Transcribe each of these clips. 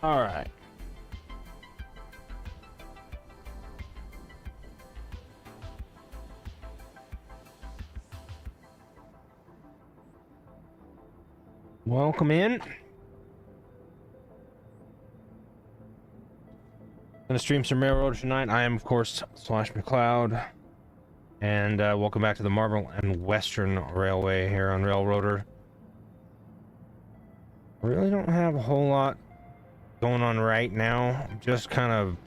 All right. Welcome in. Gonna stream some Railroad tonight. I am, of course, Slash McCloud, and welcome back to the Marvel and Western Railway here on Railroader. I really don't have a whole lot going on right now. I'm just kind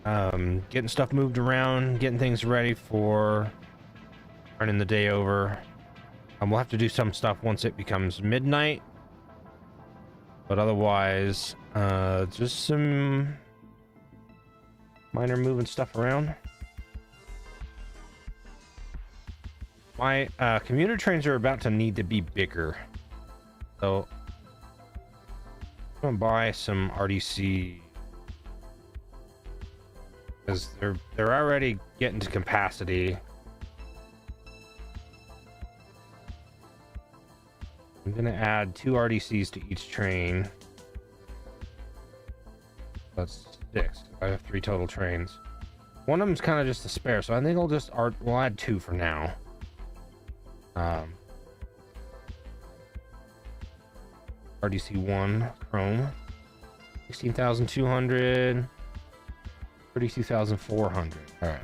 of getting stuff moved around, getting things ready for running the day over. We'll have to do some stuff once it becomes midnight, but otherwise just some minor moving stuff around. My commuter trains are about to need to be bigger, so I'm gonna buy some RDC because they're already getting to capacity. I'm gonna add 2 RDCs to each train. That's 6. I have 3 total trains. One of them's kind of just a spare, so I think we'll add 2 for now. RDC 1 Chrome, 16,200, 32,400. All right.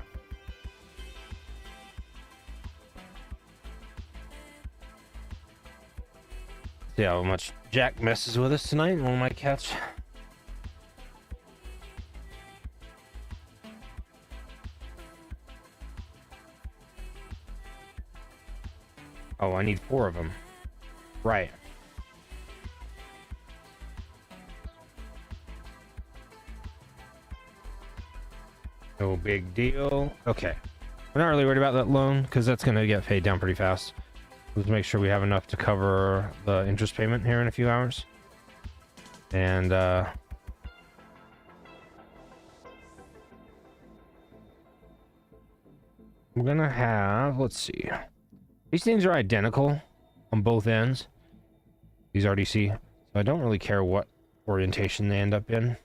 See how much Jack messes with us tonight. One of my cats. Oh, I need 4 of them. Right. No big deal. Okay. We're not really worried about that loan because that's going to get paid down pretty fast. Let's make sure we have enough to cover the interest payment here in a few hours. And I'm gonna have, let's see. These things are identical on both ends. These RDC. So I don't really care what orientation they end up in.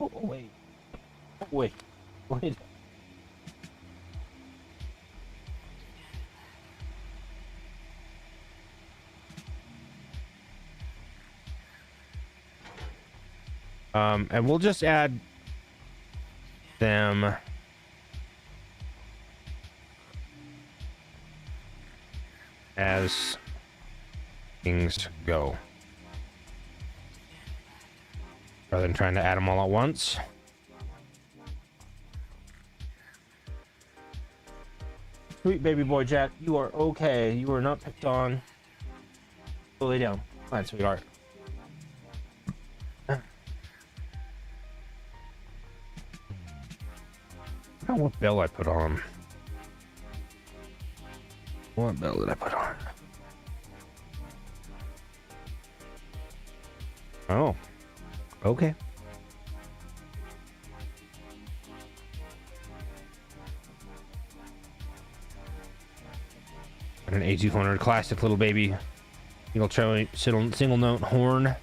Oh, wait. Wait. Wait. And we'll just add them as things go, rather than trying to add them all at once. Sweet baby boy Jack, you are okay. You are not picked on. Go lay down. Fine, sweetheart. I forgot what bell I put on. What bell did I put on? Oh. Okay. An A200 classic little baby. Single note horn.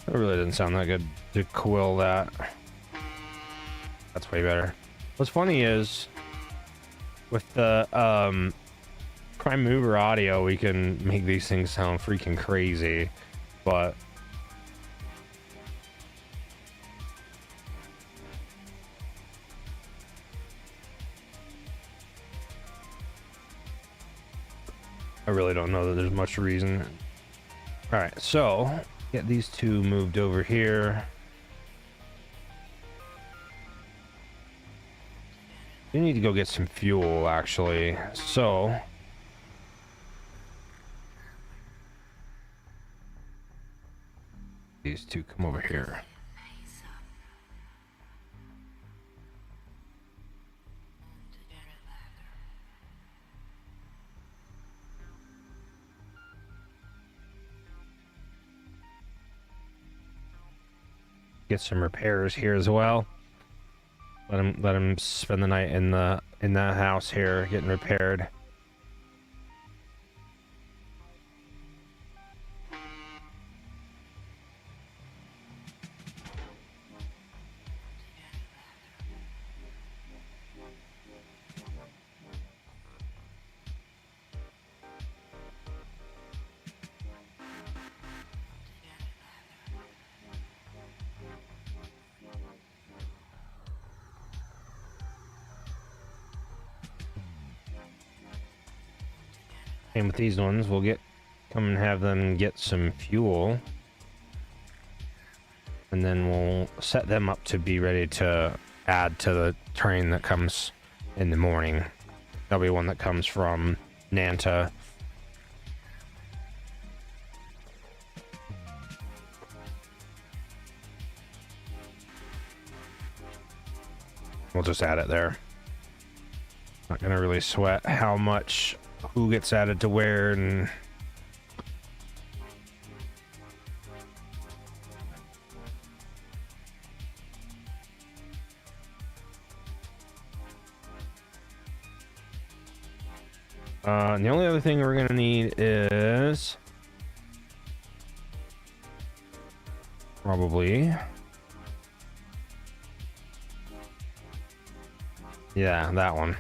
It really didn't sound that good to quill that. That's way better. What's funny is with the prime mover audio, we can make these things sound freaking crazy, but I really don't know that there's much reason All right, so get these two moved over here. We need to go get some fuel, actually. So these two come over here. Get some repairs here as well. Let him spend the night in the house here getting repaired. And with these ones, we'll come and have them get some fuel. And then we'll set them up to be ready to add to the train that comes in the morning. There'll be one that comes from Nanta. We'll just add it there. Not gonna really sweat how much, who gets added to where, and the only other thing we're gonna need is probably, yeah, that one.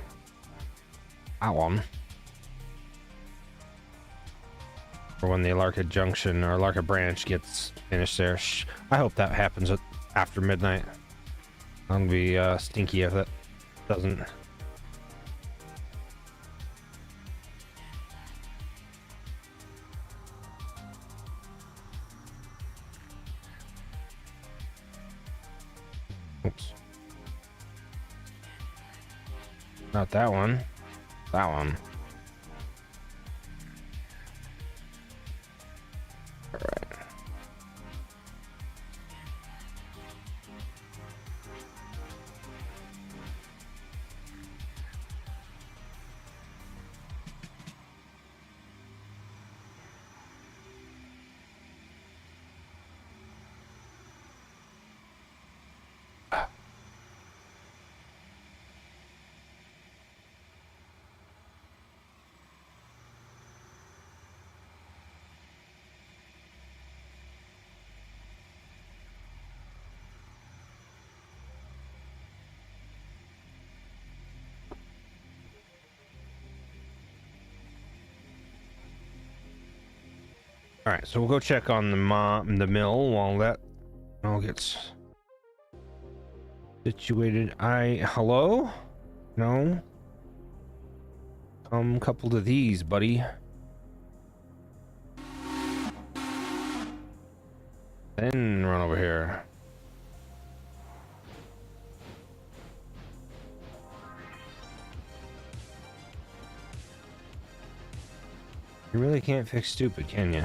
For when the Alarka Junction or Alarka Branch gets finished there. I hope that happens after midnight. I'm gonna be stinky if it doesn't. Oops. Not that one. That one. All right. All right, so we'll go check on the mill while that all gets situated. Hello? No? Couple to these, buddy. Then run over here. You really can't fix stupid, can you?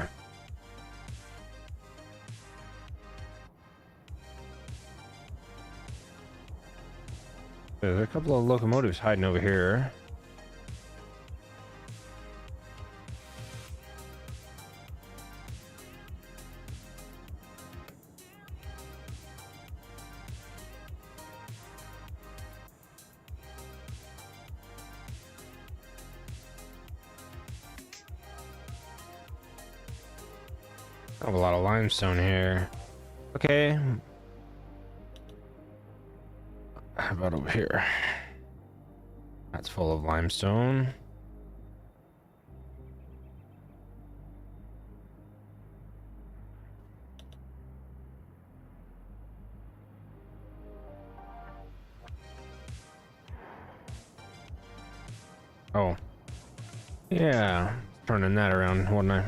There's a couple of locomotives hiding over here. I have a lot of limestone here. Okay. How about over here? That's full of limestone. Oh. Yeah. Turning that around, wasn't I?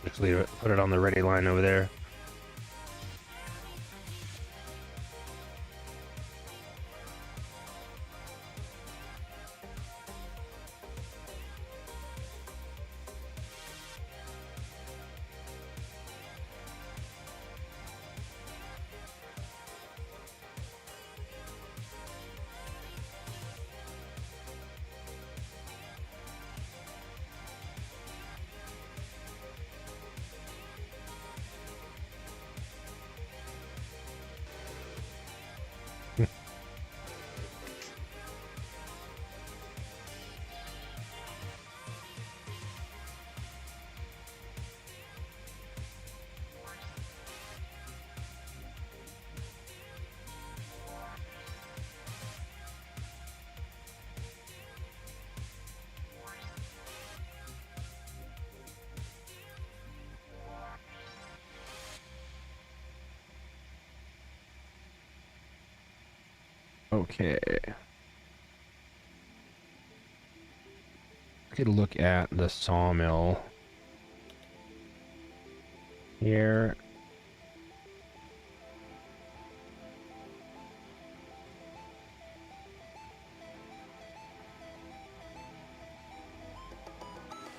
Just leave it, put it on the ready line over there. Okay. Could look at the sawmill here.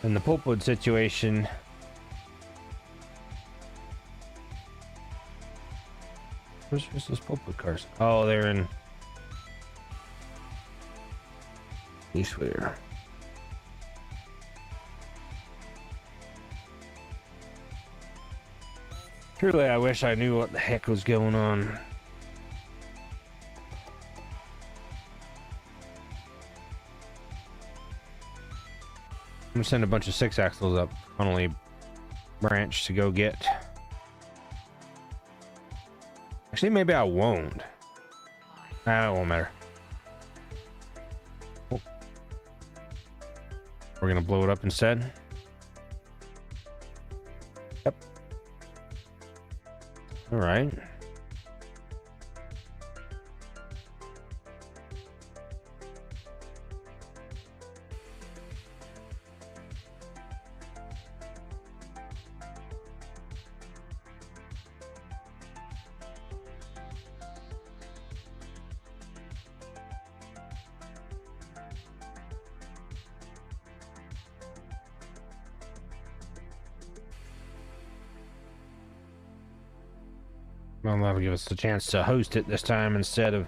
And the pulpwood situation. Where's those pulpwood cars? Oh, they're in Eastware. Truly, I wish I knew what the heck was going on. I'm gonna send a bunch of 6-axles up Connolly Branch to go get. Actually, maybe I won't. Ah, it won't matter. Oh. We're gonna blow it up instead. Yep. All right. Well, that'll give us the chance to host it this time instead of...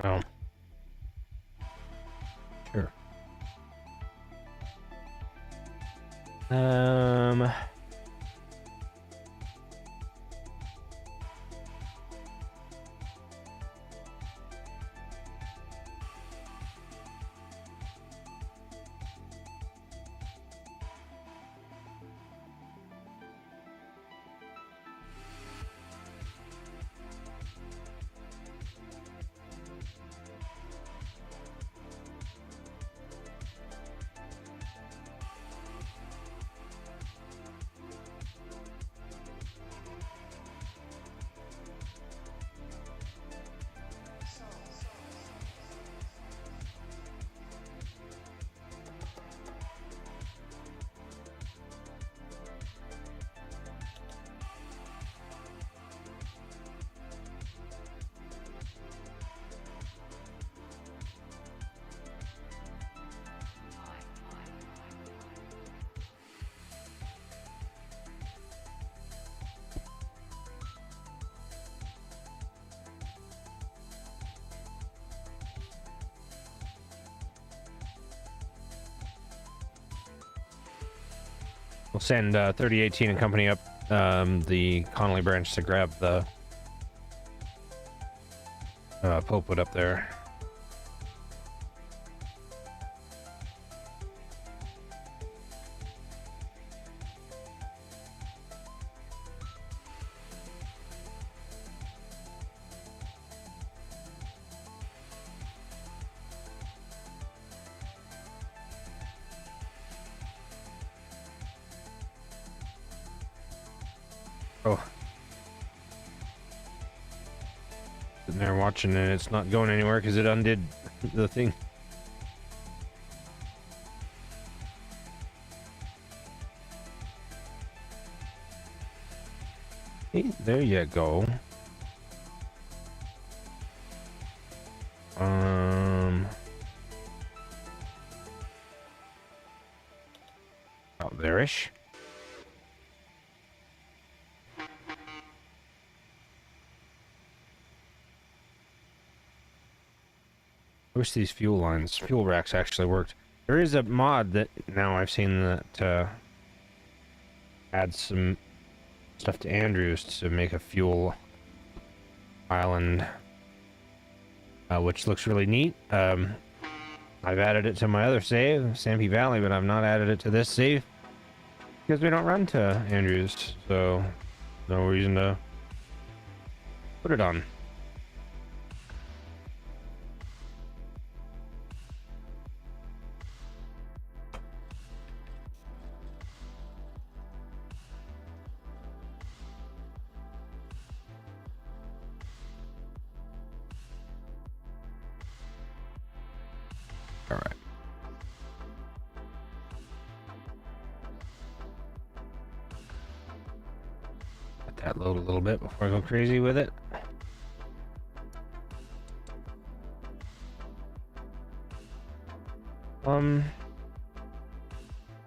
Oh. Sure. We'll send 3018 and company up the Connolly branch to grab the pulpwood up there. Oh. Sitting there watching it, it's not going anywhere because it undid the thing. Hey, there you go. Out there-ish. I wish these fuel racks actually worked. There is a mod that now I've seen that adds some stuff to Andrews to make a fuel island, which looks really neat. I've added it to my other save, Stampy Valley, but I've not added it to this save because we don't run to Andrews, so no reason to put it on. All right. Let that load a little bit before I go crazy with it.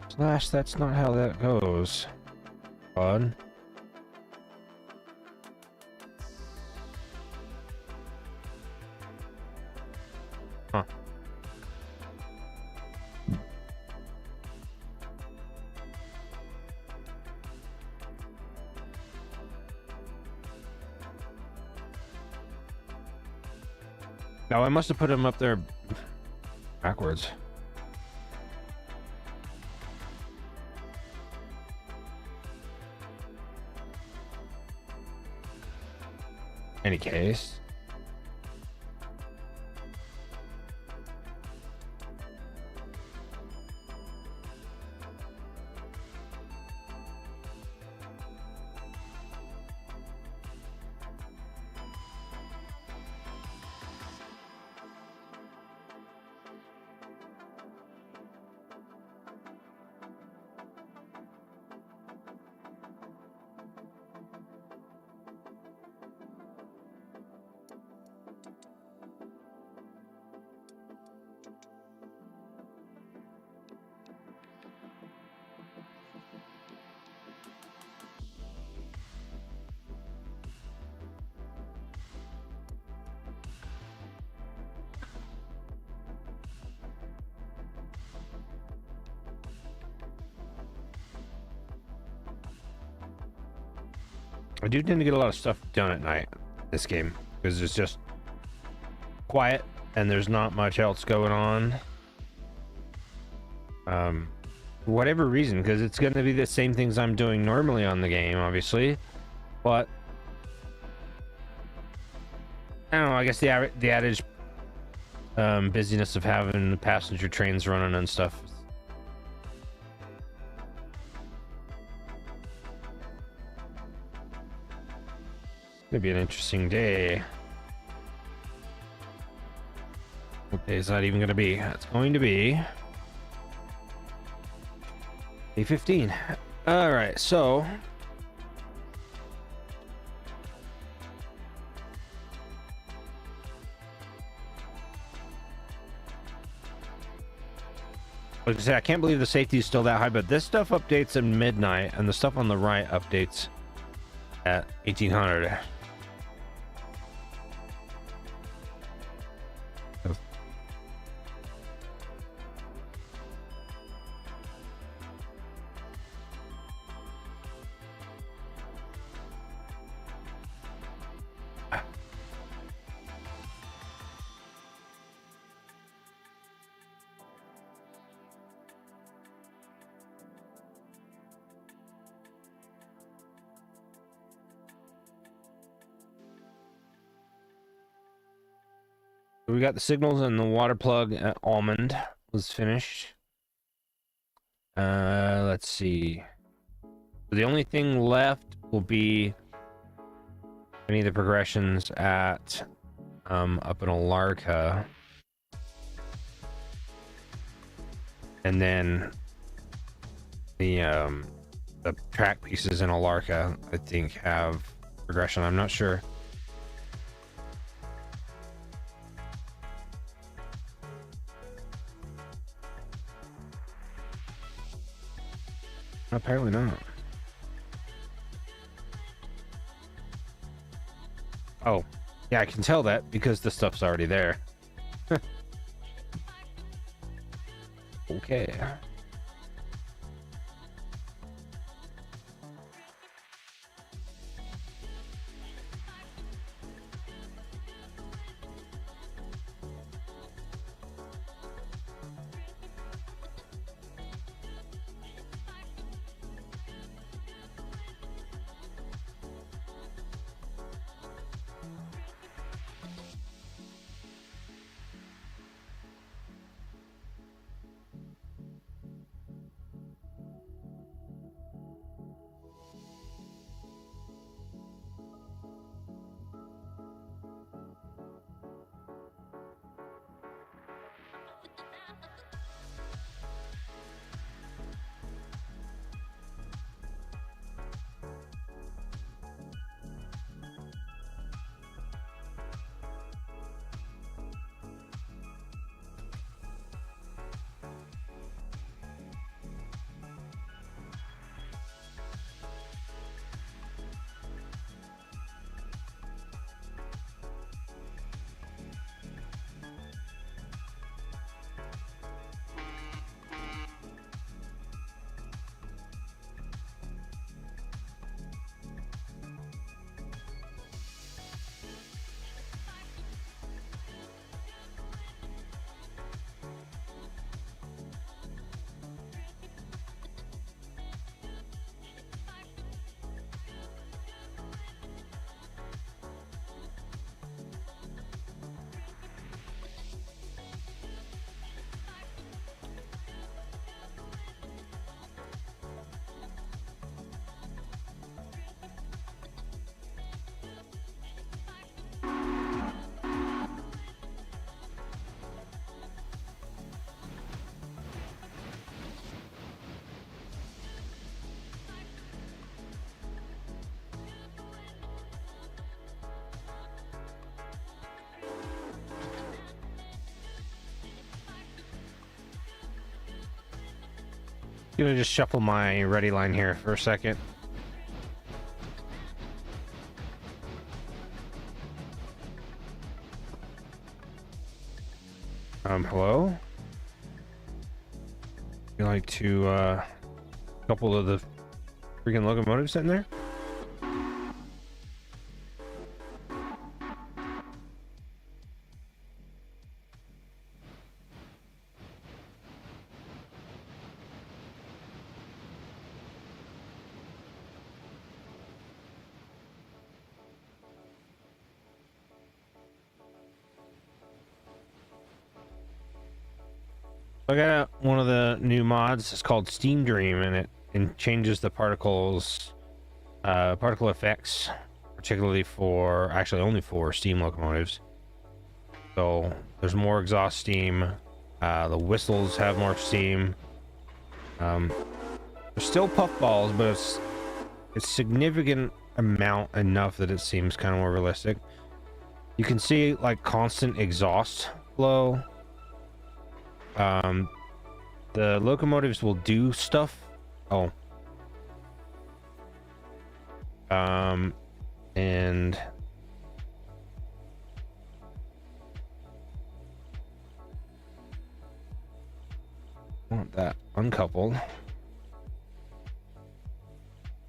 Slash, that's not how that goes. Bud. Huh. No, I must have put him up there backwards. Any case. I do tend to get a lot of stuff done at night this game because it's just quiet and there's not much else going on. For whatever reason, because it's going to be the same things I'm doing normally on the game, obviously, but I don't know. I guess the adage busyness of having the passenger trains running and stuff. Gonna be an interesting day. What day is that even gonna be? It's going to be day 15. All right, so like I said, I can't believe the safety is still that high, but this stuff updates at midnight, and the stuff on the right updates at 1800. We got the signals and the water plug at Almond was finished. Let's see. The only thing left will be any of the progressions at up in Alarka. And then the track pieces in Alarka, I think, have progression. I'm not sure. Apparently not. Oh, yeah, I can tell that because the stuff's already there. Okay. Gonna just shuffle my ready line here for a second. Hello? You like to couple of the freaking locomotives sitting there? I got one of the new mods. It's called Steam Dream, and it changes the particle effects, particularly for actually only for steam locomotives. So there's more exhaust steam. The whistles have more steam. There's still puffballs, but it's significant amount enough that it seems kind of more realistic. You can see like constant exhaust flow. The locomotives will do stuff. And I want that uncoupled.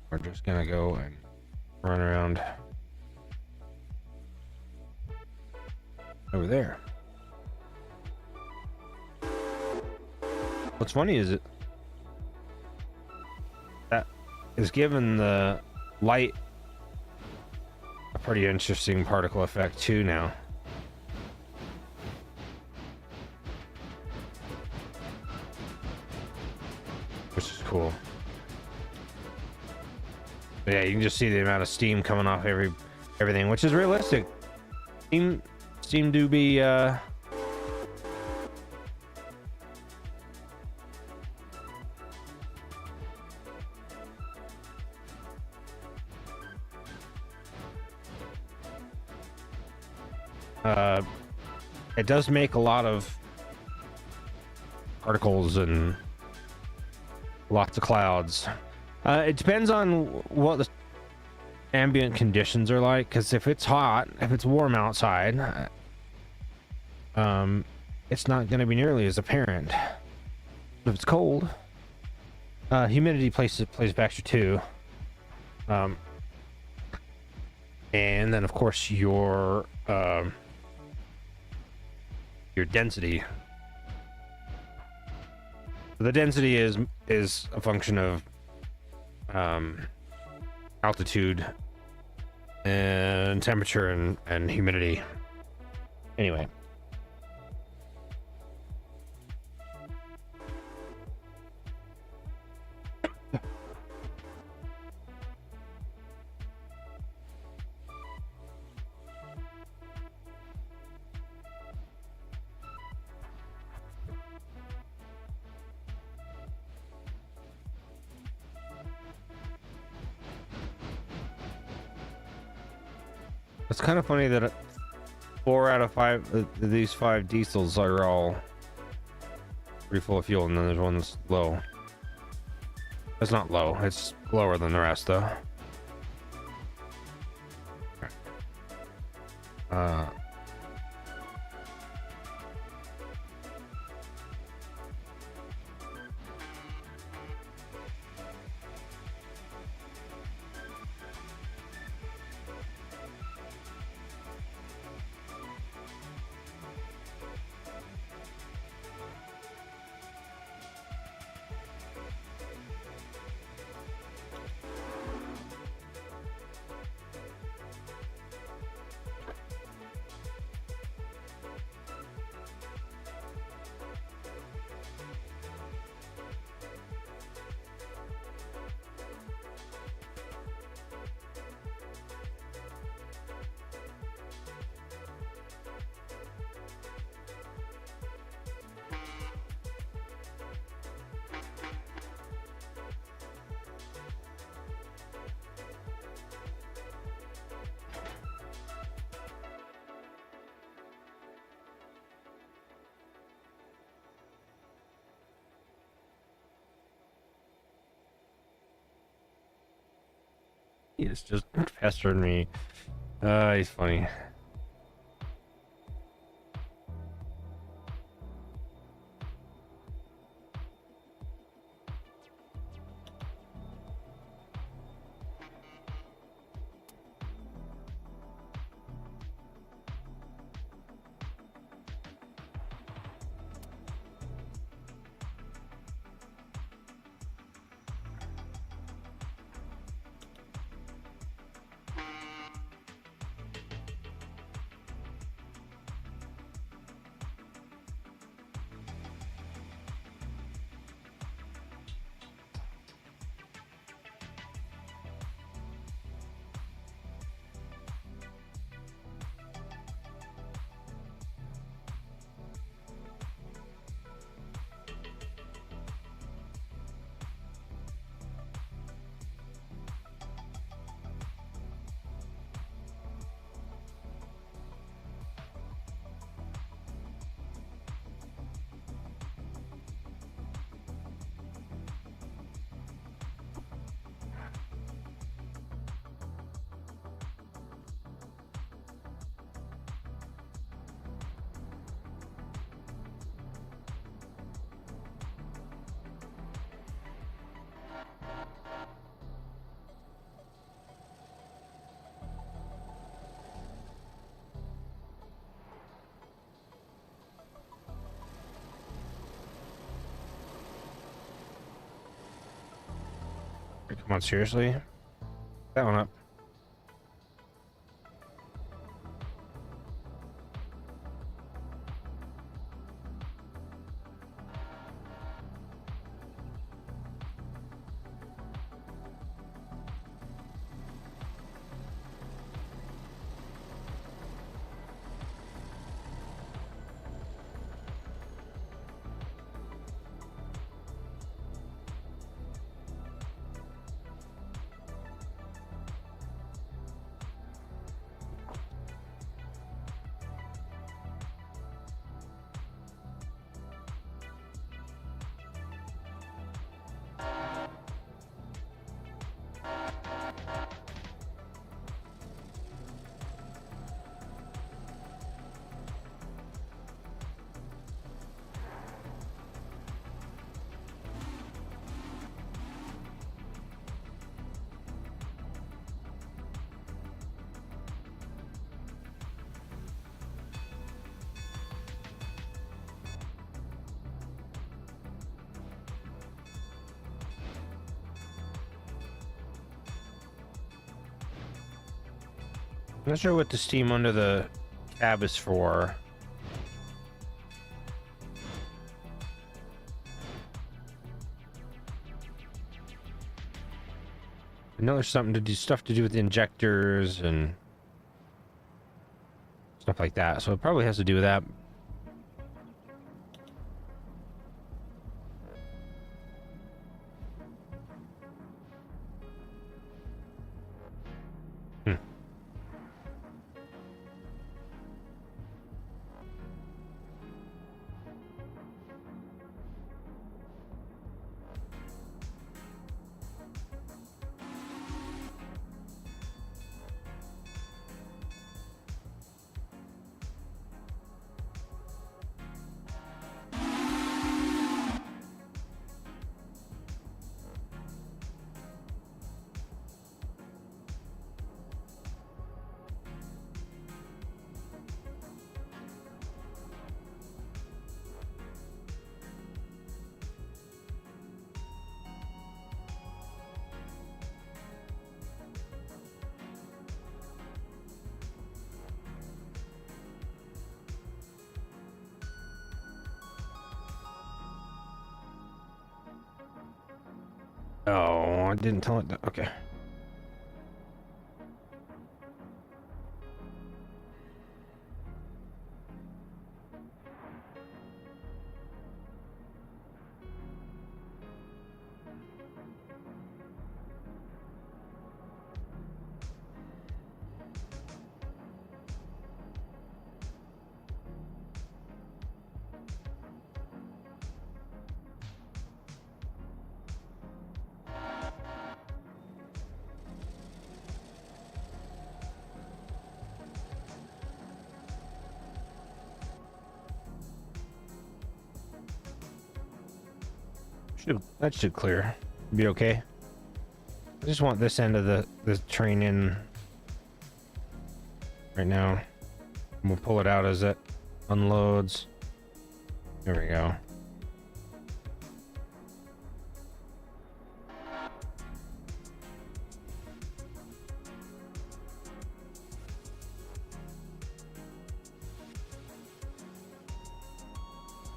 We're just gonna go and run around over there. What's funny is that is given the light a pretty interesting particle effect too now. which is cool. But yeah, you can just see the amount of steam coming off everything, which is realistic. Steam do be it does make a lot of particles and lots of clouds. It depends on what the ambient conditions are like, because if it's hot, if it's warm outside, it's not going to be nearly as apparent. But if it's cold, humidity plays a factor too. And then of course your density. The density is a function of altitude and temperature and humidity. Anyway. It's kind of funny that 4 out of 5 these 5 diesels are all pretty full of fuel, and then there's one that's low. It's not low, it's lower than the rest though. He's just pestering me. He's funny. Come on, seriously? That one up. I'm not sure what the steam under the cab is for. I know there's something to do, stuff to do with the injectors and stuff like that, so it probably has to do with that. Oh, I didn't tell it that. Okay. That should clear. Be okay. I just want this end of the train in right now. And we'll pull it out as it unloads. There we go.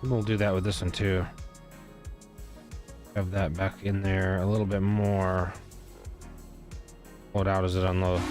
We'll do that with this one too. Have that back in there a little bit more. Pull it out as it unloads.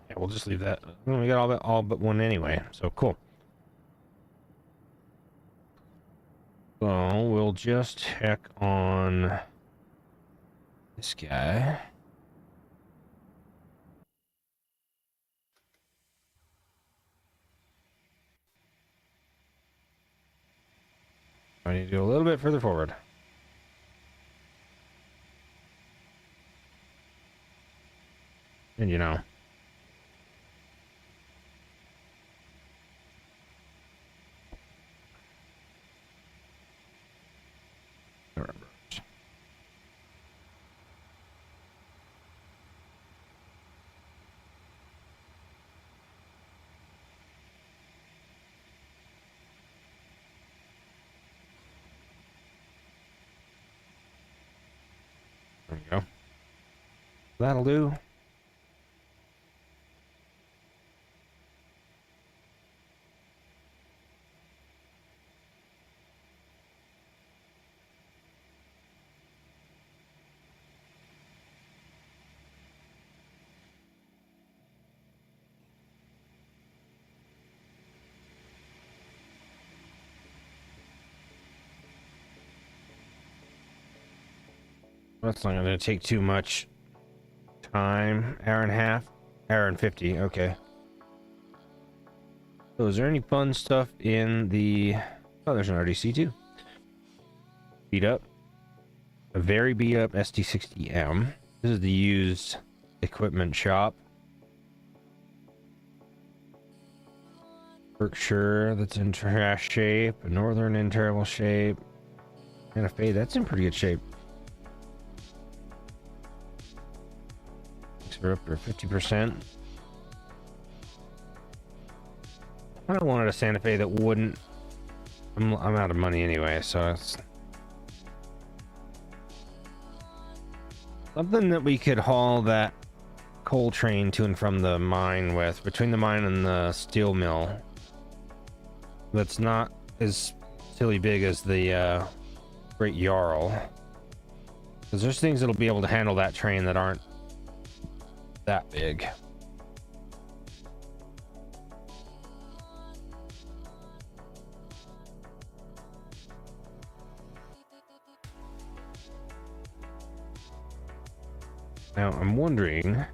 Yeah, we'll just leave that. We got all but one anyway, so cool. So we'll just check on this guy. I need to go a little bit further forward. And you know. There we go. That'll do. That's not gonna take too much time. Hour and a half? Hour and 50, okay. So is there any fun stuff in the... Oh, there's an RDC too. Beat up. A very beat up ST60M. This is the used equipment shop. Berkshire, that's in trash shape. A Northern in terrible shape. Santa Fe, that's in pretty good shape. We're up to 50%. I don't wanted a Santa Fe that wouldn't. I'm out of money anyway, so it's something that we could haul that coal train to and from the mine with, between the mine and the steel mill. That's not as silly big as the Great Jarl, because there's things that'll be able to handle that train that aren't that big. Now I'm wondering,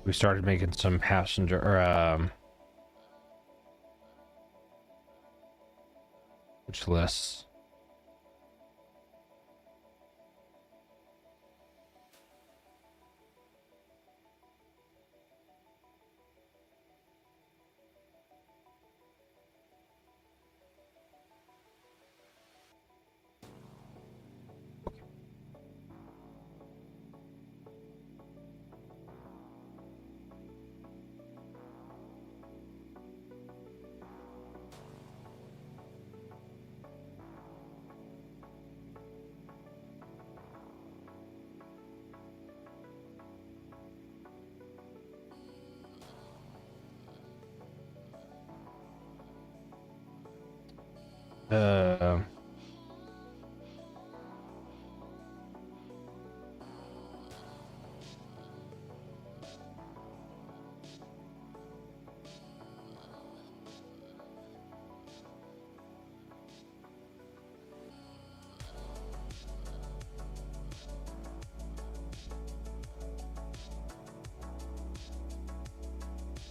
we started making some passenger or which lists. Uh,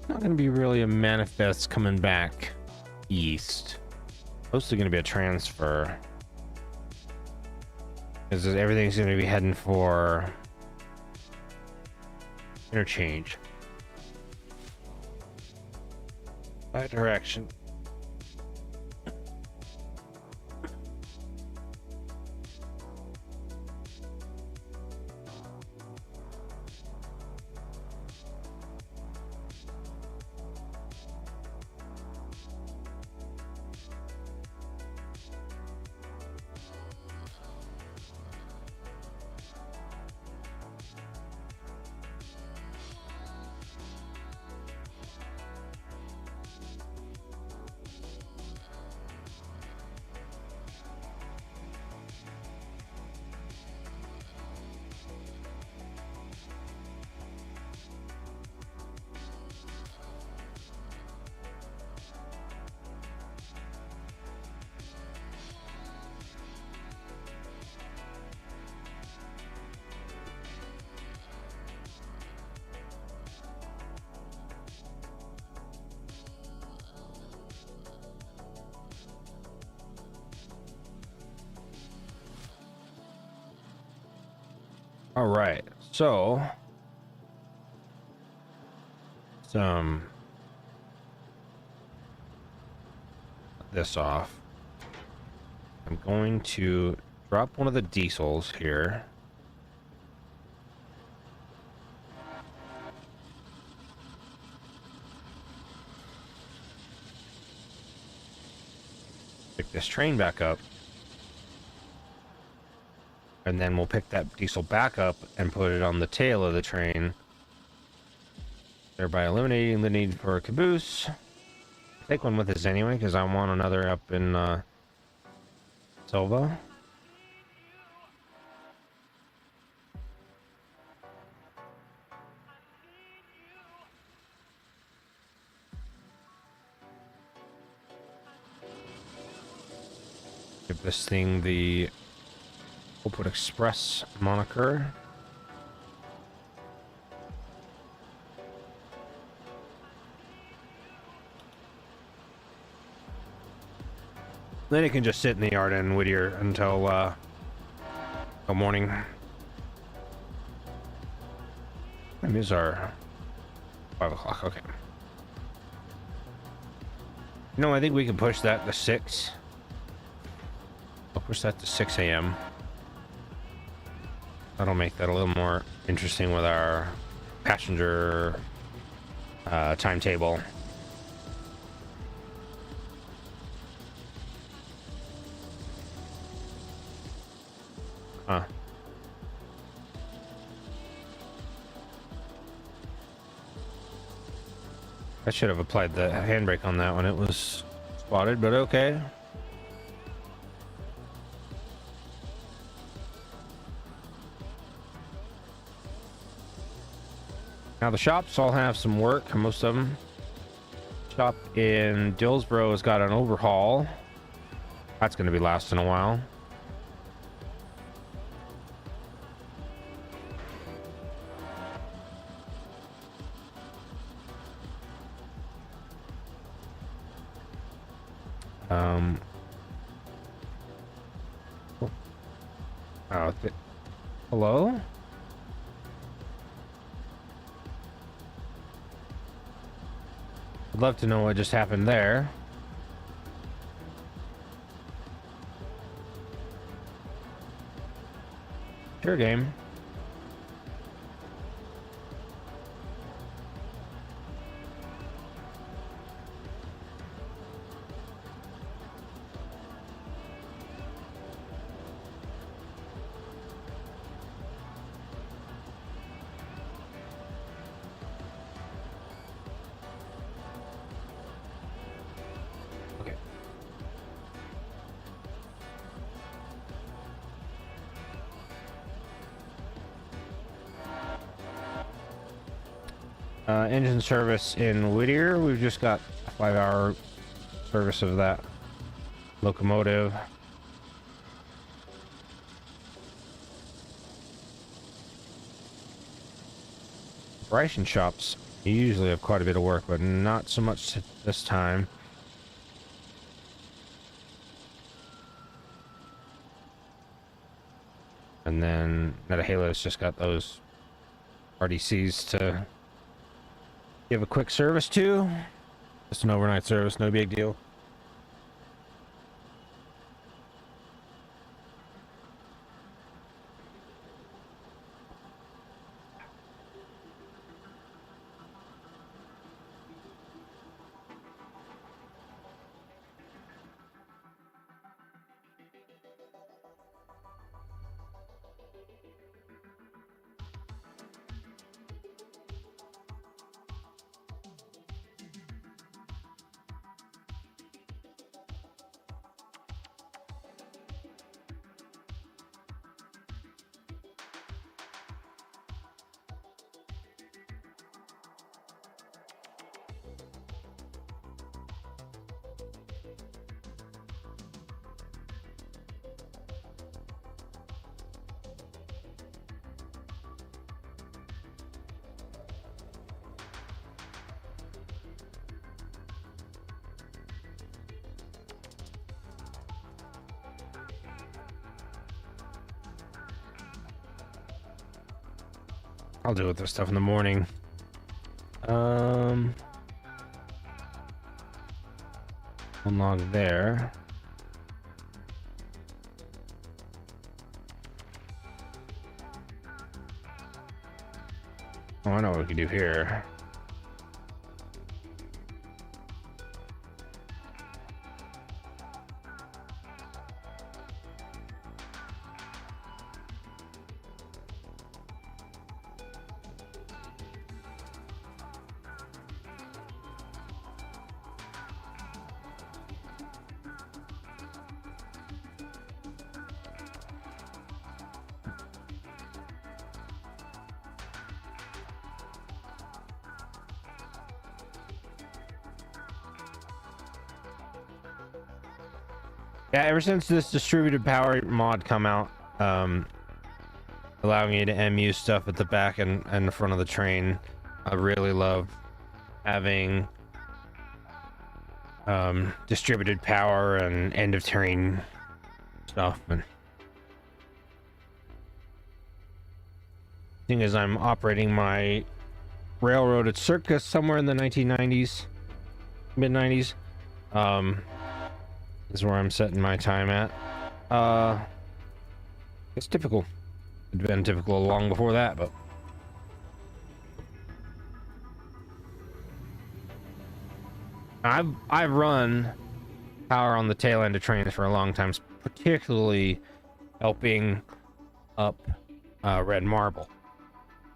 not gonna be really a manifest coming back east. Mostly gonna be a transfer, because everything's gonna be heading for interchange. That direction. All right, so this off. I'm going to drop one of the diesels here. this train back up. And then we'll pick that diesel back up and put it on the tail of the train, thereby eliminating the need for a caboose. Take one with us anyway, because I want another up in Silva. Give this thing the Oakwood Express moniker. Then it can just sit in the yard in Whittier until morning. Time is our 5 o'clock. Okay. No, I think we can push that to 6. I'll push that to 6 a.m. That'll make that a little more interesting with our passenger timetable. Huh. I should have applied the handbrake on that when it was spotted, but okay. Now the shops all have some work, most of them. Shop in Dillsboro has got an overhaul. That's going to be lasting a while. Hello? I'd love to know what just happened there. Sure, game. Engine service in Whittier. We've just got a 5-hour service of that locomotive. Ration shops usually have quite a bit of work, but not so much this time. And then Metahalos just got those RDCs to give a quick service to. Just an overnight service, no big deal. I'll deal with this stuff in the morning. One log there. Oh, I know what we can do here. Yeah, ever since this distributed power mod come out, allowing you to MU stuff at the back and the front of the train, I really love having distributed power and end of terrain stuff. And thing is, I'm operating my railroad at circa somewhere in the 1990s, mid 90s. Is where I'm setting my time at. It's typical. It'd been typical long before that, but I've run power on the tail end of trains for a long time, particularly helping up Red Marble.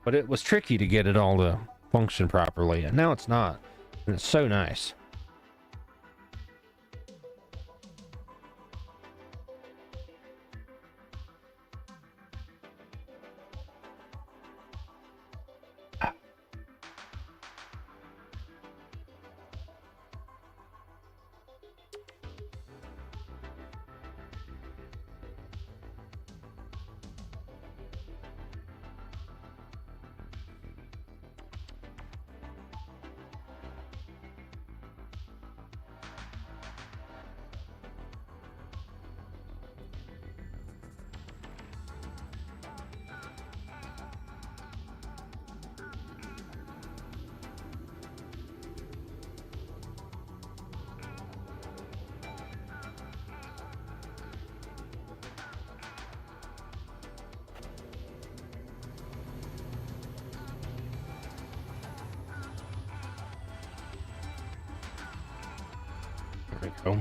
But it was tricky to get it all to function properly, and now it's not, and it's so nice. There we go.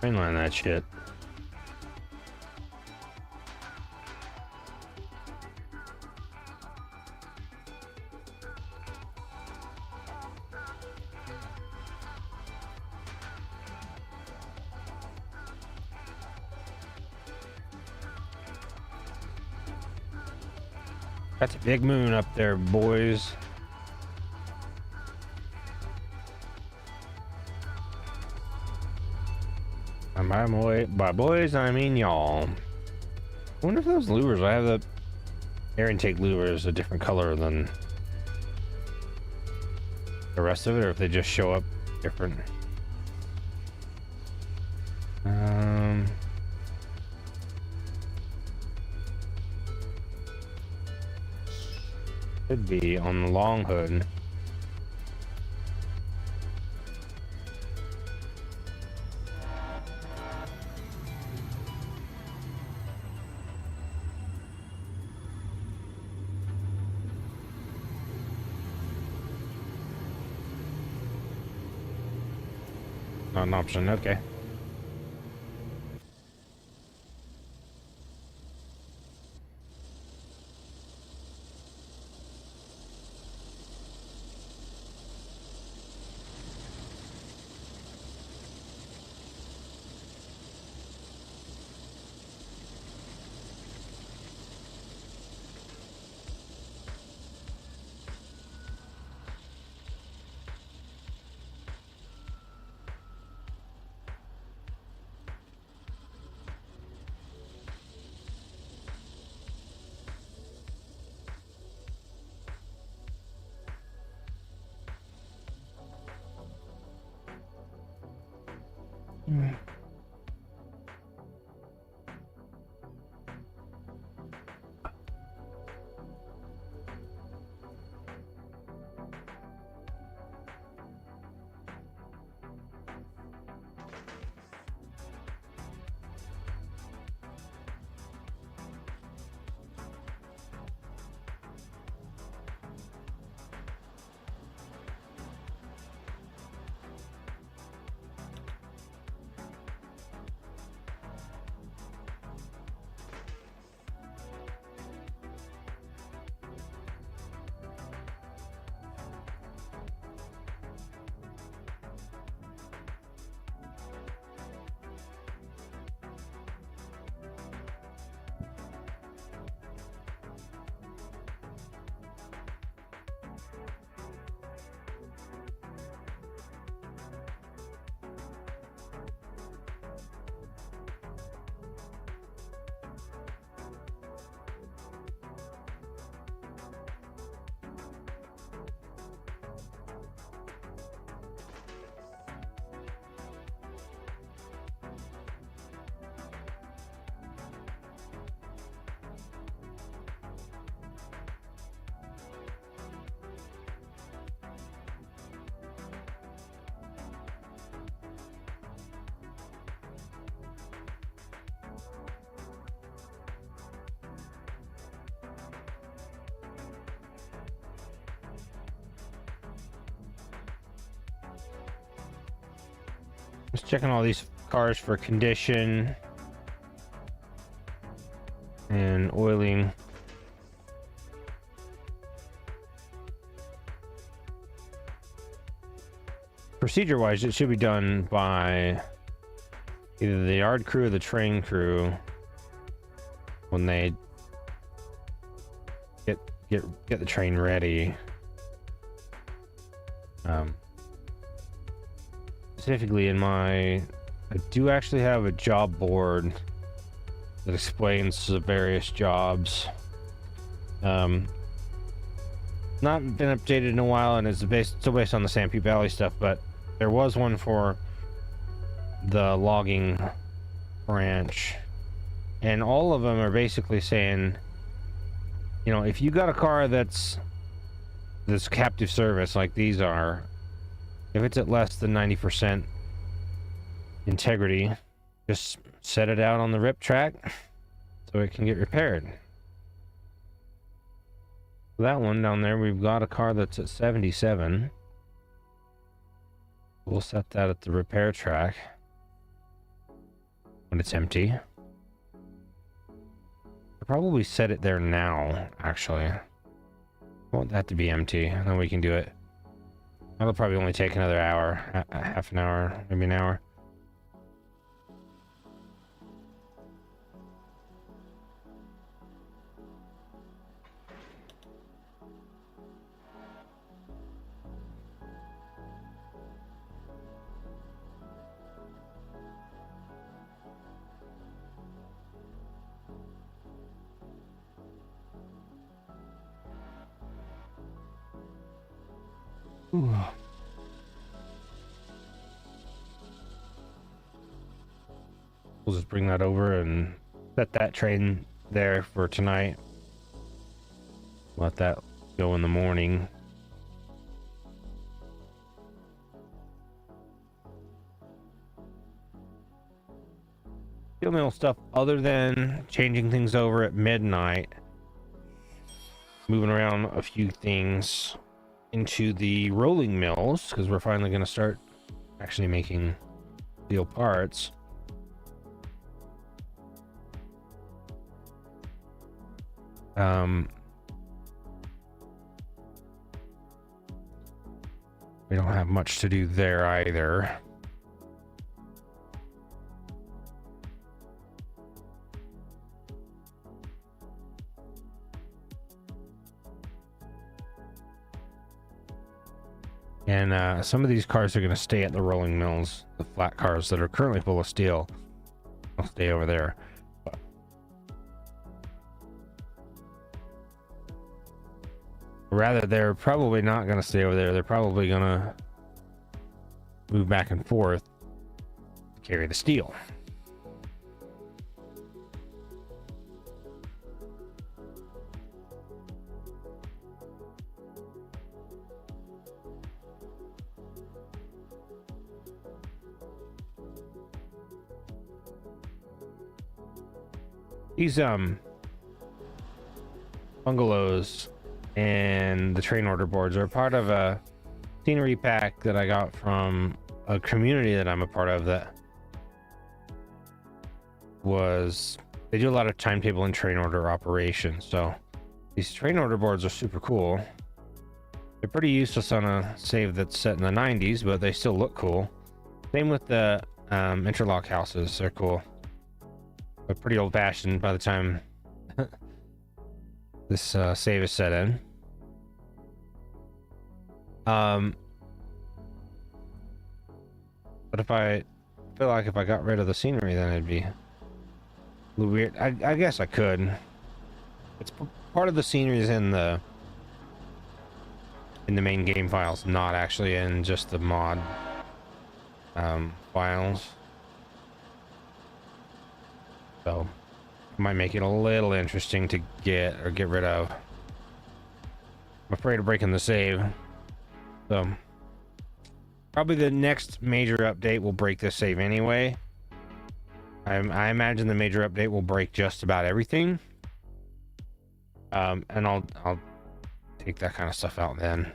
Mainline that shit. That's a big moon up there, boys. And by boys, I mean y'all. I wonder if those lures, I have the air intake lures a different color than the rest of it, or if they just show up different. Could be on the long hood. Not an option, okay. Just checking all these cars for condition and oiling. Procedure wise, it should be done by either the yard crew or the train crew when they get the train ready. Specifically I do actually have a job board that explains the various jobs. Not been updated in a while, and it's still based on the Sanpete Valley stuff, but there was one for the logging branch, and all of them are basically saying, you know, if you got a car that's captive service like these are, if it's at less than 90% integrity, just set it out on the rip track so it can get repaired. That one down there, we've got a car that's at 77. We'll set that at the repair track when it's empty. I'll probably set it there now, actually. I want that to be empty, and then we can do it. That'll probably only take another hour, half an hour, maybe an hour. Ooh. We'll just bring that over and set that train there for tonight. Let that go in the morning. Steel mill stuff other than changing things over at midnight, moving around a few things into the rolling mills, because we're finally going to start actually making steel parts. We don't have much to do there either. And some of these cars are going to stay at the rolling mills. The flat cars that are currently full of steel will stay over there. Rather, they're probably not going to stay over there. They're probably going to move back and forth to carry the steel. These bungalows and the train order boards are part of a scenery pack that I got from a community that I'm a part of, that they do a lot of timetable and train order operations. So these train order boards are super cool. They're pretty useless on a save that's set in the 90s, but they still look cool. Same with the interlock houses. They're cool. They're pretty old-fashioned by the time this save is set in. But if I feel like if I got rid of the scenery, then it'd be a little weird. I guess I could. It's part of the scenery is in the main game files, not actually in just the mod files. So it might make it a little interesting to get rid of. I'm afraid of breaking the save. So probably the next major update will break this save anyway. I imagine the major update will break just about everything. And I'll take that kind of stuff out then.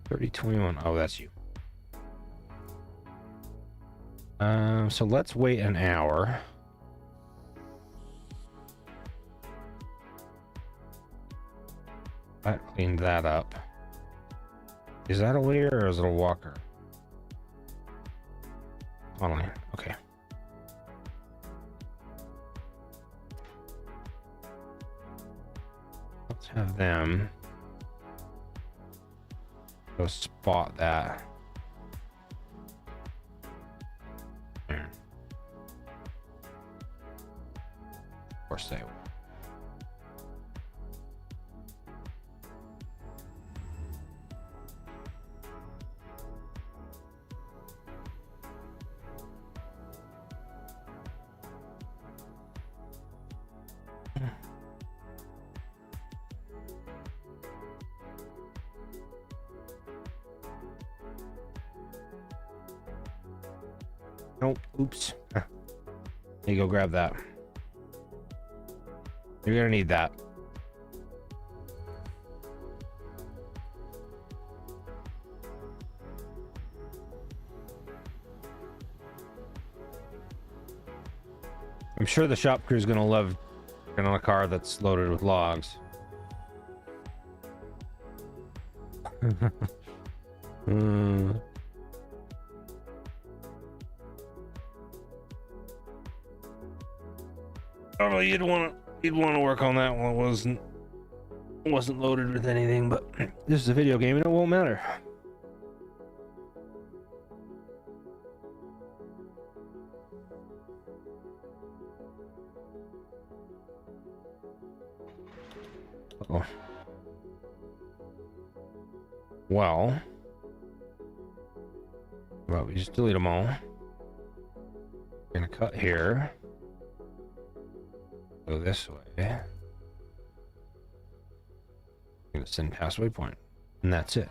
3021. Oh, that's you. So let's wait an hour. That cleaned that up. Is that a Lear or is it a Walker? Online. Okay. Let's have them go spot that. There. Of course they will. Nope. Oops. There you go. Grab that. You're gonna need that. I'm sure the shop crew is gonna love getting on a car that's loaded with logs. I don't know. You'd want to work on that one. Wasn't loaded with anything, but this is a video game and it won't matter. Uh-oh. Well, we just delete them all. We're gonna cut here. Go this way. I'm gonna send past waypoint, and that's it.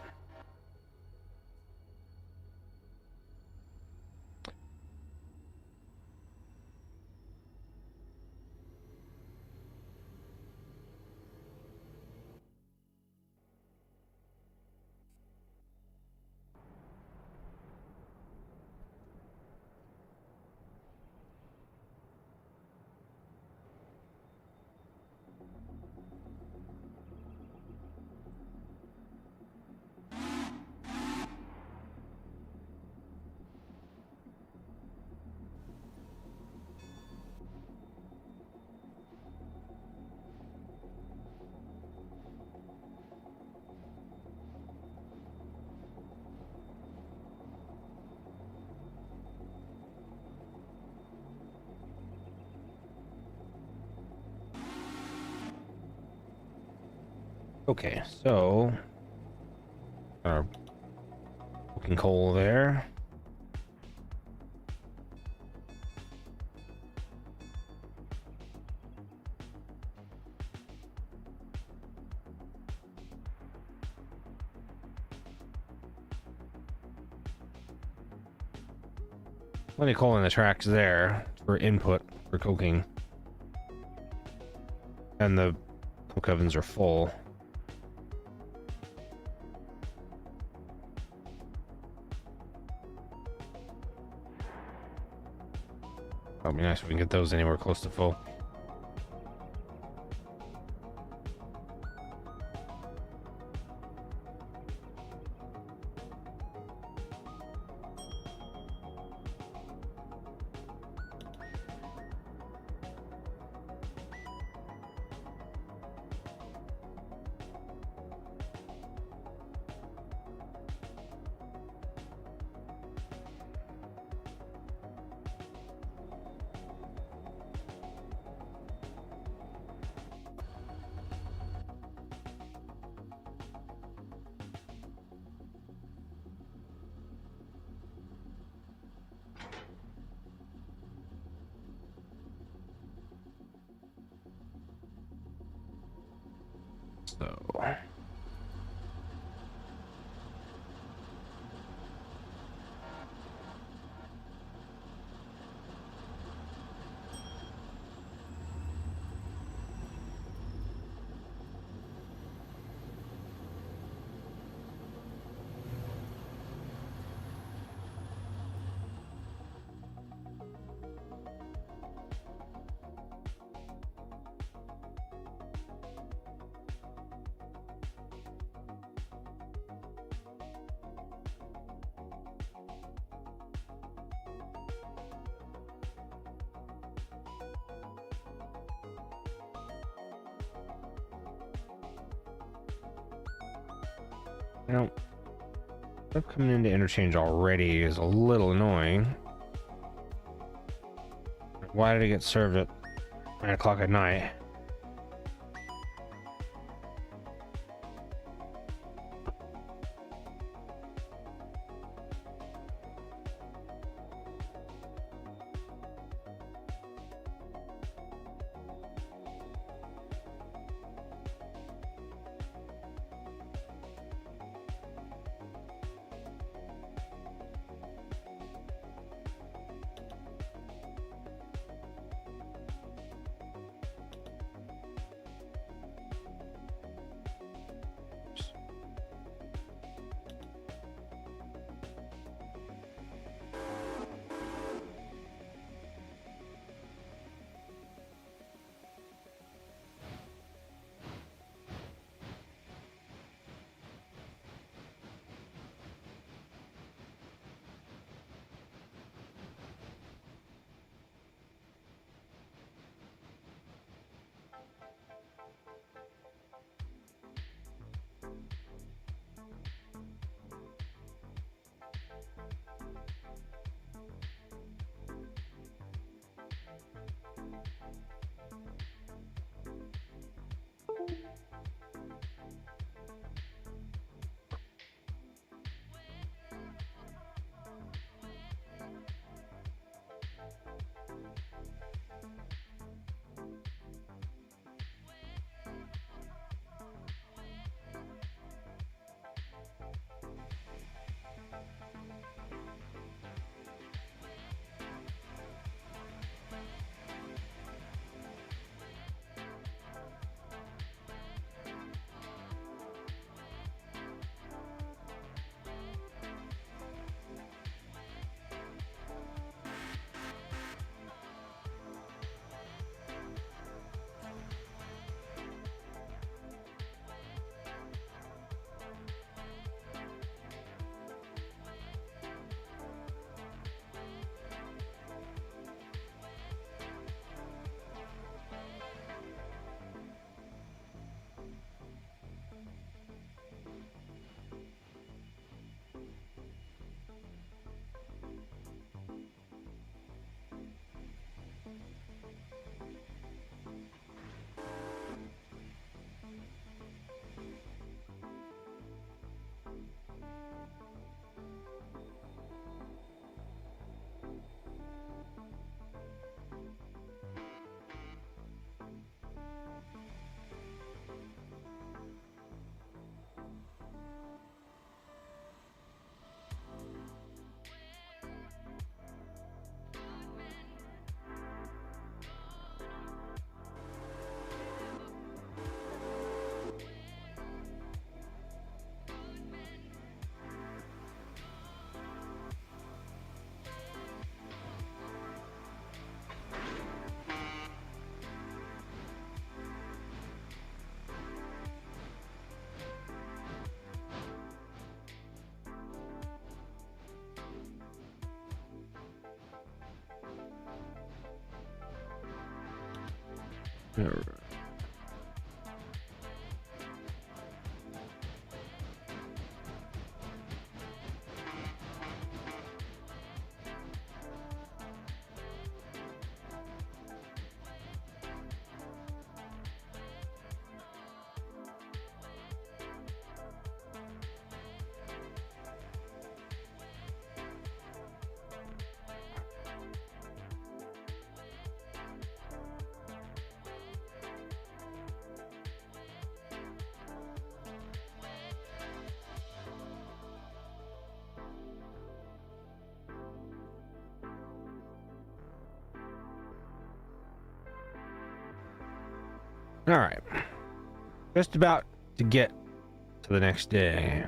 Okay, so our cooking coal there. Plenty of coal in the tracks there for input for cooking. And the coke ovens are full. That'd be nice if we can get those anywhere close to full. So You know, stuff coming into interchange already is a little annoying. Why did it get served at 9 o'clock at night? Alright. Just about to get to the next day.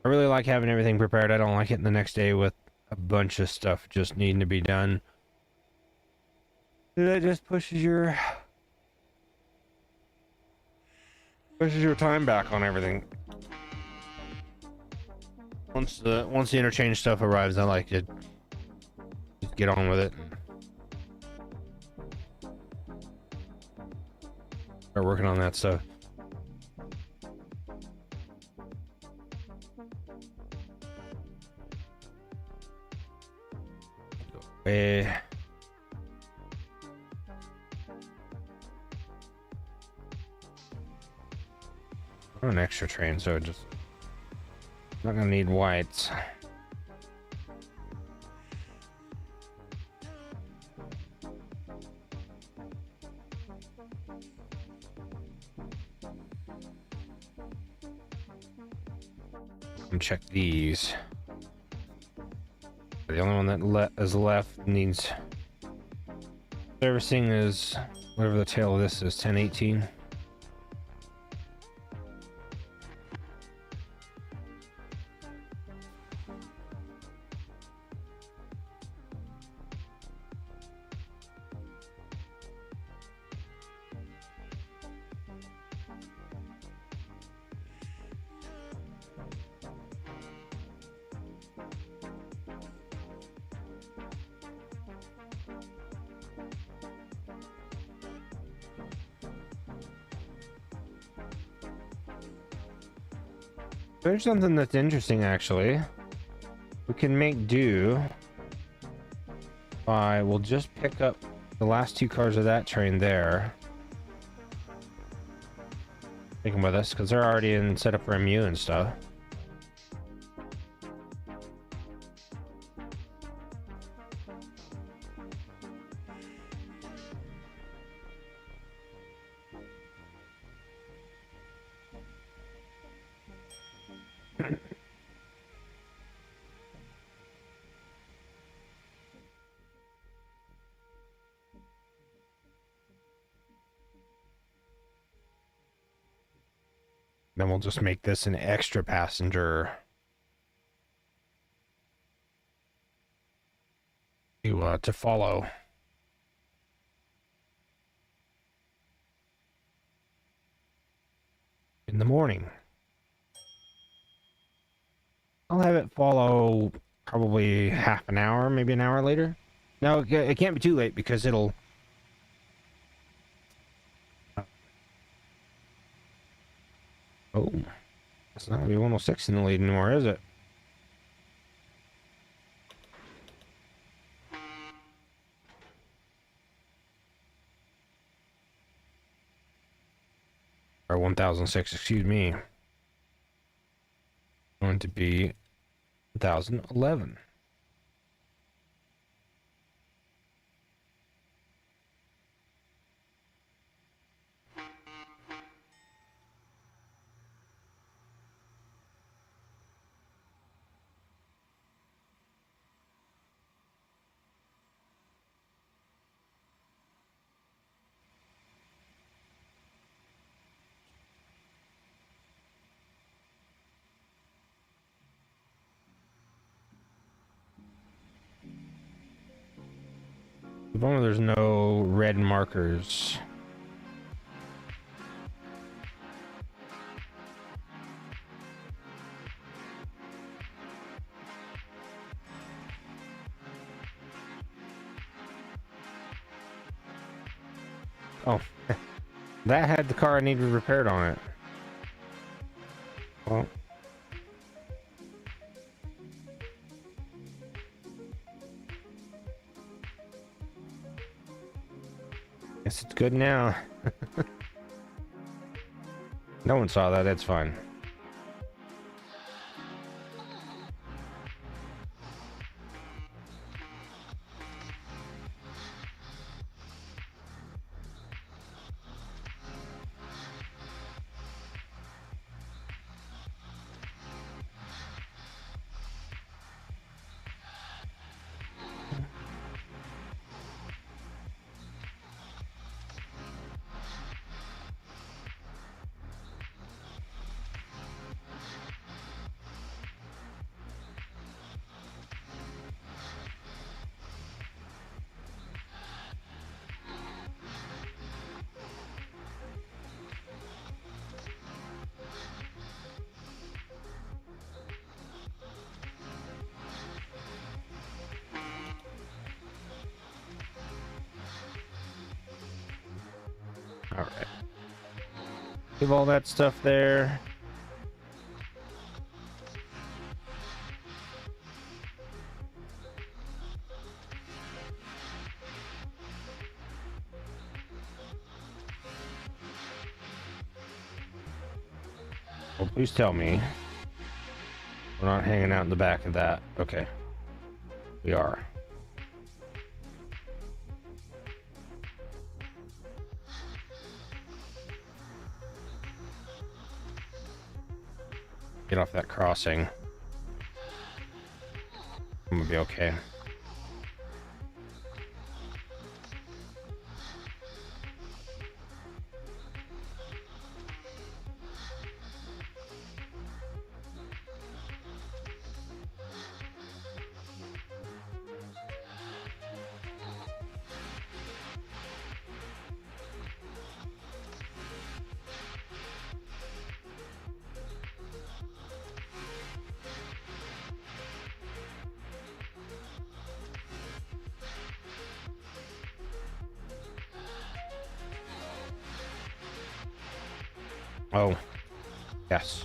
I really like having everything prepared. I don't like it the next day with a bunch of stuff just needing to be done. That just pushes your time back on everything. Once the interchange stuff arrives, I like to just get on with it. Start working on that stuff. An extra train, so just not gonna need whites. Check these. The only one that is left needs servicing is whatever the tail of this is, 1018. There's something that's interesting, actually. We can make do by, we'll just pick up the last 2 cars of that train there. Take them with us, because they're already in set up for MU and stuff. Then we'll just make this an extra passenger to follow. In the morning. I'll have it follow probably half an hour, maybe an hour later. No, it can't be too late because it'll... Oh, it's not gonna be 106 in the lead anymore, is it? Or 1006, excuse me. Going to be 1011. As long as there's no red markers. Oh, that had the car I needed repaired on it. Well, guess it's good now. No one saw that, that's fine. All right. Leave all that stuff there. Well, please tell me we're not hanging out in the back of that. Okay. We are. Get off that crossing. I'm gonna be okay. Oh, yes.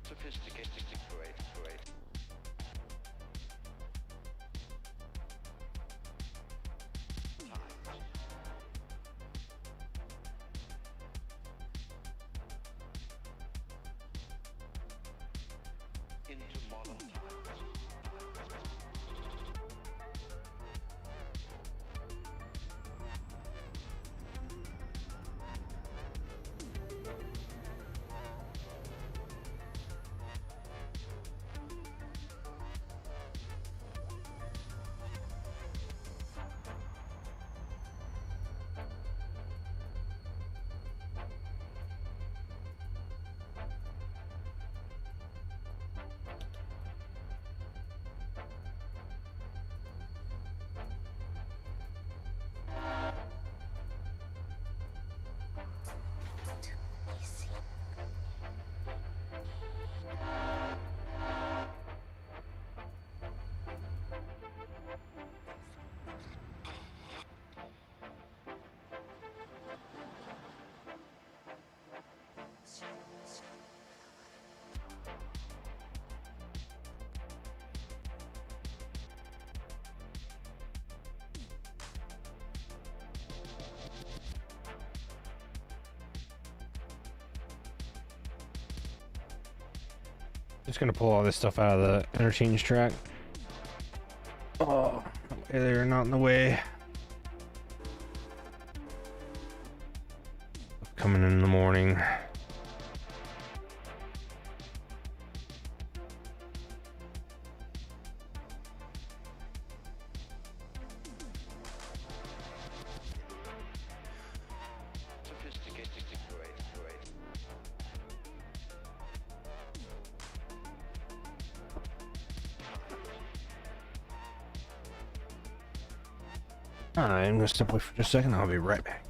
Sophisticated, great. Into modern times. Just gonna pull all this stuff out of the interchange track. Oh, they're not in the way. Coming in the morning. Sophisticated, great. I'm gonna step away for just a second. I'll be right back.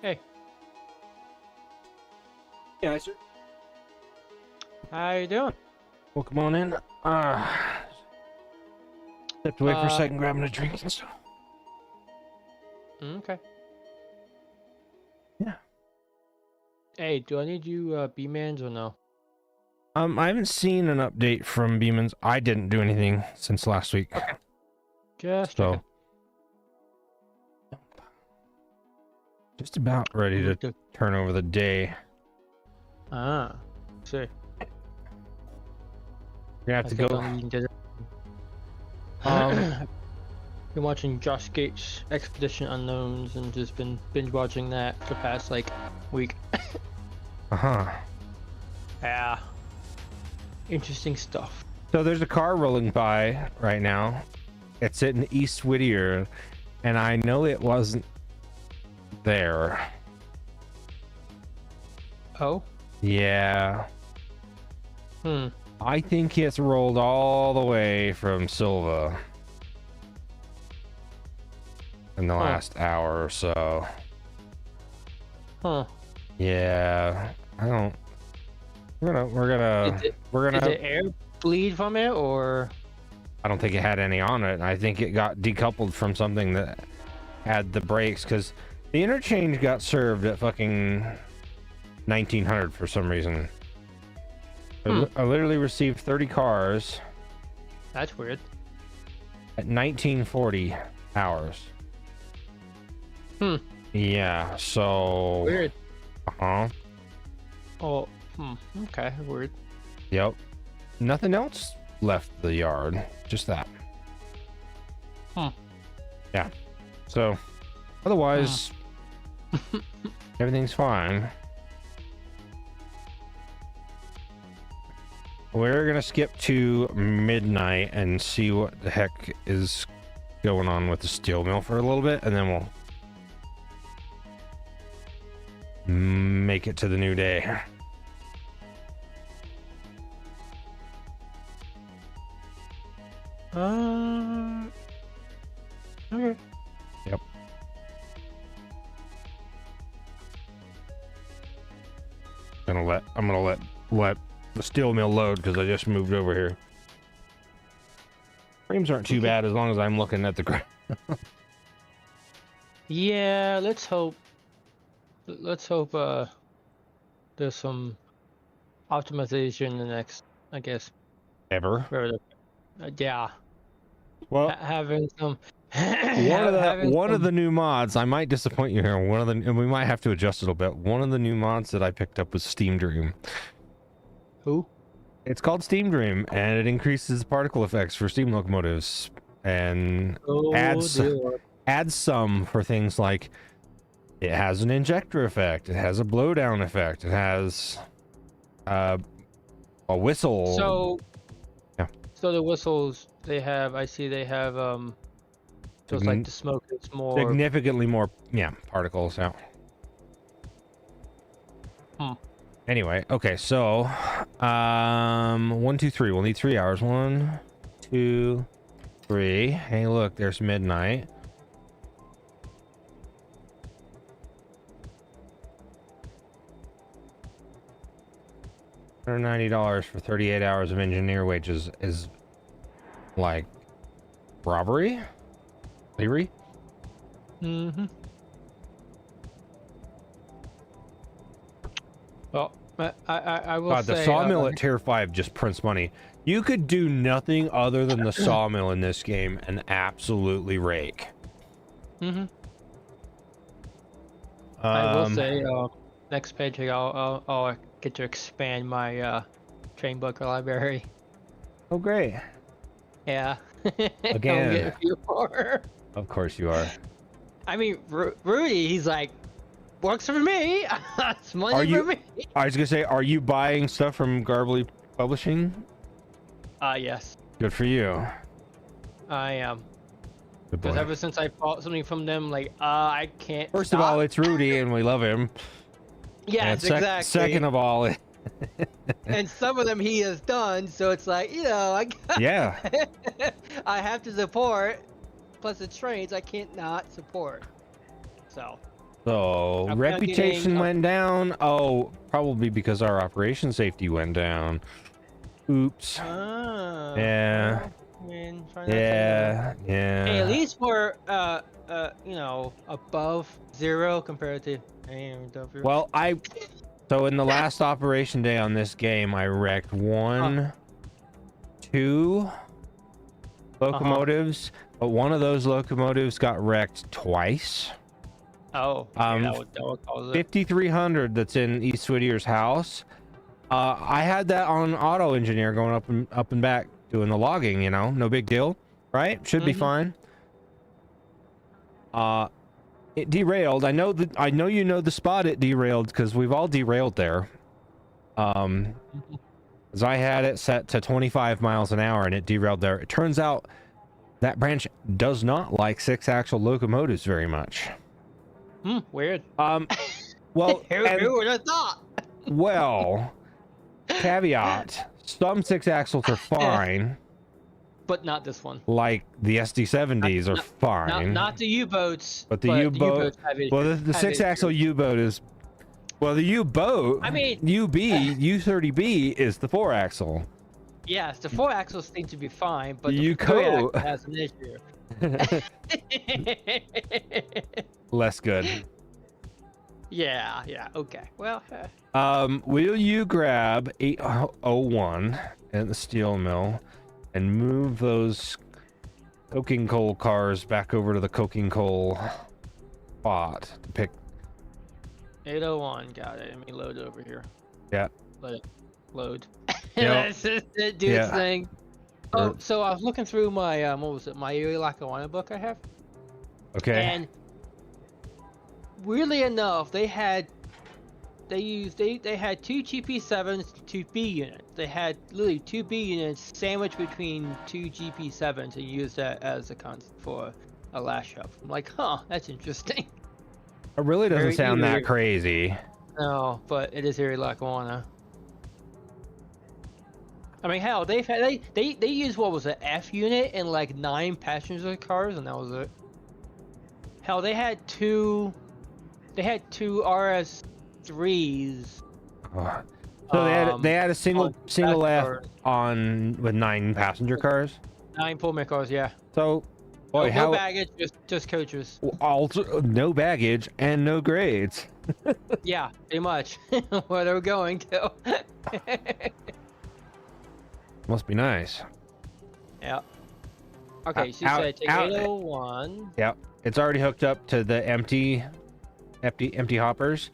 Hey, Yeah, sir. how you doing? Well, come on in. Stepped away for a Uh, second, grabbing a drink and stuff. Okay. Yeah. Hey, do I need you B-mans or no? I haven't seen an update from Beeman's. I didn't do anything since last week. Just So, checking. just about ready to turn over the day. Ah, see. We're gonna have to go. Been watching Josh Gates' Expedition Unknowns and just been binge watching that the past like week. Uh-huh. Yeah. Interesting stuff. So there's a car rolling by right now. It's in East Whittier, and I know it wasn't there. Oh? Yeah. Hmm. I think it's rolled all the way from Silva in the last hour or so. Huh. Yeah. I don't. We're gonna. Did the air bleed from it or? I don't think it had any on it. I think it got decoupled from something that had the brakes, because the interchange got served at fucking 1900 for some reason. I literally received 30 cars That's weird. at 1940 hours. Hmm. Yeah, so. Weird. Uh-huh. Oh. Okay. Weird. Yep. Nothing else left the yard. Just that. Huh. Yeah. So, otherwise, everything's fine. We're gonna skip to midnight and see what the heck is going on with the steel mill for a little bit, and then we'll make it to the new day. Okay. Yep. I'm gonna let the steel mill load, because I just moved over here. Frames aren't too bad as long as I'm looking at the ground. Yeah. Let's hope. Let's hope. There's some optimization in the next. I guess. Ever. Yeah. Well, Having some. one of the new mods, I might disappoint you here. And we might have to adjust it a bit. One of the new mods that I picked up was Steam Dream. Who? It's called Steam Dream, and it increases particle effects for steam locomotives, and adds some for things like it has an injector effect, it has a blowdown effect, it has a whistle. So. Yeah. So the whistles they have, I see they have so it's like the smoke is more significantly more, yeah, particles out. Anyway, okay, so 1, 2, 3. We'll need 3 hours. 1, 2, 3. Hey, look, there's midnight. $190 for 38 hours of engineer wages is like robbery? Thievery? Mm-hmm. Well, I will God, say... the sawmill at Tier 5 just prints money. You could do nothing other than the sawmill in this game and absolutely rake. Mm-hmm. I will say, next page I'll get to expand my train book library. Oh, great. Yeah. Again. I'll get a few more. Of course you are. I mean, Rudy, he's like, works for me. It's money Are you- for me. I was gonna say, are you buying stuff from Garbly Publishing? Yes, Good for you. I am. Good Because boy. ever since I bought something from them, like, I can't. First of all, it's Rudy and we love him. yes, And exactly. Second of all, And some of them he has done, so it's like, yeah. I have to support. Plus the trains, I can't not support. So. So I'm reputation getting- went down. Oh, probably because our operation safety went down. Oops. Ah, Yeah. well, I mean, try not to, you know. Yeah. Hey, at Yeah. least we're you know, above 0 compared to AMW. Well, so in the last operation day on this game, I wrecked two locomotives, but one of those locomotives got wrecked twice. Oh, yeah, that would cause it. 5300 that's in East Whittier's house. I had that on auto engineer going up and back doing the logging, you know, no big deal, right? Should be fine. It derailed. I know you know the spot it derailed because we've all derailed there. As I had it set to 25 miles an hour and it derailed there. It turns out that branch does not like 6-axle locomotives very much. Weird. Well, Who would have thought? well, caveat, some 6-axles are fine. But not this one. Like the SD70s are fine. Not the U-boats. But the U-boat, well, the 6-axle U-boat is, well, the U-boat, I mean, U30B is the 4-axle. Yes, the 4 axles seem to be fine, but You the 3 go. axle has an issue. Less good. Yeah, okay. Well, Will you grab 801 at the steel mill and move those coking coal cars back over to the coking coal spot to pick? 801, got it. Let me load over here. Yeah. Let it load. Yep. Let's just do its thing. Oh, so I was looking through my what was it? My Erie Lackawanna book I have. Okay. And weirdly enough, they had two GP7s, two B units. They had literally two B units sandwiched between two GP7s and used that as a concept for a lash up. I'm like, huh, that's interesting. It really doesn't Very sound that eerie. crazy. No, but it is Erie Lackawanna. I mean, hell, they used what was it, F unit in like 9 passenger cars, and that was it. Hell, they had two RS3s. So they had a single F cars. on with 9 passenger cars. 9 Pullman cars, yeah. So, boy, no baggage, just coaches. Also, no baggage and no grades. Yeah, pretty much. Where they were going to. Must be nice. Yeah. Okay, so you said take 801. Yep, it's already hooked up to the empty hoppers.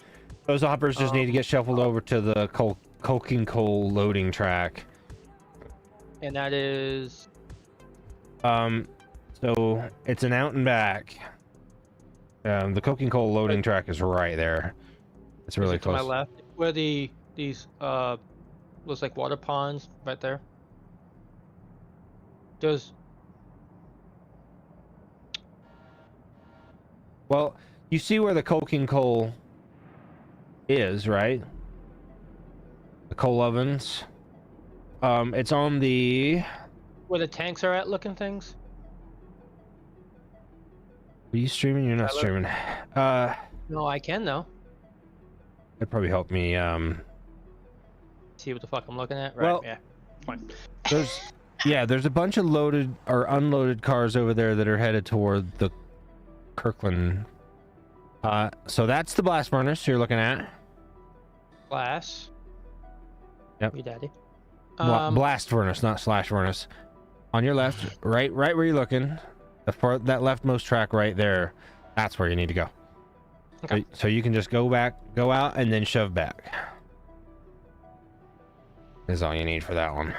Those hoppers just need to get shuffled over to the coking coal loading track. And that is. So it's an out and back. The coking coal loading track is right there. It's really to my close. left, where these looks like water ponds right there. There's Well, you see where the coking coal is, right? The coal ovens. It's on the. where the tanks are at looking things. Are you streaming? You're not streaming. No, I can though. It'd probably help me. See what the fuck I'm looking at. Right. Well, yeah. Fine. There's a bunch of loaded or unloaded cars over there that are headed toward the Kirkland. So that's the blast furnace you're looking at. Glass. Yep. Me daddy. Blast furnace, not slash furnace. On your left, right where you're looking. That leftmost track right there. That's where you need to go. Okay. So you can just go out, and then shove back. Is all you need for that one.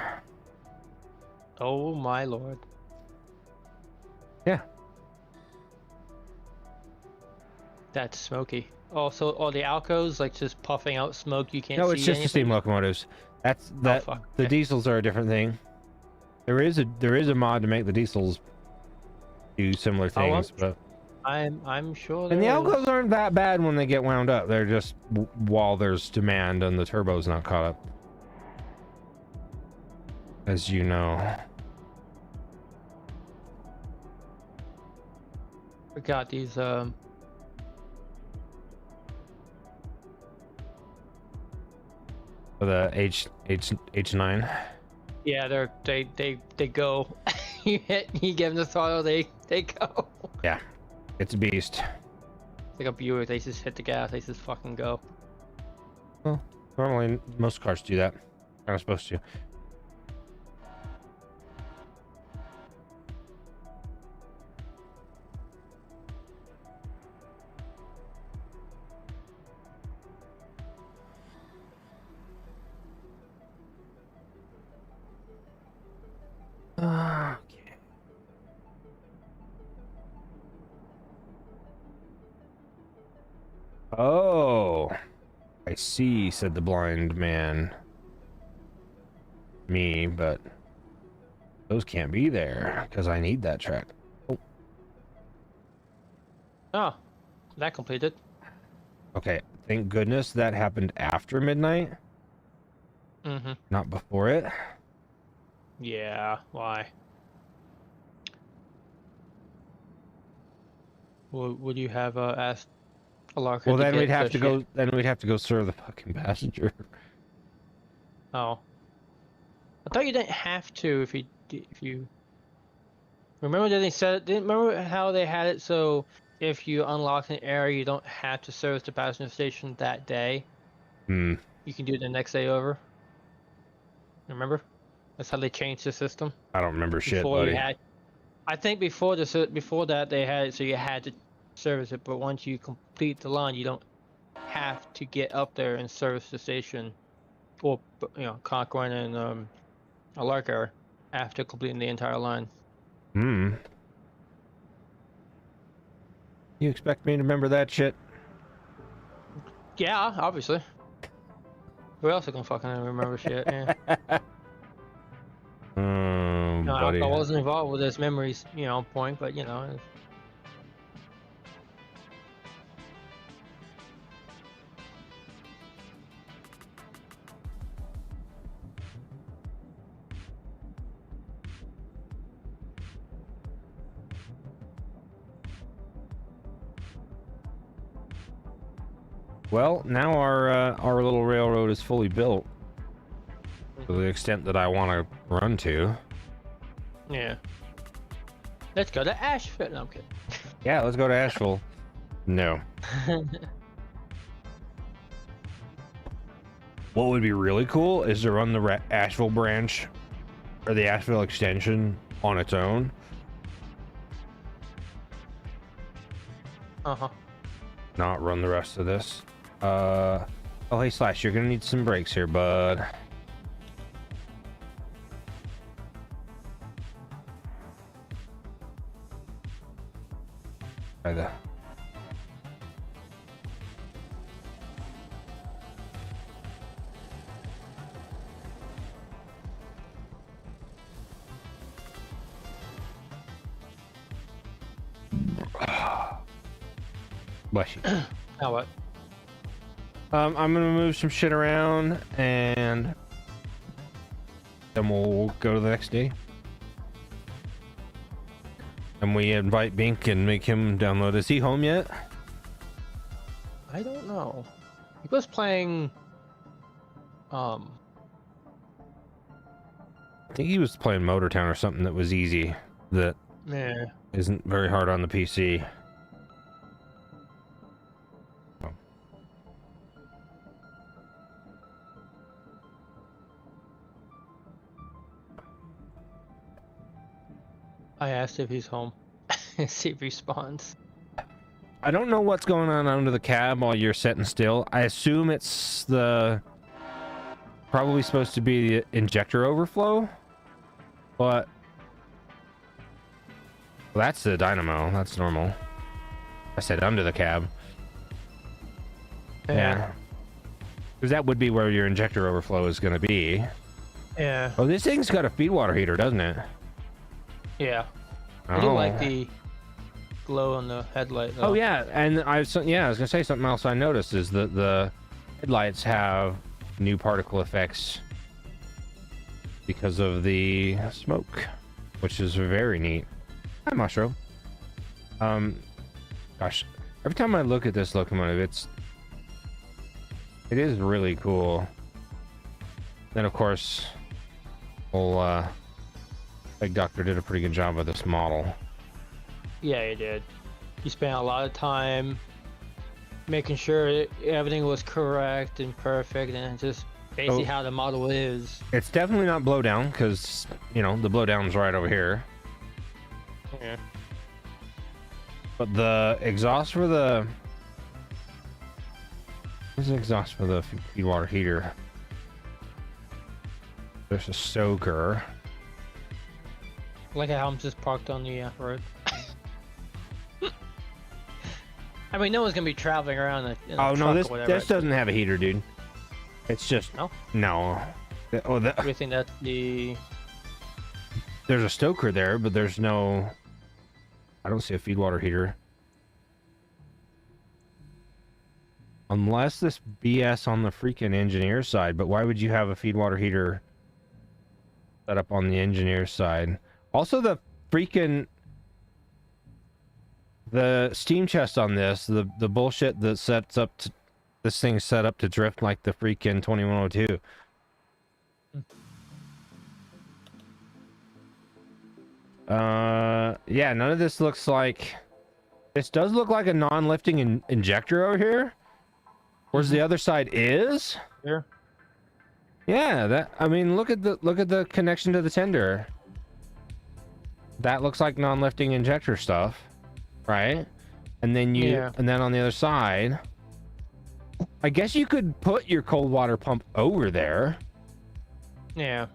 Oh my lord. Yeah. That's smoky. Also, all the Alcos like just puffing out smoke. You can't see No, it's just the anything. steam locomotives. That. fuck. The Okay. diesels are a different thing. There is a mod to make the diesels do similar things, but I'm sure. and the there is. alcos aren't that bad when they get wound up. They're just while there's demand and the turbo's not caught up, as you know. We got these For the H9. Yeah, they go. You give them the throttle, they go. Yeah, it's a beast. It's like a Buick. They just hit the gas. They just fucking go. Well, normally most cars do that. Kind of supposed to. Okay. Oh, I see, said the blind man. Me, but those can't be there because I need that track. Oh, Oh, that completed. okay. Thank goodness that happened after midnight, Mm-hmm. not before it. Yeah. Why? Would you have asked Alarka Well, to then get we'd have the to go. shit? Then we'd have to go serve the fucking passenger. Oh. I thought you didn't have to if you remember that they said didn't remember how they had it so if you unlock an area you don't have to service the passenger station that day. Hmm. You can do it the next day over. Remember? That's how they changed the system. I don't remember shit, Before you buddy. had I think before that they had it so you had to service it, but once you complete the line you don't have to get up there and service the station or Cochrane and Alarka after completing the entire line. Hmm. You expect me to remember that shit? Yeah, obviously. Who else is gonna fucking remember shit? Yeah. No, Buddy. I wasn't involved with this memories, point, but Well, now our little railroad is fully built to the extent that I want to run to. yeah. Let's go to Asheville. No, I'm kidding. Yeah, let's go to Asheville. No. What would be really cool is to run the Asheville branch or the Asheville extension on its own. Uh-huh. Not run the rest of this. Oh, hey, Slash, you're gonna need some brakes here, bud. Try that. Bless you. Now what? I'm gonna move some shit around and then we'll go to the next day. And we invite Bink and make him download. Is he home yet? I don't know. He was playing I think he was playing Motor Town or something that was easy, that yeah. isn't very hard on the PC. Oh. I asked if he's home. See if he responds. I don't know what's going on under the cab while you're sitting still. I assume it's probably supposed to be the injector overflow, but well, that's the dynamo. That's normal. I said under the cab. Yeah. Because that would be where your injector overflow is going to be. Yeah. Oh, this thing's got a feed water heater, doesn't it? Yeah. I do like the glow on the headlight though. Oh yeah, and I was gonna say something else I noticed is that the headlights have new particle effects because of the smoke, which is very neat. Hi, Mushroom. Gosh, every time I look at this locomotive, it is really cool. Then of course, old Big Doctor did a pretty good job with this model. Yeah, he did. He spent a lot of time making sure everything was correct and perfect, and just basically how the model is. It's definitely not blowdown because you know the blowdown's right over here. Yeah. But the exhaust for the where's the exhaust for the feed water heater? There's a stoker. Like how I'm just parked on the road. I mean, no one's gonna be traveling around in a Oh no, truck this or whatever. this doesn't have a heater, dude. It's just No? no. Oh, We think that's the. there's a stoker there, but there's no. I don't see a feed water heater. Unless this BS on the freaking engineer side, but why would you have a feed water heater set up on the engineer side? Also, the freaking the steam chest on this, the bullshit that sets up to, this thing's set up to drift like the freaking 2102. Yeah, none of this looks like. This does look like a non-lifting injector over here. Whereas the other side is. Here. Yeah, that. I mean, look at the connection to the tender. That looks like non-lifting injector stuff, right? And then and then on the other side, I guess you could put your cold water pump over there. Yeah.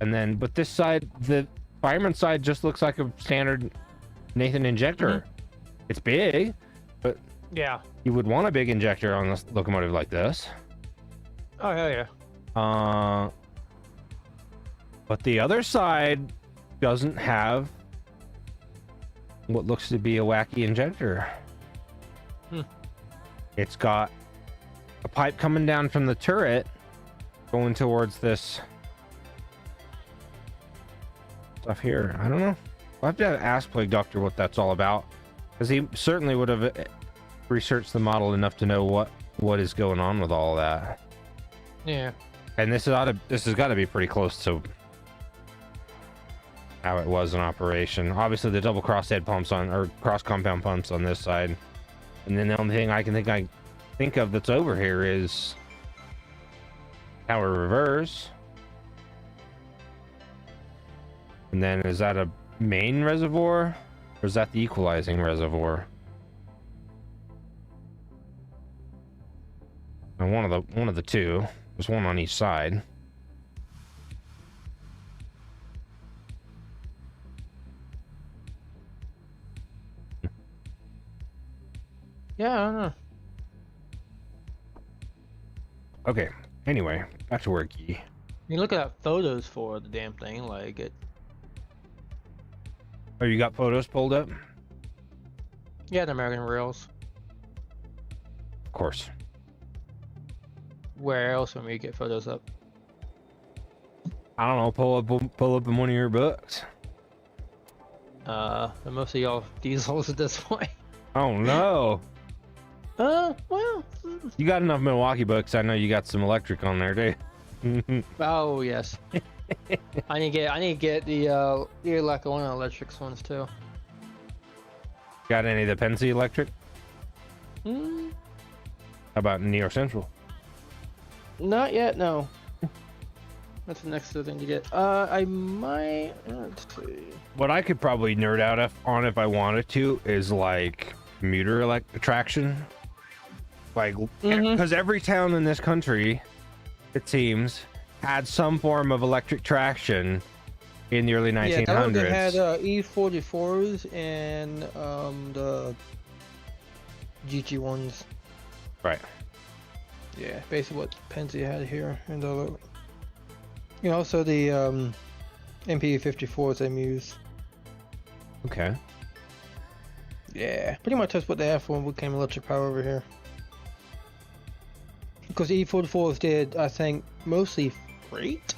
And then, but this side, the fireman side, just looks like a standard Nathan injector. It's big, but Yeah. you would want a big injector on this locomotive like this. Oh hell yeah. But the other side doesn't have what looks to be a wacky injector. It's got a pipe coming down from the turret going towards this stuff here. I don't know. I'll have to ask Plague Doctor what that's all about, because he certainly would have researched the model enough to know what is going on with all of that. Yeah. And this has got to be pretty close to how it was in operation. Obviously, the double cross head pumps or cross compound pumps on this side, and then the only thing I can think of that's over here is power reverse. And then is that a main reservoir, or is that the equalizing reservoir? And one of the two. There's one on each side. Yeah, I don't know. Okay. Anyway, back to work. I mean, look at photos for the damn thing. Like it. Oh, you got photos pulled up? Yeah, the American Rails. Of course. Where else would we get photos up? I don't know. Pull up in one of your books. And most of y'all diesels at this point. Oh no. Well. You got enough Milwaukee books. I know you got some electric on there, too. Oh yes. I need to get the Lackawanna Electrics ones too. Got any of the Pennsy electric? Hmm. How about Neo Central? Not yet. No. That's the next thing to get. I might. Let's see. What I could probably nerd out on if I wanted to is like commuter traction. Like, because every town in this country, it seems, had some form of electric traction in the early 1900s. Yeah, they had E44s and the GG ones. Right. Yeah, basically what Pennsy had here, and also the MP54s MUs. Okay. Yeah, pretty much that's what they have for when we came electric power over here. Because the E44s did, I think, mostly freight,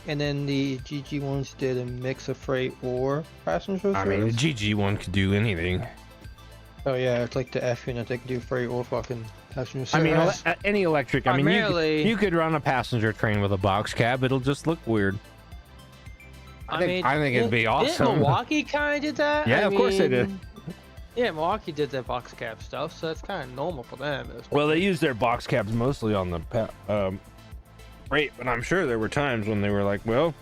and then the GG ones did a mix of freight or passenger. I mean, the GG one could do anything. Oh yeah, it's like the F unit, they can do freight or fucking Passenger I mean, service. any electric. I mean, Primarily- you could run a passenger train with a box cab. It'll just look weird. I think it'd be didn't awesome. Milwaukee kind of did that? Yeah, of course they did. Yeah, Milwaukee did their box cab stuff, so that's kind of normal for them. Well, they used their box cabs mostly on the freight, but I'm sure there were times when they were like, well,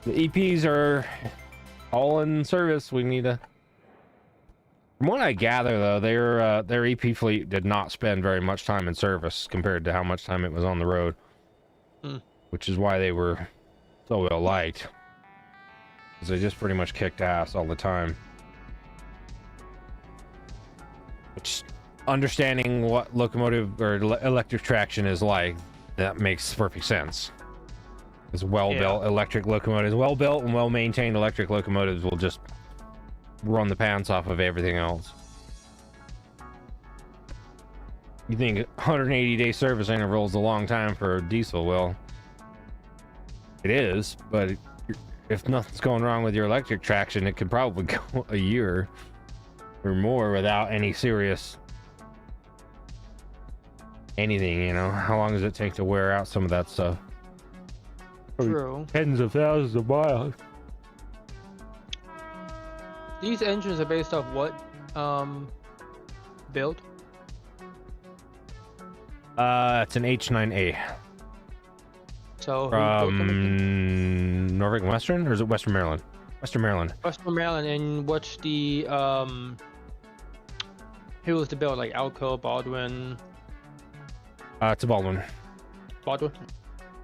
the EPs are all in service. We need to. From what I gather, though, their EP fleet did not spend very much time in service compared to how much time it was on the road, which is why they were so well liked. Because they just pretty much kicked ass all the time. Which, understanding what locomotive or electric traction is like, that makes perfect sense. Because well-built electric locomotives, well-built and well-maintained electric locomotives will just run the pants off of everything else. You think 180-day service interval is a long time for a diesel? Well, it is, but if nothing's going wrong with your electric traction, it could probably go a year or more without any serious anything, you know. How long does it take to wear out some of that stuff? True. Tens of thousands of miles. These engines are based off what build? It's an H9A So who built them again? from Norfolk Western, or is it Western Maryland? Western Maryland. Western Maryland, and what's the who was the build, like Alco, Baldwin? It's a Baldwin. Baldwin?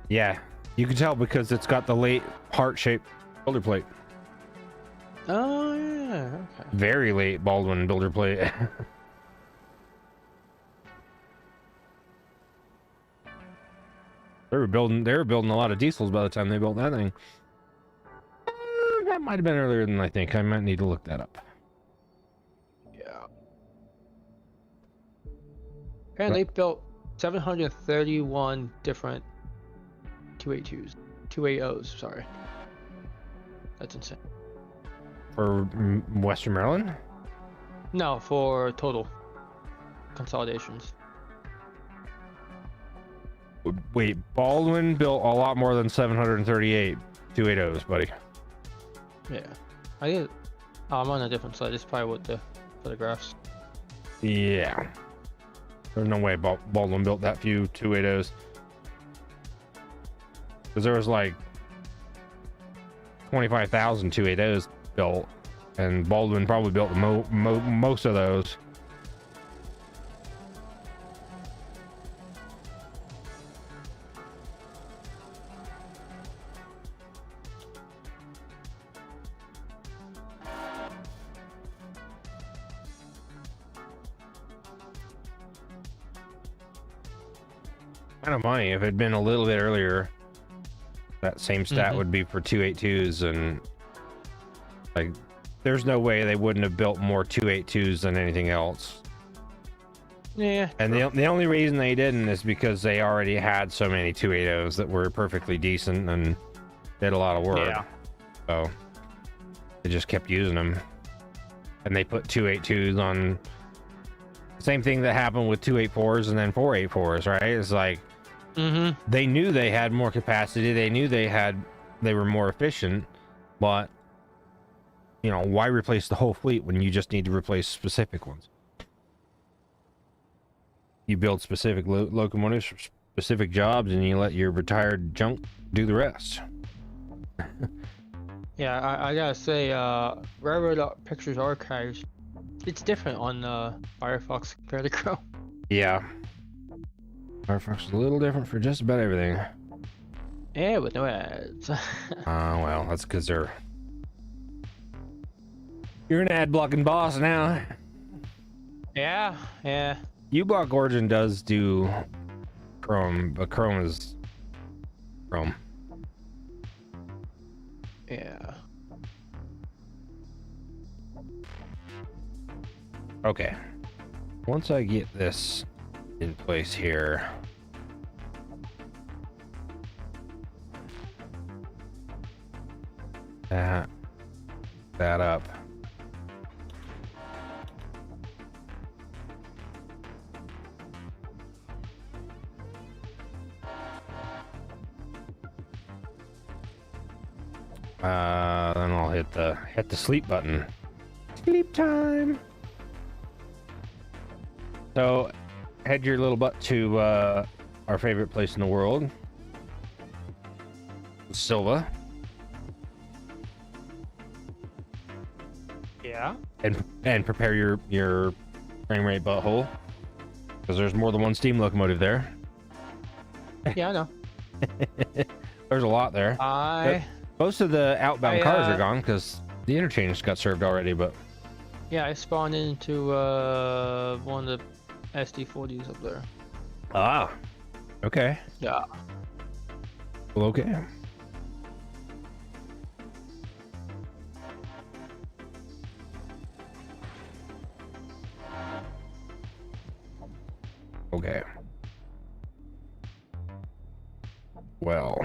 Yeah, you can tell because it's got the late heart-shaped builder plate. Oh yeah, okay. Very late Baldwin builder plate. They were building a lot of diesels by the time they built that thing. That might have been earlier than I think. I might need to look that up. Yeah. Apparently they built 731 different 280s, sorry. That's insane. For Western Maryland? No, for total consolidations. Wait, Baldwin built a lot more than 738 280s, buddy. Yeah. I think I'm on a different side. This is probably what the photographs. Yeah. There's no way Baldwin built that few 280s. Because there was like 25,000 280s built, and Baldwin probably built most of those. Kind of funny. If it had been a little bit earlier, that same stat would be for 282s, and like, there's no way they wouldn't have built more 282s than anything else. Yeah. And the only reason they didn't is because they already had so many 280s that were perfectly decent and did a lot of work. Yeah. So they just kept using them, and they put 282s on. Same thing that happened with 284s and then 484s, right? It's like they knew they had more capacity, they knew they were more efficient, but you know, why replace the whole fleet when you just need to replace specific ones? You build specific locomotives for specific jobs, and you let your retired junk do the rest. Yeah, I gotta say, Railroad Pictures Archives, it's different on Firefox compared to Chrome. Yeah. Firefox is a little different for just about everything. Yeah, with no ads. Well, that's because you're an ad blocking boss now. Yeah, yeah. uBlock Origin does do Chrome, but Chrome is Chrome. Yeah. Okay. Once I get this in place here, that up. Then I'll hit the sleep button. Sleep time. So, head your little butt to our favorite place in the world, Silva, Yeah. and prepare your frame rate butthole, because there's more than one steam locomotive there. Yeah, I know. There's a lot there. Most of the outbound cars are gone because the interchange got served already, but Yeah, I spawned into one of the SD40s up there. ah, okay. Yeah. Well, okay. Okay. Well.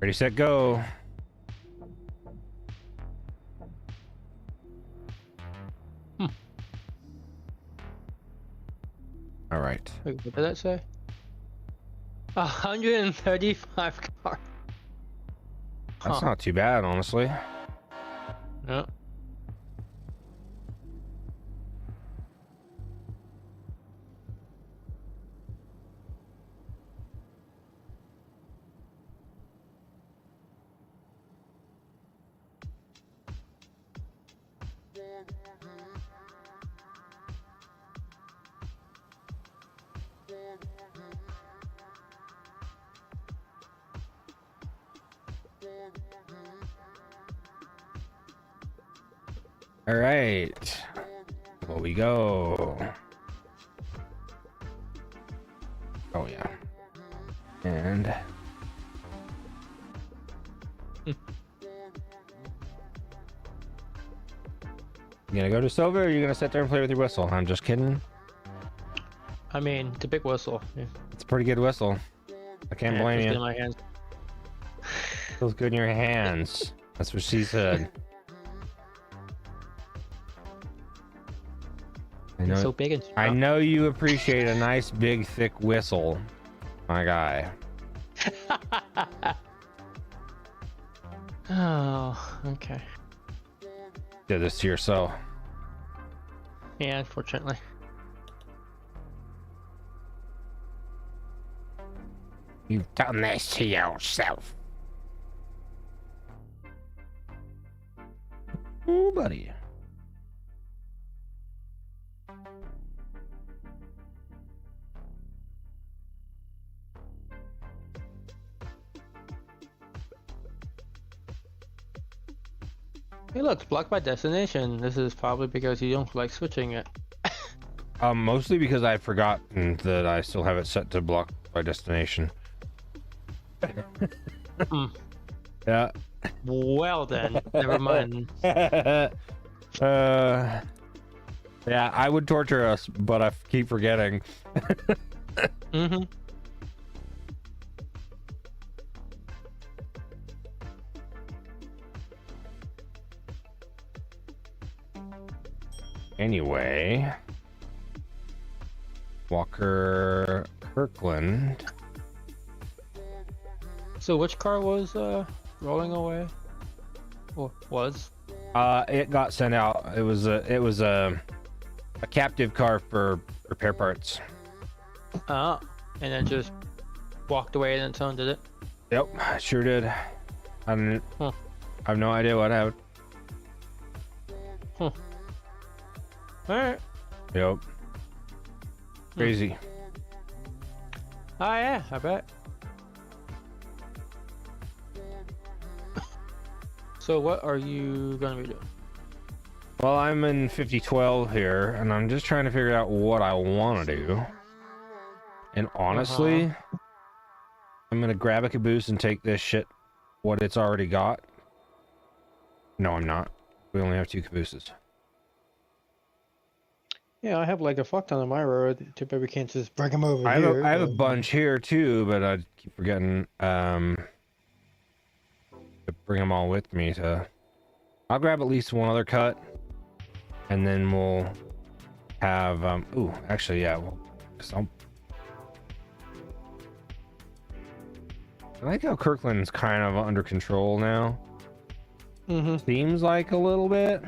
Ready, set, go. All right. Wait, what did that say? 135 cars. That's not too bad, honestly. Yeah. All right. Here we go. Oh yeah. And you gonna go to Silva, or are you gonna sit there and play with your whistle? I'm just kidding. I mean, the big whistle. Yeah. It's a pretty good whistle. I can't blame Just you. in my hands. Feels good in your hands. That's what she said. I It's know, so big and I strong. know you appreciate a nice, big, thick whistle, my guy. Oh, okay. Did this to yourself. Yeah, unfortunately. You've done this to yourself. Ooh, buddy. Hey, look, blocked by destination. This is probably because you don't like switching it. Mostly because I've forgotten that I still have it set to block by destination. Yeah. Well then, never mind. Yeah, I would torture us, but I keep forgetting. Mm-hmm. Anyway, Walker Kirkland. So which car was rolling away? Or was? It got sent out. It was a captive car for repair parts. And then just walked away and its own, did it? Yep, I sure did. I didn't. Huh. I have no idea what happened. Alright. Yep. Crazy. Oh yeah, I bet. So what are you gonna be doing? Well, I'm in 5012 here, and I'm just trying to figure out what I want to do. And honestly, I'm gonna grab a caboose and take this shit, what it's already got. No, I'm not. We only have 2 cabooses. Yeah, I have like a fuck ton on my road. Too bad we can't just bring them over I here. have a bunch here too, but I keep forgetting to bring them all with me. I'll grab at least one other cut, and then we'll have ooh, actually, yeah, I like how Kirkland's kind of under control now. Mm-hmm. Seems like a little bit.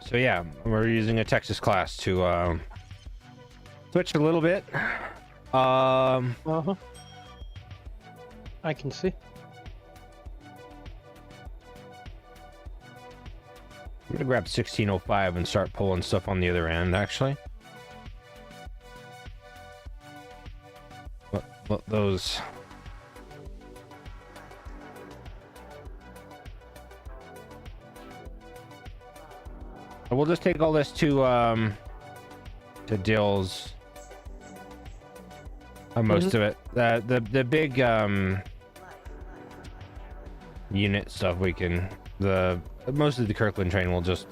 So yeah, we're using a Texas class to switch a little bit. Uh-huh. I can see. I'm gonna grab 1605 and start pulling stuff on the other end, actually. What those... We'll just take all this to Dill's. Most of it. The big unit stuff we can... most of the Kirkland train will just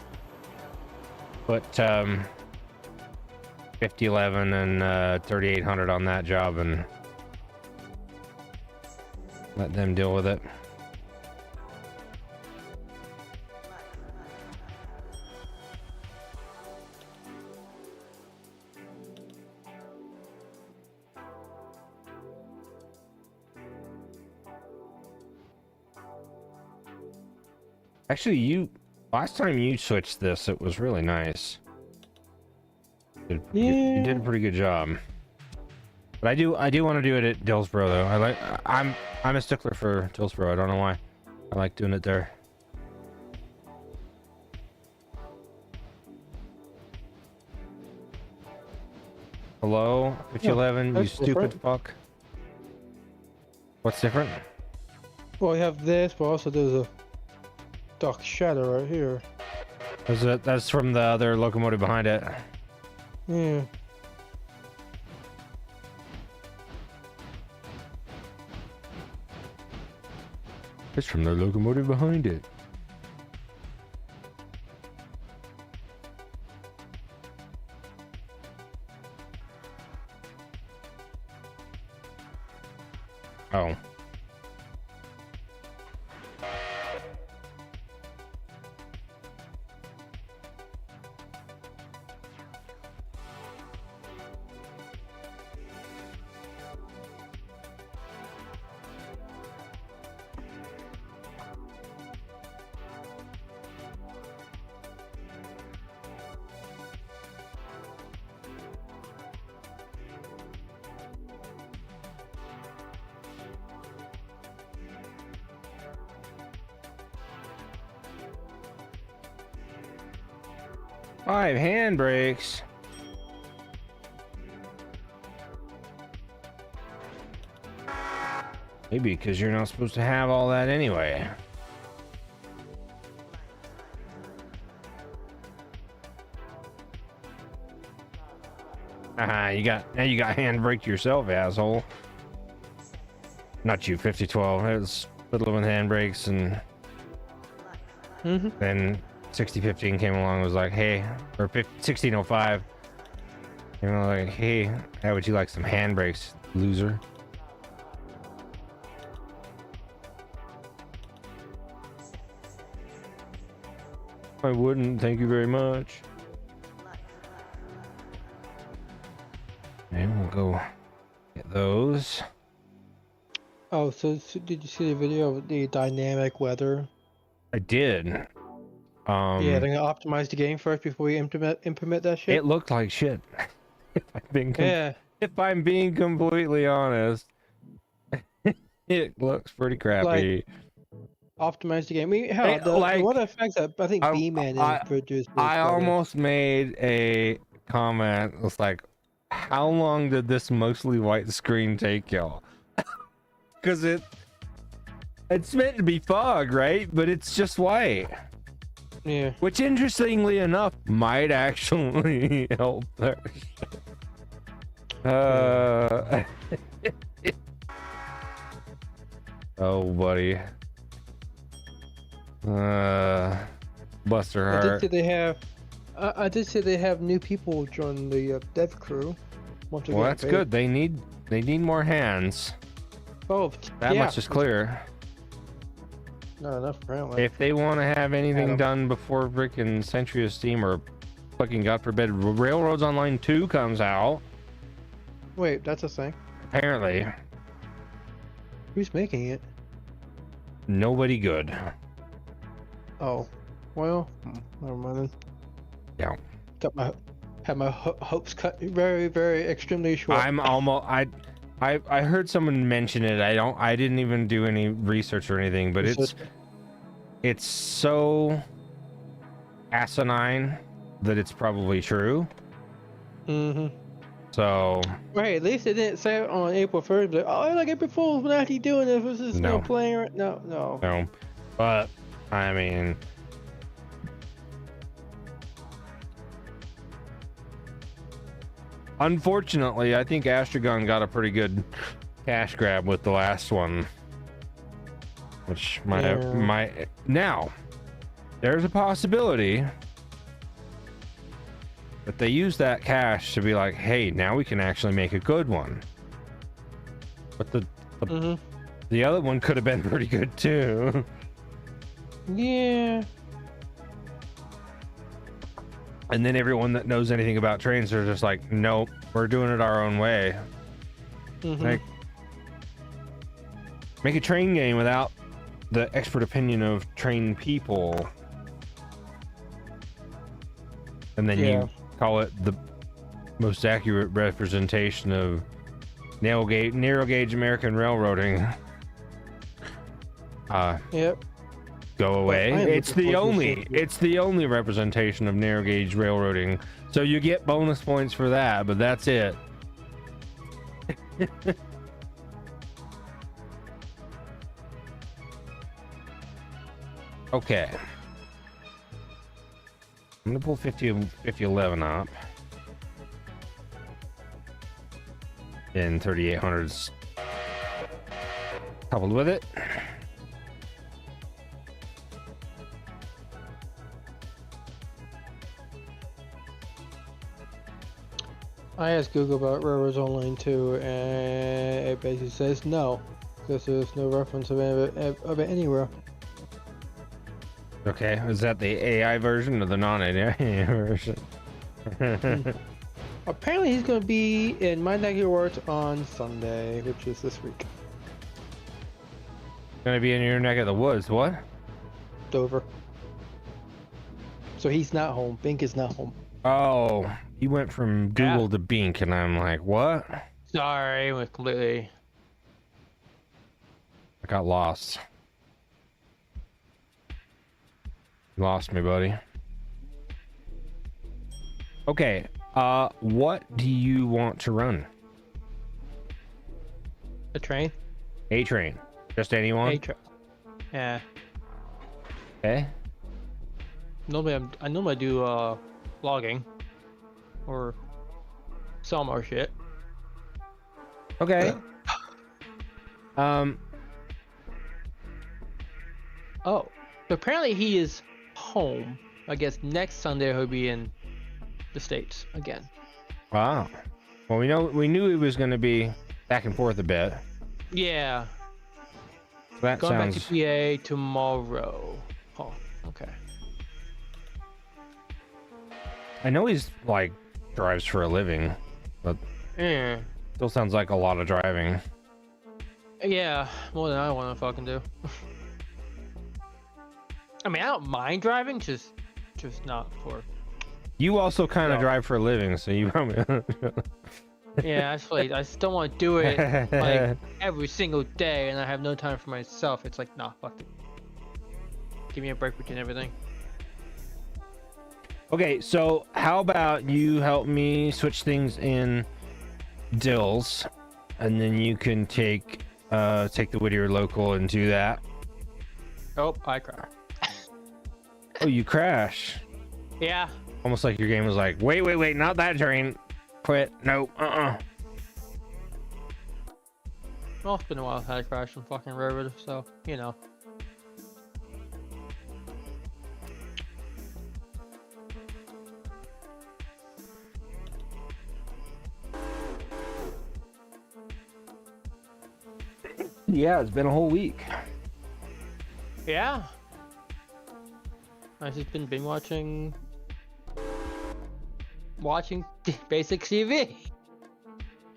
put 5011 and 3800 on that job and let them deal with it. Actually, last time you switched this, it was really nice. You did a pretty good job. But I do want to do it at Dillsboro though. I'm a stickler for Dillsboro. I don't know why. I like doing it there. Hello, 5011, you stupid different. fuck. What's different? Well, we have this, but also there's a dark shadow right here. That's from the other locomotive behind it. Yeah. It's from the locomotive behind it. Oh. Five handbrakes. Maybe because you're not supposed to have all that anyway. Now you got handbraked yourself, asshole. Not you, 5012. It was fiddling with handbrakes, and then 6015 came along and was like, hey, or 1605. You know, like, hey, how would you like some handbrakes, loser? I wouldn't, thank you very much. And we'll go get those. Oh, so did you see the video of the dynamic weather? I did. Yeah, they're gonna optimize the game first before we implement that shit. It looked like shit. Yeah. If I'm being completely honest, it looks pretty crappy. Optimize the game. What effects that I think B-Man produced. I almost made a comment. It's like, how long did this mostly white screen take y'all? Because it's meant to be fog, right? But it's just white. Yeah. which interestingly enough might actually help there. Oh, buddy. Buster I did Hart. say they have. I did say they have new people join the dev crew. Once Well, again, that's good. They need more hands. Oh, That yeah. much is clear. Not enough apparently. If they want to have anything Adam. done before freaking Century of Steam or fucking God forbid Railroads Online 2 comes out, Wait, that's a thing. apparently Who's making it? nobody good. Oh, well, never mind then. Yeah. Had my hopes cut very, very extremely short. I'm almost I heard someone mention it. I didn't even do any research or anything, but it's so asinine that it's probably true. Mm-hmm. So Right, at least they didn't say it on April 1st. Like, oh, like April Fool's, we're actually doing this. This is No. no playing. No. no, but I mean, unfortunately, I think Astragon got a pretty good cash grab with the last one, which might now there's a possibility that they use that cash to be like, hey, now we can actually make a good one. But Mm-hmm. the other one could have been pretty good too. Yeah. And then everyone that knows anything about trains are just like, nope, we're doing it our own way. Mm-hmm. Like, make a train game without the expert opinion of trained people. And then Yeah. you call it the most accurate representation of narrow gauge American railroading. Yep. Go away. I am It's looking the forward to only seeing it. it's the only representation of narrow gauge railroading. So you get bonus points for that, but that's it. Okay. I'm gonna pull 5011 up. And 3800s coupled with it. I asked Google about Railroads Online 2, and it basically says no, because there's no reference of it anywhere. Okay, is that the AI version or the non-AI version? Apparently, he's going to be in my neck of the woods on Sunday, which is this week. Gonna be in your neck of the woods. What? Dover. So he's not home. Bink is not home. Oh, you went from Google to Bink, and I'm like, what? Sorry, went completely. I got lost. You lost me, buddy. Okay, what do you want to run? A train? A train. Just anyone? Yeah. Okay. Normally, I normally do logging or some more shit. Okay. Oh, so apparently he is home. I guess next Sunday he'll be in the States again. Wow. Well, we knew he was gonna be back and forth a bit. Yeah. So that Going back sounds. to PA tomorrow. Oh, okay. I know he's like drives for a living, but Yeah. still sounds like a lot of driving. Yeah, more than I want to fucking do. I mean, I don't mind driving, just not for. You also kind of No. drive for a living, so you probably. Yeah, I just feel like I just don't want to do it like every single day, and I have no time for myself. It's like, nah, fuck it. Give me a break between everything. Okay, so how about you help me switch things in Dills, and then you can take the Whittier local and do that. Oh, I cry. Oh, you crash. Yeah. Almost like your game was like, wait, not that train. Quit. No. Well, it's been a while since I crashed on fucking Railroad, so you know. Yeah, it's been a whole week. Yeah. I've just been binge watching basic TV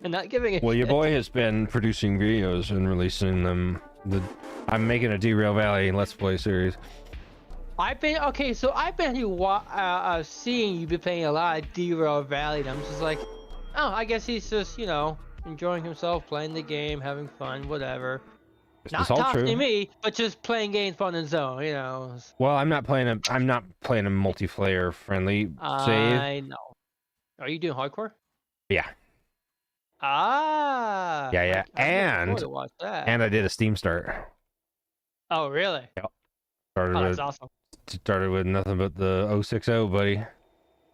and not giving a Well, your shit. boy has been producing videos and releasing them. I'm making a Derail Valley Let's Play series. I've been okay, so I've been seeing you be playing a lot of Derail Valley, and I'm just like, oh, I guess he's just enjoying himself, playing the game, having fun, whatever. Not It's all talking true. to me, but just playing games fun and zone, Well, I'm not playing a multiplayer friendly save. I know. Are you doing hardcore? Yeah, Ah. Yeah, I'm looking and forward to watch that. and I did a Steam start. Oh, really? Started Oh, that's with awesome. started with nothing but the 060, buddy.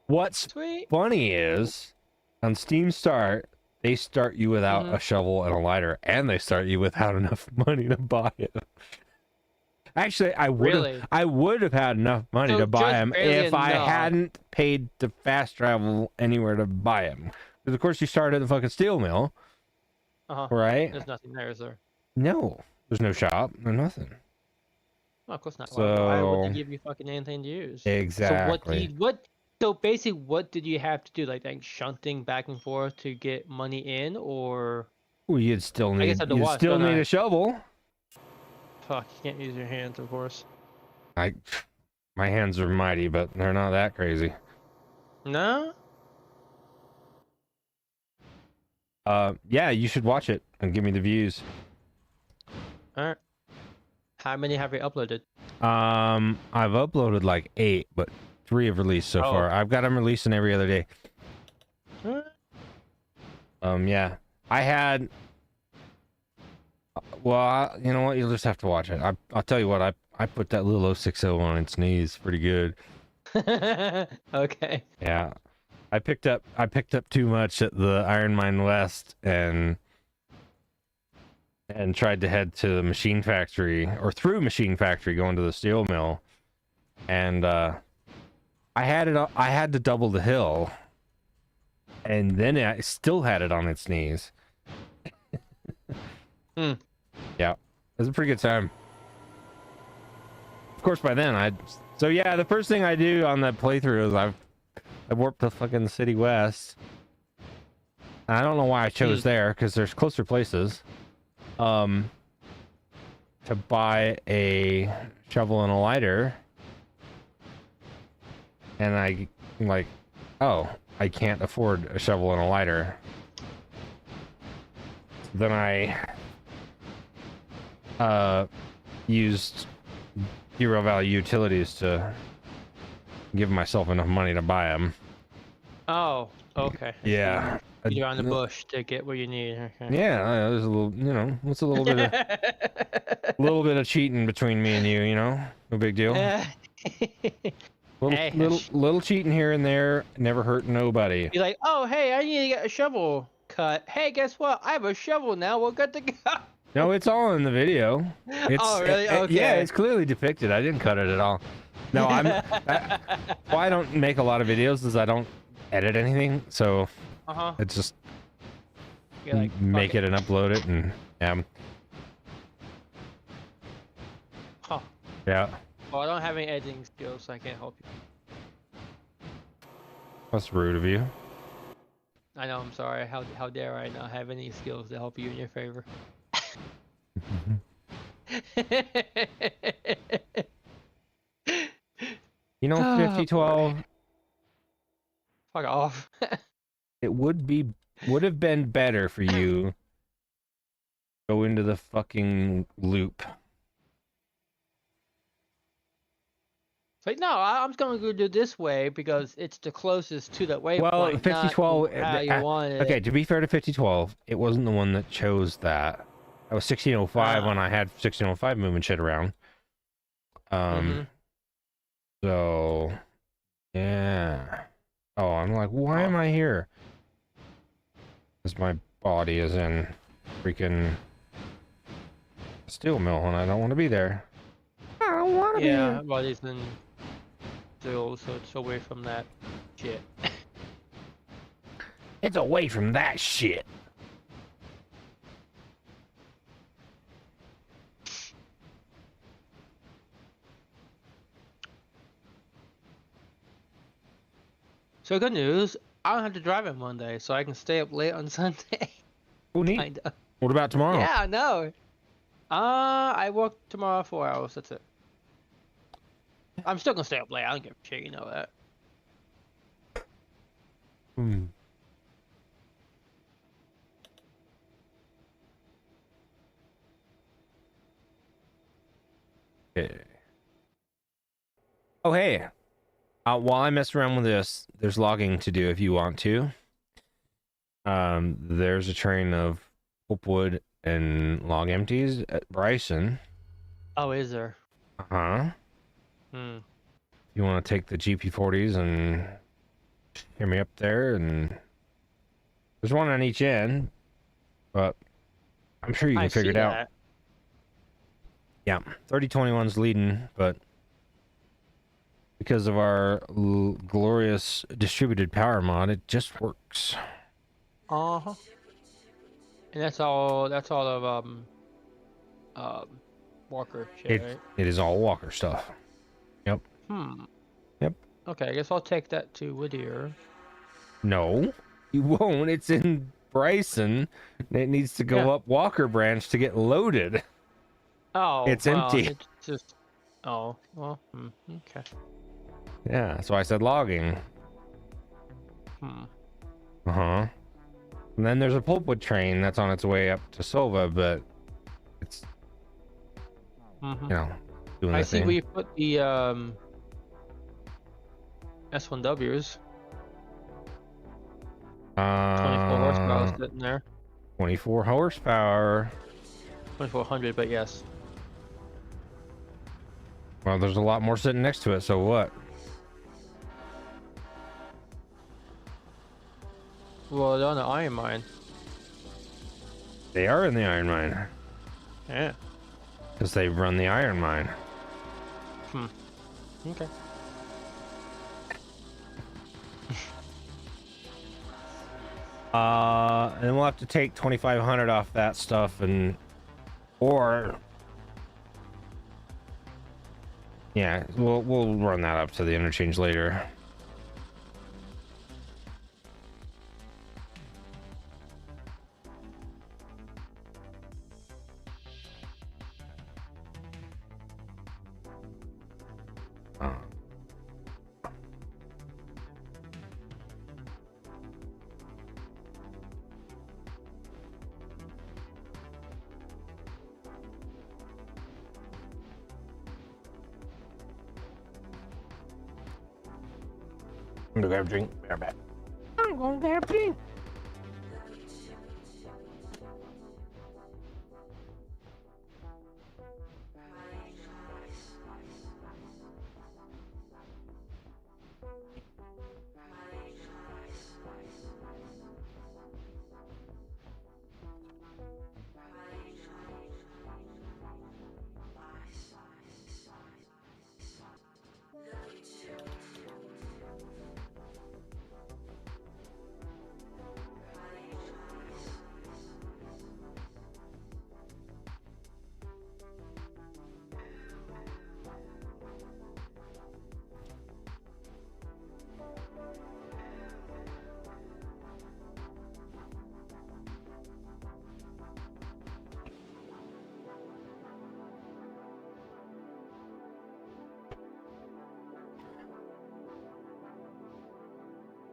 What's Sweet. funny is on Steam Start, they start you without Mhm. a shovel and a lighter, and they start you without enough money to buy it. Actually, I Really? would have had enough money So to buy just them barely if I enough. hadn't paid to fast travel anywhere to buy them. Because of course you start at the fucking steel mill, Uh-huh. right? There's nothing there, is there? No, there's no shop, no nothing. Oh, of course not. Why would So- they give you fucking anything to use? Exactly. So basically, what did you have to do? Like shunting back and forth to get money in, or Well, you'd still I need guess I have to you'd watch, still don't need I? a shovel. fuck? You can't use your hands, of course. My hands are mighty, but they're not that crazy. No. Yeah, you should watch it and give me the views. All right. How many have you uploaded? I've uploaded like 8, but 3 have released so Oh. far. I've got them releasing every other day. Alright. Yeah, I had. Well, you know what? You'll just have to watch it. I'll tell you what. I put that little 060 on its knees pretty good. Okay. Yeah, I picked up too much at the Iron Mine West and tried to head to the machine factory or through machine factory going to the steel mill, and I had to double the hill, and then I still had it on its knees. Hmm. Yeah, it was a pretty good time. Of course, by then so yeah, the first thing I do on that playthrough is I warped to fucking City West. And I don't know why I chose there, because there's closer places. To buy a shovel and a lighter. And I'm like, oh, I can't afford a shovel and a lighter. Then I used Hero Valley Utilities to give myself enough money to buy them. Oh. Okay. Yeah. You're on the bush to get what you need. Okay. Yeah, there's a little, it's a little bit of cheating between me and you, no big deal. Hey. Little cheating here and there, never hurt nobody. You're like, oh, hey, I need to get a shovel cut. Hey, guess what? I have a shovel now. We're good to go. No, it's all in the video. Oh, really? Okay. Yeah, it's clearly depicted. I didn't cut it at all. No, why I don't make a lot of videos is I don't edit anything, so Uh-huh. it's just You're like, make fuck it and upload it, and Huh. yeah. Well, I don't have any editing skills, so I can't help you. That's rude of you. I know, I'm sorry. How dare I not have any skills to help you in your favor? You know, Oh, 5012. Fuck off. It would have been better for you go into the fucking loop. Like, no, I'm just gonna go do this way because it's the closest to that waypoint. Well, not 5012. how you want it. Okay, to be fair to 5012, it wasn't the one that chose that. That was 1605 when I had 1605 moving shit around. Mhm. So, yeah. Oh, I'm like, why am I here? Because my body is in freaking steel mill and I don't want to be there. I don't want to be Yeah, there. but it's in still, so it's away from that shit. It's away from that shit. So good news, I don't have to drive on Monday, so I can stay up late on Sunday. Oh, neat. Kinda. What about tomorrow? Yeah, I know. I work tomorrow 4 hours. That's it. I'm still gonna stay up late. I don't give a shit. You know that. Hmm. Okay. Oh, hey. While I mess around with this, there's logging to do if you want to. There's a train of pulpwood and log empties at Bryson. Oh, is there? Uh-huh. Hmm. You want to take the GP40s and hear me up there, and there's one on each end, but I'm sure you can I figure see it out. that. Yeah, 3021's leading, but because of our glorious distributed power mod, it just works. Uh-huh. And that's all of Walker shit, right? It is all Walker stuff. Yep. Hmm. Yep. Okay, I guess I'll take that to Whittier. No, you won't. It's in Bryson. It needs to go Yeah. up Walker Branch to get loaded. Oh, It's well, empty. It's just. Oh, well. Okay. Yeah, so I said logging. Hmm. Uh-huh. And then there's a pulpwood train that's on its way up to Silva, but it's, Mm-hmm. you know, doing I the see thing. where you put the S1Ws. 24 horsepower sitting there. 24 horsepower. 2400, but yes. Well, there's a lot more sitting next to it, so what? Well, they're on the iron mine. They are in the iron mine. Yeah. Because they run the iron mine. Okay. And then we'll have to take 2,500 off that stuff, or yeah, we'll run that up to the interchange later. I'm gonna grab a drink. Be right back. I'm gonna grab a drink.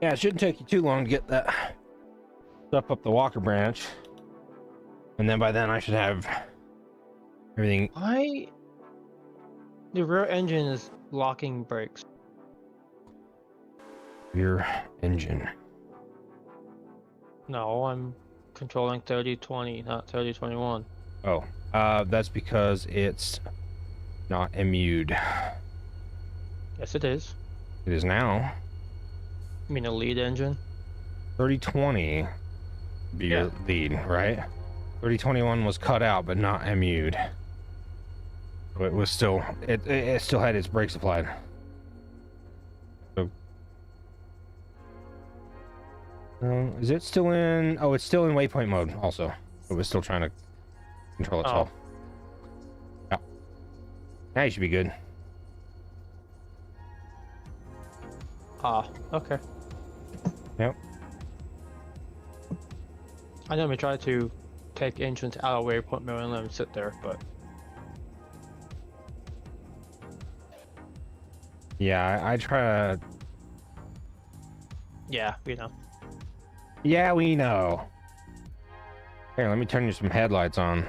Yeah, it shouldn't take you too long to get that stuff up the Walker Branch, and then by then I should have everything. The rear engine is locking brakes. Rear engine. No, I'm controlling 3020, not 3021. Oh, that's because it's not MU'd. Yes, it is. It is now. You mean a lead engine? 3020 be Yeah. your lead, right? 3021 was cut out but not MU'd. So it was still it still had its brakes applied. So is it still in? Oh, it's still in waypoint mode also. It was still trying to control itself. Yeah. Now you should be good. Ah, okay. Yep. I normally try to take engines out of waypoint mode and let them sit there, but Yeah, I try to. yeah, you know. Yeah, we know. Here, let me turn you some headlights on.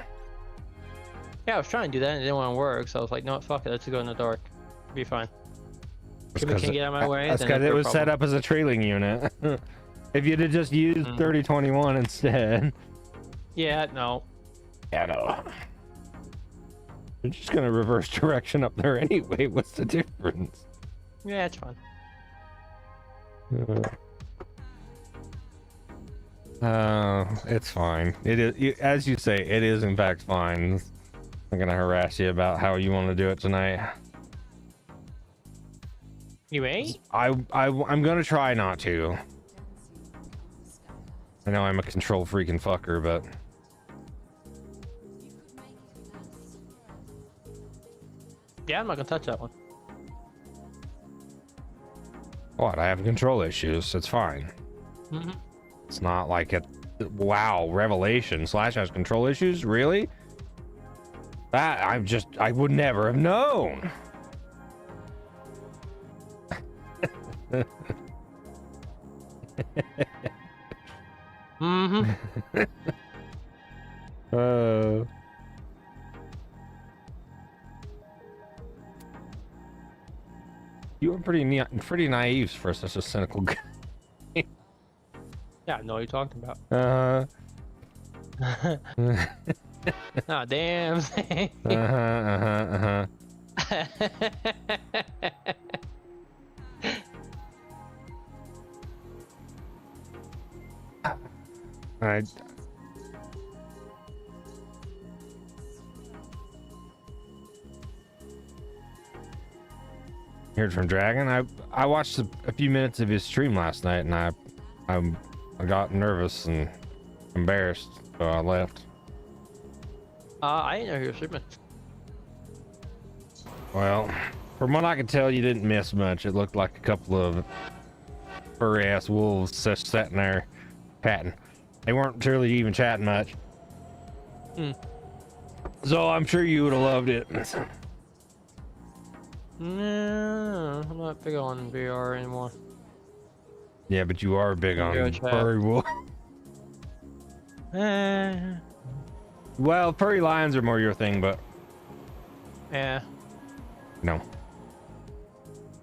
Yeah, I was trying to do that and it didn't want to work, so I was like, no, fuck it, let's go in the dark. Be fine. If we can't get out of my way, That's then because it's it your was set problem. up as a trailing unit. If you'd have just used 3021 instead. Yeah, no. Yeah, no. You're just gonna reverse direction up there anyway. What's the difference? Yeah, it's fine. It's fine. It is, as you say, it is in fact fine. I'm gonna harass you about how you want to do it tonight. You ain't? I'm gonna try not to. I know I'm a control freaking fucker, but Yeah, I'm not gonna touch that one. what? I have control issues. It's fine. Mm-hmm. It's not like it. Wow, revelation. Slash has control issues? Really? That I would never have known. Mm-hmm. You were pretty naive for such a cynical guy. Yeah, I know what you're talking about. Ah, damn. I heard from Dragon. I watched a few minutes of his stream last night, and I got nervous and embarrassed, so I left. I didn't know you were streaming. Well, from what I could tell, you didn't miss much. It looked like a couple of furry ass wolves just sitting there chatting. They weren't really even chatting much. So I'm sure you would have loved it. No, I'm not big on VR anymore. Yeah, but you are big on Video chat. furry wolf. Well, furry lions are more your thing, but Yeah. no.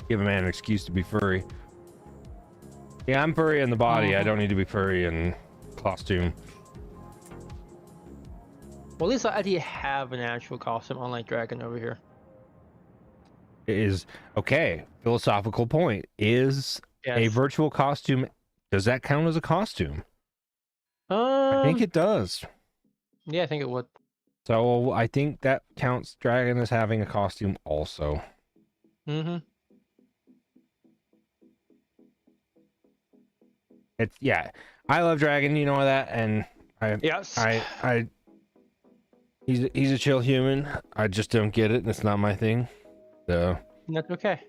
Give a man an excuse to be furry. Yeah, I'm furry in the body. I don't need to be furry in costume. Well, at least I do have an actual costume, unlike Dragon over here. It is okay. Philosophical point. Is a Yes. virtual costume, does that count as a costume? I think it does. Yeah, I think it would. So I think that counts Dragon as having a costume also. Mm-hmm. It's yeah. I love Dragon, you know that, and Yes. he's a chill human. I just don't get it, and it's not my thing. So That's okay.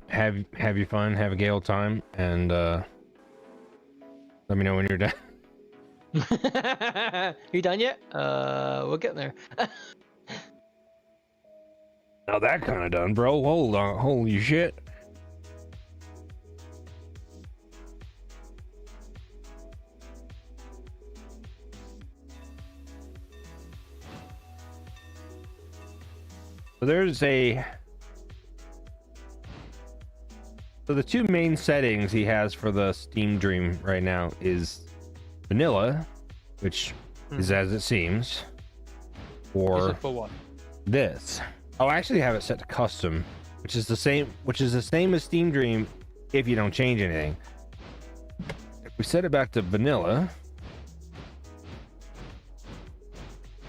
have your fun, have a gay old time, and let me know when you're done. You done yet? We're getting there. Now that kind of done, bro. Hold on, holy shit. So so the two main settings he has for the Steam Dream right now is vanilla, which is as it seems, Is or it for what? this. Oh, I actually have it set to custom, which is the same as Steam Dream if you don't change anything. If we set it back to vanilla,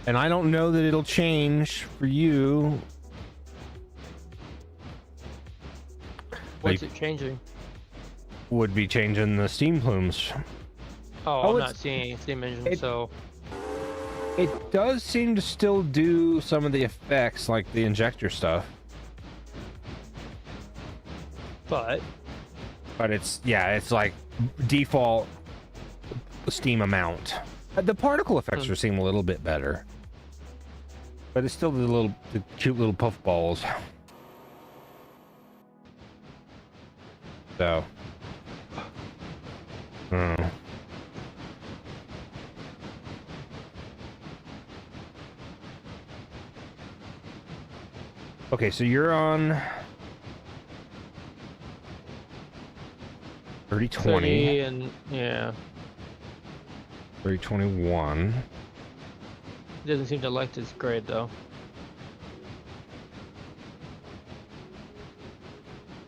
and I don't know that it'll change for you. What's Like, it changing? would be changing the steam plumes. Oh, Oh, I'm it's- not seeing Steam Engine, it- so It does seem to still do some of the effects, like the injector stuff, but but it's like default steam amount. The particle effects are seem a little bit better, but it's still the cute little puff balls. So, I don't know. Okay, so you're on 3020, 30 and yeah, 3021. it doesn't seem to like this grade though.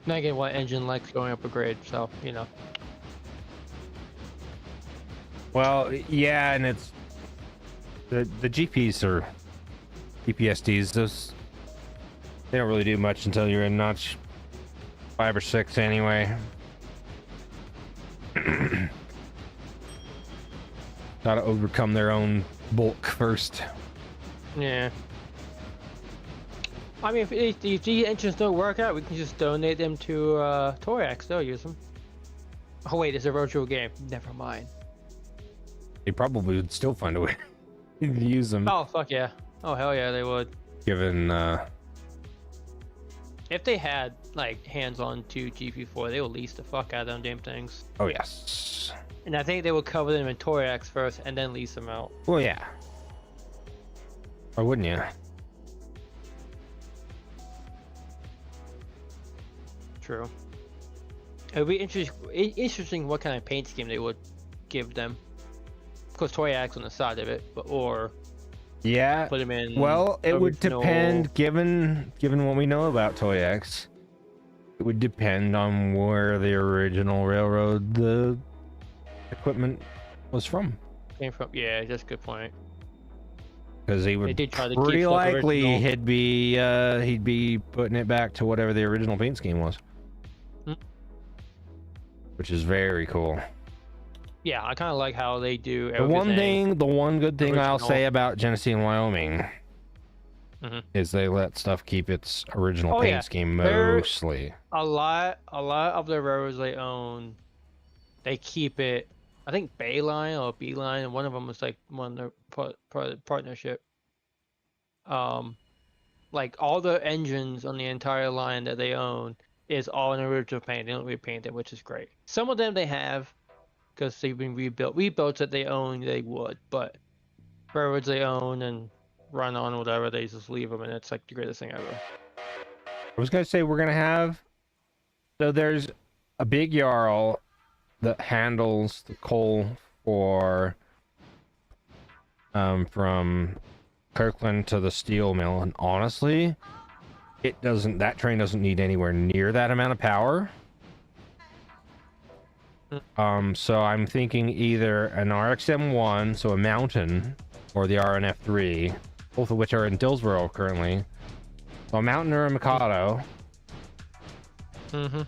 Not getting what engine likes going up a grade, so you know. Well, yeah, and it's the GPs are GPSDs. Those they don't really do much until you're in notch 5 or 6 anyway. Gotta overcome their own bulk first. Yeah. I mean, if these engines don't work out, we can just donate them to Toriax. They'll use them. Oh wait, it's a virtual game. Never mind. They probably would still find a way to use them, Oh fuck yeah. Oh hell yeah, they would. given If they had like hands-on to GP4, they would lease the fuck out of them damn things. oh yes. And I think they would cover them in Toriax first and then lease them out. Well, yeah. Or wouldn't you? True. It would be interesting what kind of paint scheme they would give them. Of course, Toriax on the side of it, or Yeah. put them in. Well, it would original- depend, given what we know about Toyex. It would depend on where the original railroad the equipment was from, Came from. Yeah, that's a good point. because he would did try to keep pretty stuff likely original. he'd be putting it back to whatever the original paint scheme was, Hmm. which is very cool. Yeah, I kind of like how they do The everything. one good thing I'll original. say about Genesee and Wyoming Mhm. is they let stuff keep its original Oh, paint yeah. scheme They're- mostly. A lot of the railroads they own, they keep it. I think Bayline or Beeline, and one of them was like one of their partnership. Like all the engines on the entire line that they own is all in original paint. They don't repaint it, which is great. Some of them they have, because they've been rebuilt. Rebuilds that they own, they would, but railroads they own and run on whatever, they just leave them, and it's like the greatest thing ever. I was gonna say we're gonna have, so there's a big Jarl that handles the coal for from Kirkland to the steel mill, and honestly, that train doesn't need anywhere near that amount of power. So I'm thinking either an RXM1, so a Mountain, or the RNF3, both of which are in Dillsboro currently. So a Mountain or a Mikado. Mm-hmm.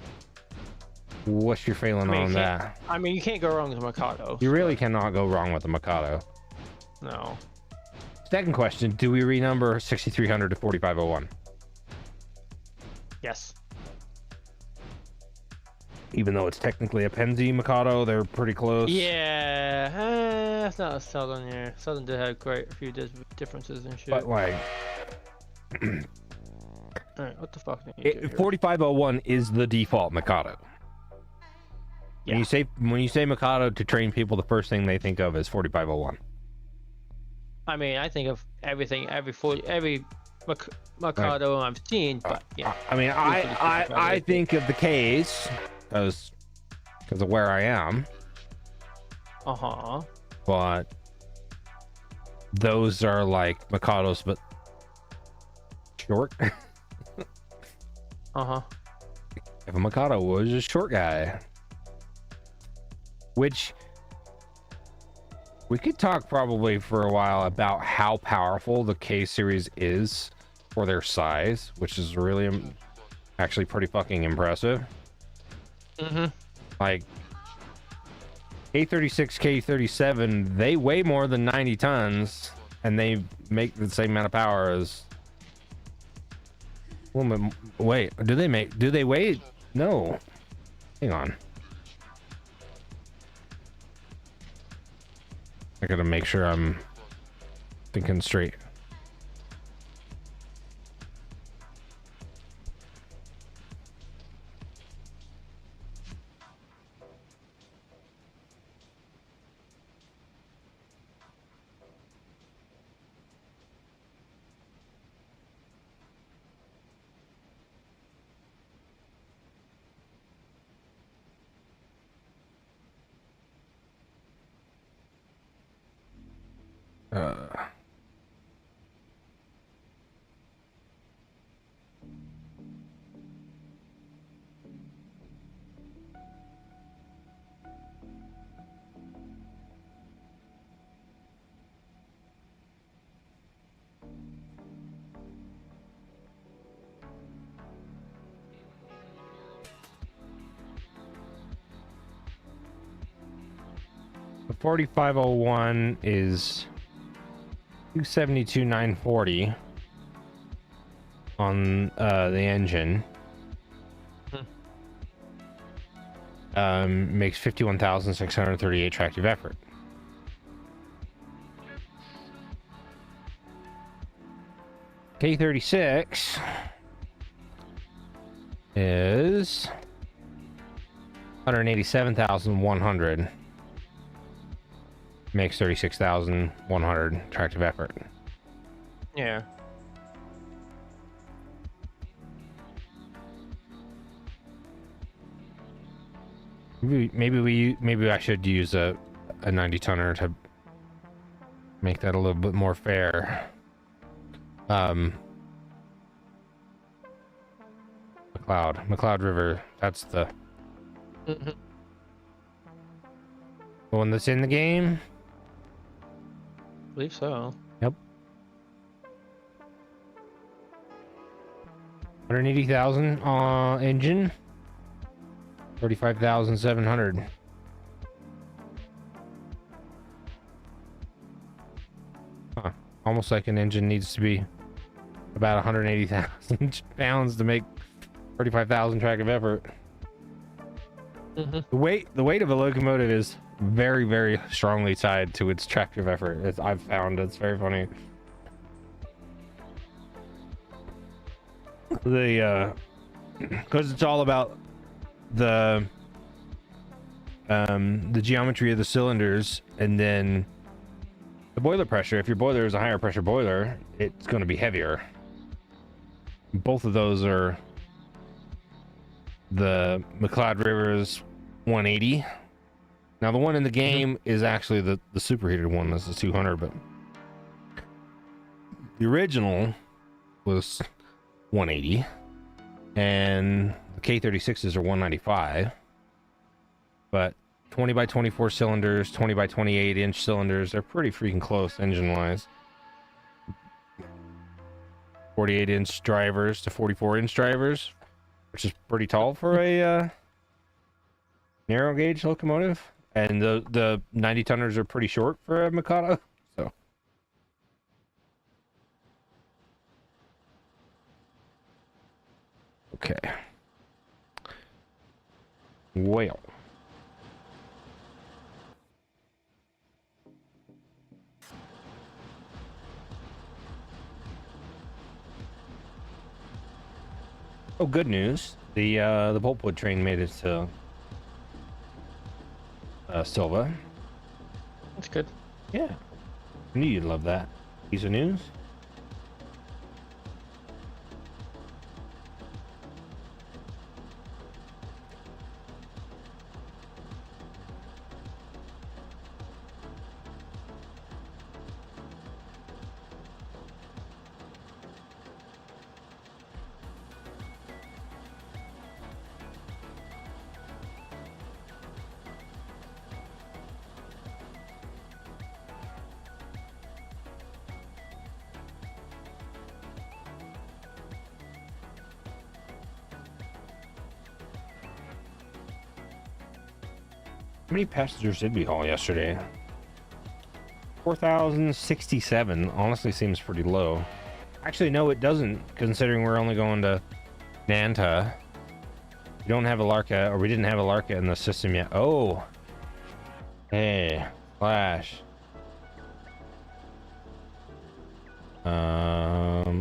What's your feeling I mean, on you can't- that? I mean, you can't go wrong with Mikado. You really cannot go wrong with the Mikado. No. Second question, do we renumber 6300 to 4501? Yes. Even though it's technically a Penzi Mikado, they're pretty close. Yeah, it's not a Southern. Yeah, Southern did have quite a few differences and shit. But like, Alright, what the fuck? did you do here? 4501 is the default Mikado. Yeah. When you say Mikado to train people, the first thing they think of is 4501. I mean, I think of everything, every Mikado I've seen, but yeah. I mean, I think of the K's because of where I am, Uh huh. but those are like Mikados, but short. Uh-huh. Kevin Mikado was a short guy. Which we could talk probably for a while about how powerful the K series is for their size, which is really actually pretty fucking impressive. Mm-hmm. Like K36, K37, they weigh more than 90 tons and they make the same amount of power as. Well, wait, do they weigh? No. Hang on. I gotta make sure I'm thinking straight. Uh, the 4501 is 272,940 on the engine. Makes 51,638 tractive effort. K36 is 187,100. Makes 36,100 tractive effort. Yeah. Maybe I should use a 90 tonner to make that a little bit more fair. McLeod River, that's the one that's in the game. I believe so. Yep. 180,000 engine. 35,700. Huh. Almost like an engine needs to be about 180,000 pounds to make 35,000 tractive effort. The weight of a locomotive is very, very strongly tied to its tractive effort. I've found it's very funny. Because it's all about the geometry of the cylinders and then the boiler pressure. If your boiler is a higher pressure boiler, it's going to be heavier. Both of those are the McLeod Rivers 180. Now the one in the game is actually the superheated one. That's the 200, but the original was 180 and the K36s are 195, but 20 by 24 cylinders, 20 by 28 inch cylinders, they're pretty freaking close engine wise. 48 inch drivers to 44 inch drivers, which is pretty tall for a narrow gauge locomotive, and the 90 tonners are pretty short for a Mikado. So okay. Well, oh, good news. The pulpwood train made it to Silva. That's good. Yeah, I knew you'd love that piece of news. How many passengers did we haul yesterday? 4,067. Honestly, seems pretty low. Actually, no, it doesn't, considering we're only going to Nanta. We don't have a Larka, or we didn't have a Larka in the system yet. Oh. Hey, Flash. I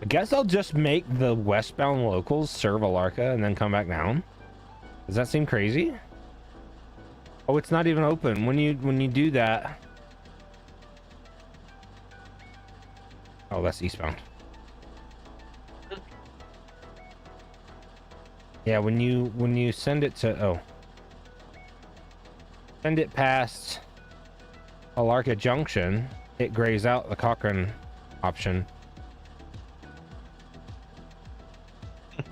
guess I'll just make the westbound locals serve a Larka and then come back down. Does that seem crazy? Oh, it's not even open. When you do that. Oh, that's eastbound. Yeah, when you send it to send it past Alarka Junction, it grays out the Cochrane option.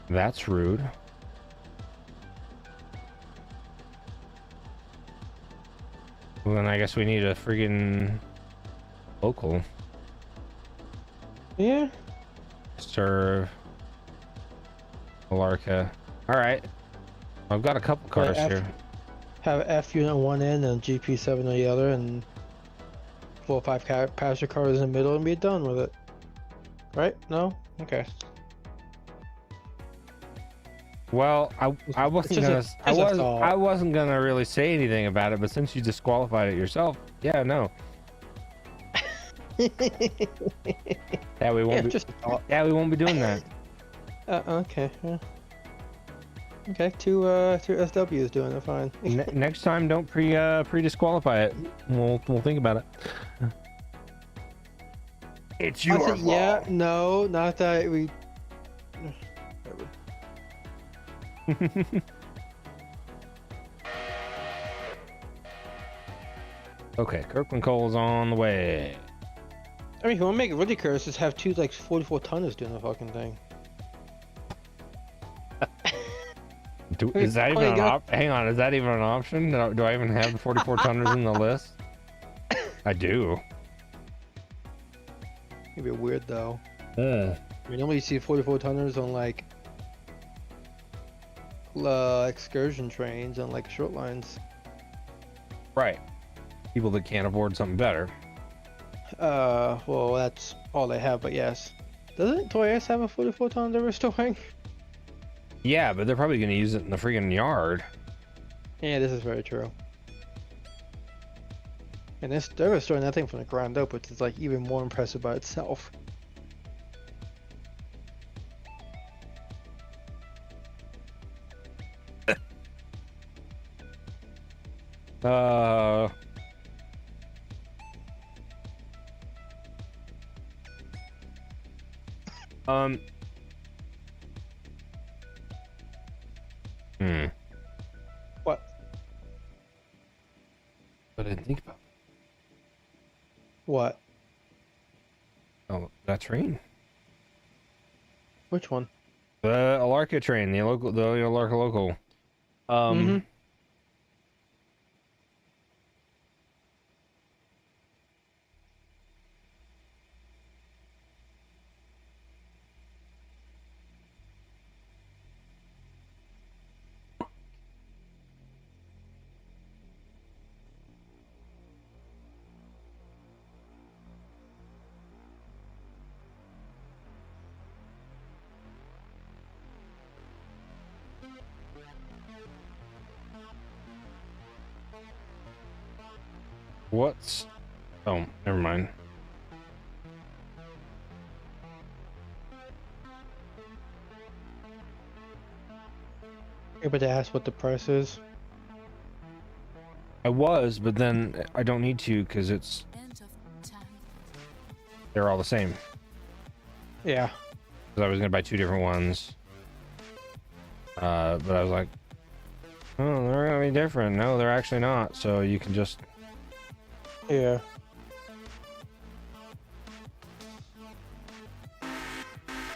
That's rude. Well, then I guess we need a friggin' local. Yeah. Serve Alarka. Alright. I've got a couple cars here. Have F unit on one end and GP7 on the other, and 4 or 5 passenger cars in the middle, and be done with it. Right? No? Okay. Well, I wasn't gonna I wasn't gonna really say anything about it, but since you disqualified it yourself, yeah, no. Yeah, we won't we won't be doing that. Okay. Yeah. Okay, two SWs doing it fine. Next time, don't pre-disqualify it. We'll think about it. It's your fault. Yeah, no, not that we. Okay, Kirkland Cole's on the way. I mean, if you want to make it ridiculous, just have two like 44 tonners doing the fucking thing. Is that even an option? Hang on, is that even an option? Do I even have the 44 tonners in the list? I do. It'd be weird though. Yeah. I mean, normally you see 44 tonners on like excursion trains and like short lines. Right. People that can't afford something better. Well, that's all they have, but yes. Doesn't Toyota have a 44 ton they're restoring? Yeah, but they're probably going to use it in the freaking yard. Yeah, this is very true. And they're restoring that thing from the ground up, which is like even more impressive by itself. What? But I didn't think about. What? Oh, that train. Which one? The Alarka train, the Alarka local. What's... Oh, never mind. You're about to ask what the price is? I was, but then I don't need to because they're all the same. Yeah. Because I was gonna buy two different ones. But I was like, oh, they're gonna be different. No, they're actually not. So you can just... Yeah.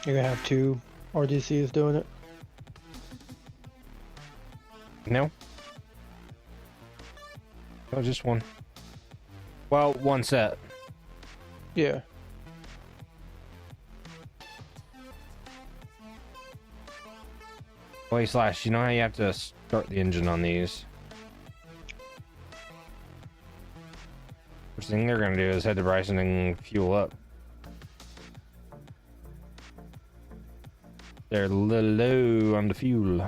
You're gonna have two RDCs doing it? No. Oh, just one. Well, one set. Yeah. Wait, Slash, you know how you have to start the engine on these? First thing they're gonna do is head to Bryson and fuel up. They're a little low on the fuel.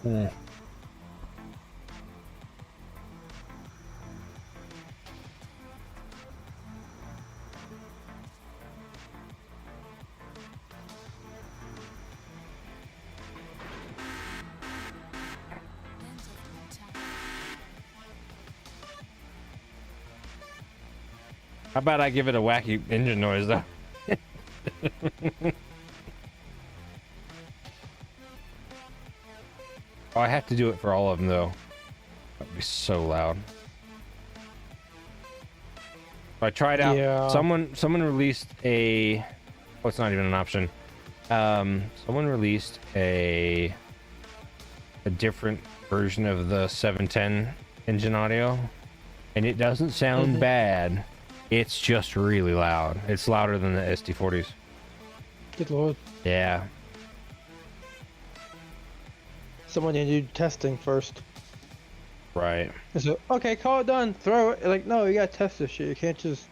Hmm. How about I give it a wacky engine noise though? Oh, I have to do it for all of them though. That'd be so loud. I tried out. Yeah. Someone released a. Oh, it's not even an option. Someone released a different version of the 710 engine audio, and it doesn't sound bad. It's just really loud. It's louder than the SD40s. Good lord. Yeah. Someone need to do testing first. Right. And so, okay, call it done. Throw it. Like, no, you gotta test this shit. You can't just,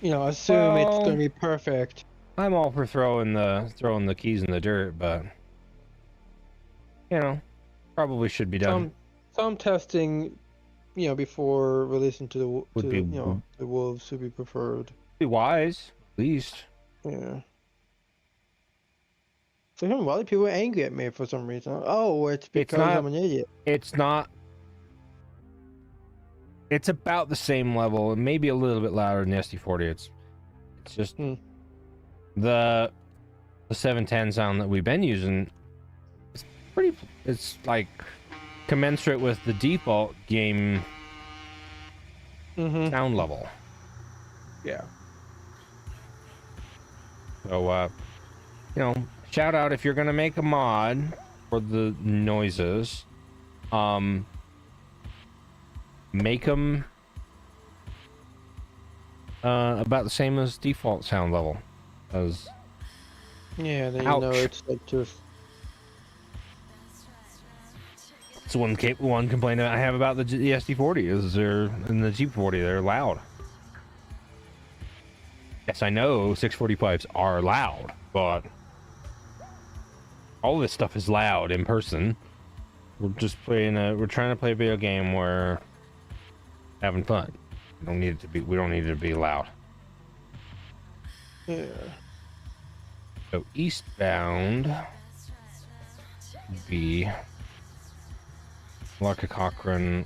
assume it's Well, gonna be perfect. I'm all for throwing the keys in the dirt, but probably should be done. Some testing, before releasing to the Would be- the wolves would be preferred. Be wise, at least. Yeah. So a lot of people are angry at me for some reason. Oh, it's because not- I'm an idiot. It's not. It's about the same level, and maybe a little bit louder than the SD40. It's just the 710 sound that we've been using. It's pretty. It's like commensurate with the default game Mm-hmm. sound level. Yeah. So, shout out if you're gonna make a mod for the noises. Make them about the same as default sound level. As Yeah, then Ouch. it's like just. it's one complaint I have about the SD40 is they're in the G40 they're loud. Yes, I know 640 pipes are loud, but all this stuff is loud in person. We're trying to play a video game where having fun. We don't need it to be loud. Yeah. So eastbound would be Larka Cochrane,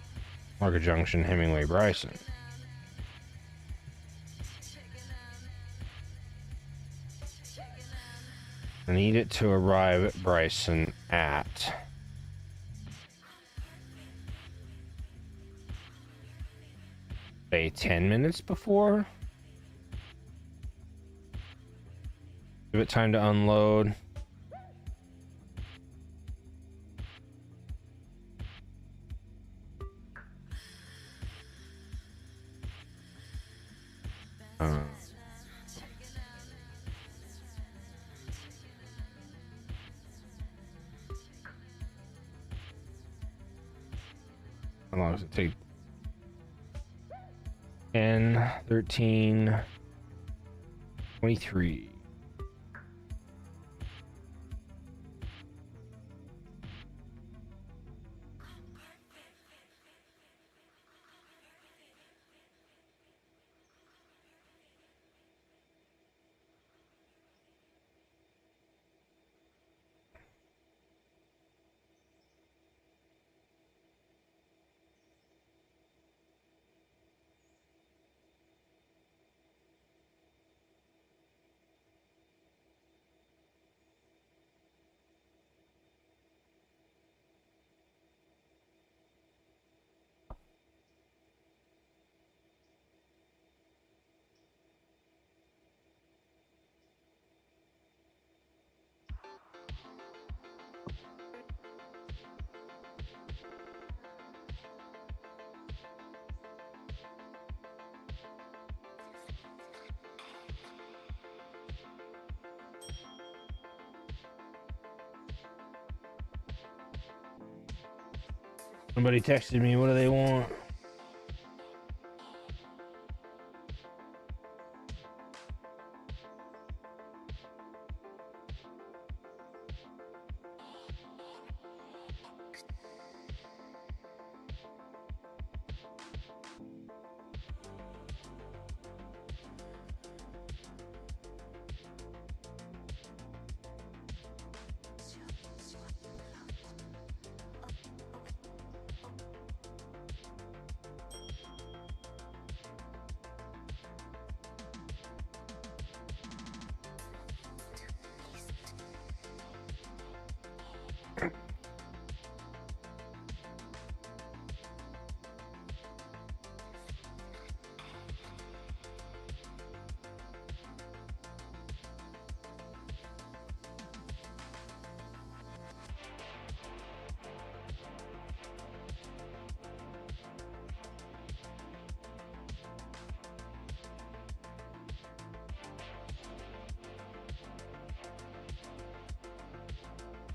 Larka Junction, Hemingway, Bryson. I need it to arrive at Bryson at say 10 minutes before. Give it time to unload. How long does it take? 10, 13, 23. Somebody texted me. What do they want?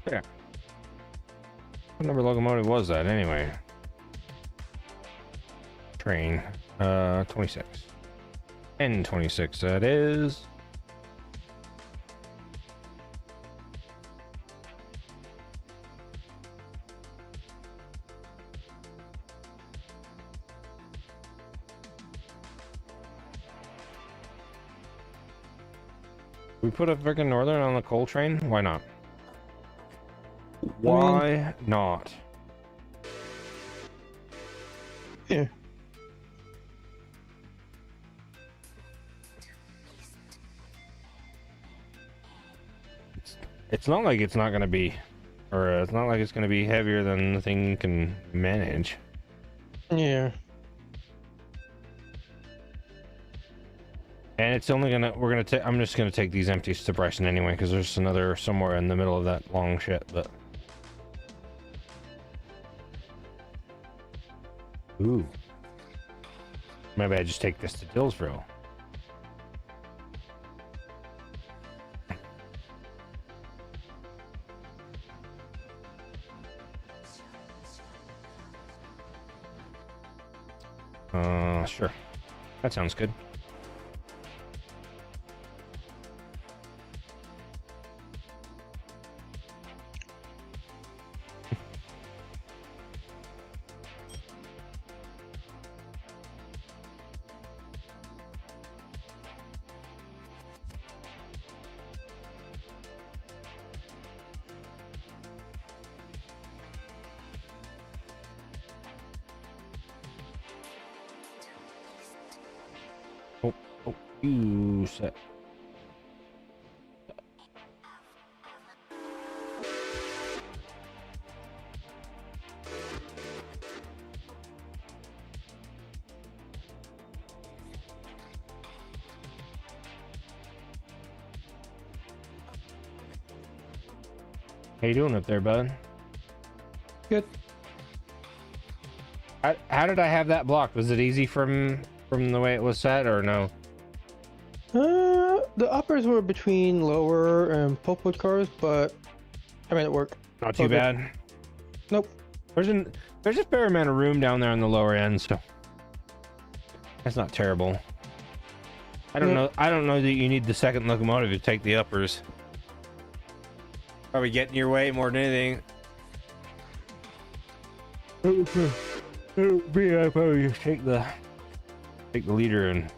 Yeah. What number locomotive was that anyway? Train. 26. N26 that is. We put a freaking Northern on the coal train? Why not? Why not? Yeah. It's not like it's not going to be, or it's not like it's going to be heavier than the thing can manage. Yeah. And it's only gonna, I'm just gonna take these empties to Bryson anyway, because there's another somewhere in the middle of that long shit, but. Ooh. Maybe I just take this to Dillsville. Sure. That sounds good. You set. How you doing up there, bud? Good. How did I have that blocked? Was it easy from the way it was set, or no? The uppers were between lower and pulpwood cars, but I made it work. Not too Okay. bad. Nope. There's a fair amount of room down there on the lower end, so that's not terrible. I don't know. I don't know that you need the second locomotive to take the uppers. Probably get in your way more than anything. I probably just take the leader and.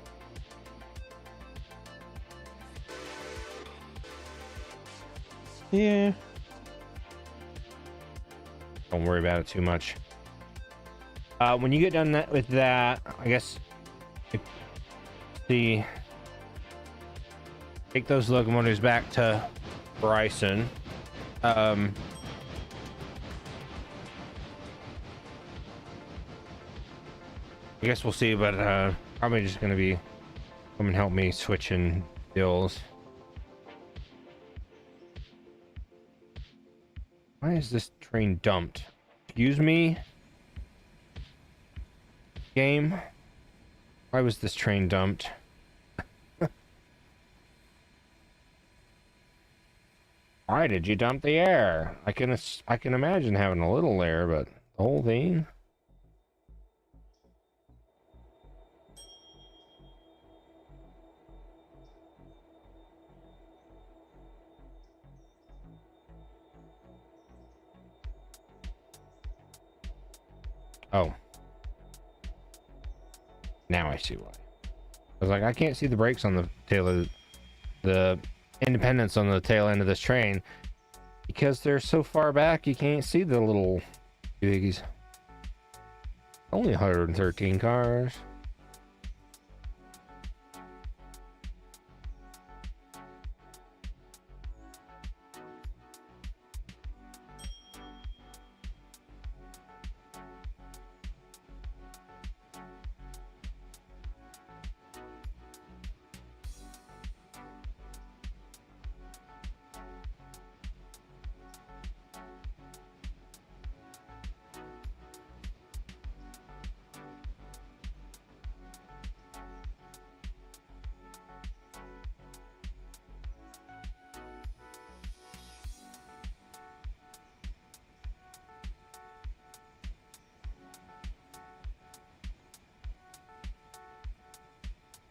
Yeah. Don't worry about it too much. When you get done with that, I guess take those locomotives back to Bryson. I guess we'll see, but probably just gonna be come and help me switching deals. Why is this train dumped? Excuse me? Game? Why was this train dumped? Why did you dump the air? I can imagine having a little there, but The whole thing? Oh. Now I see why. I was like, I can't see the brakes on the tail of the independents on the tail end of this train because they're so far back you can't see the little biggies. Only 113 cars.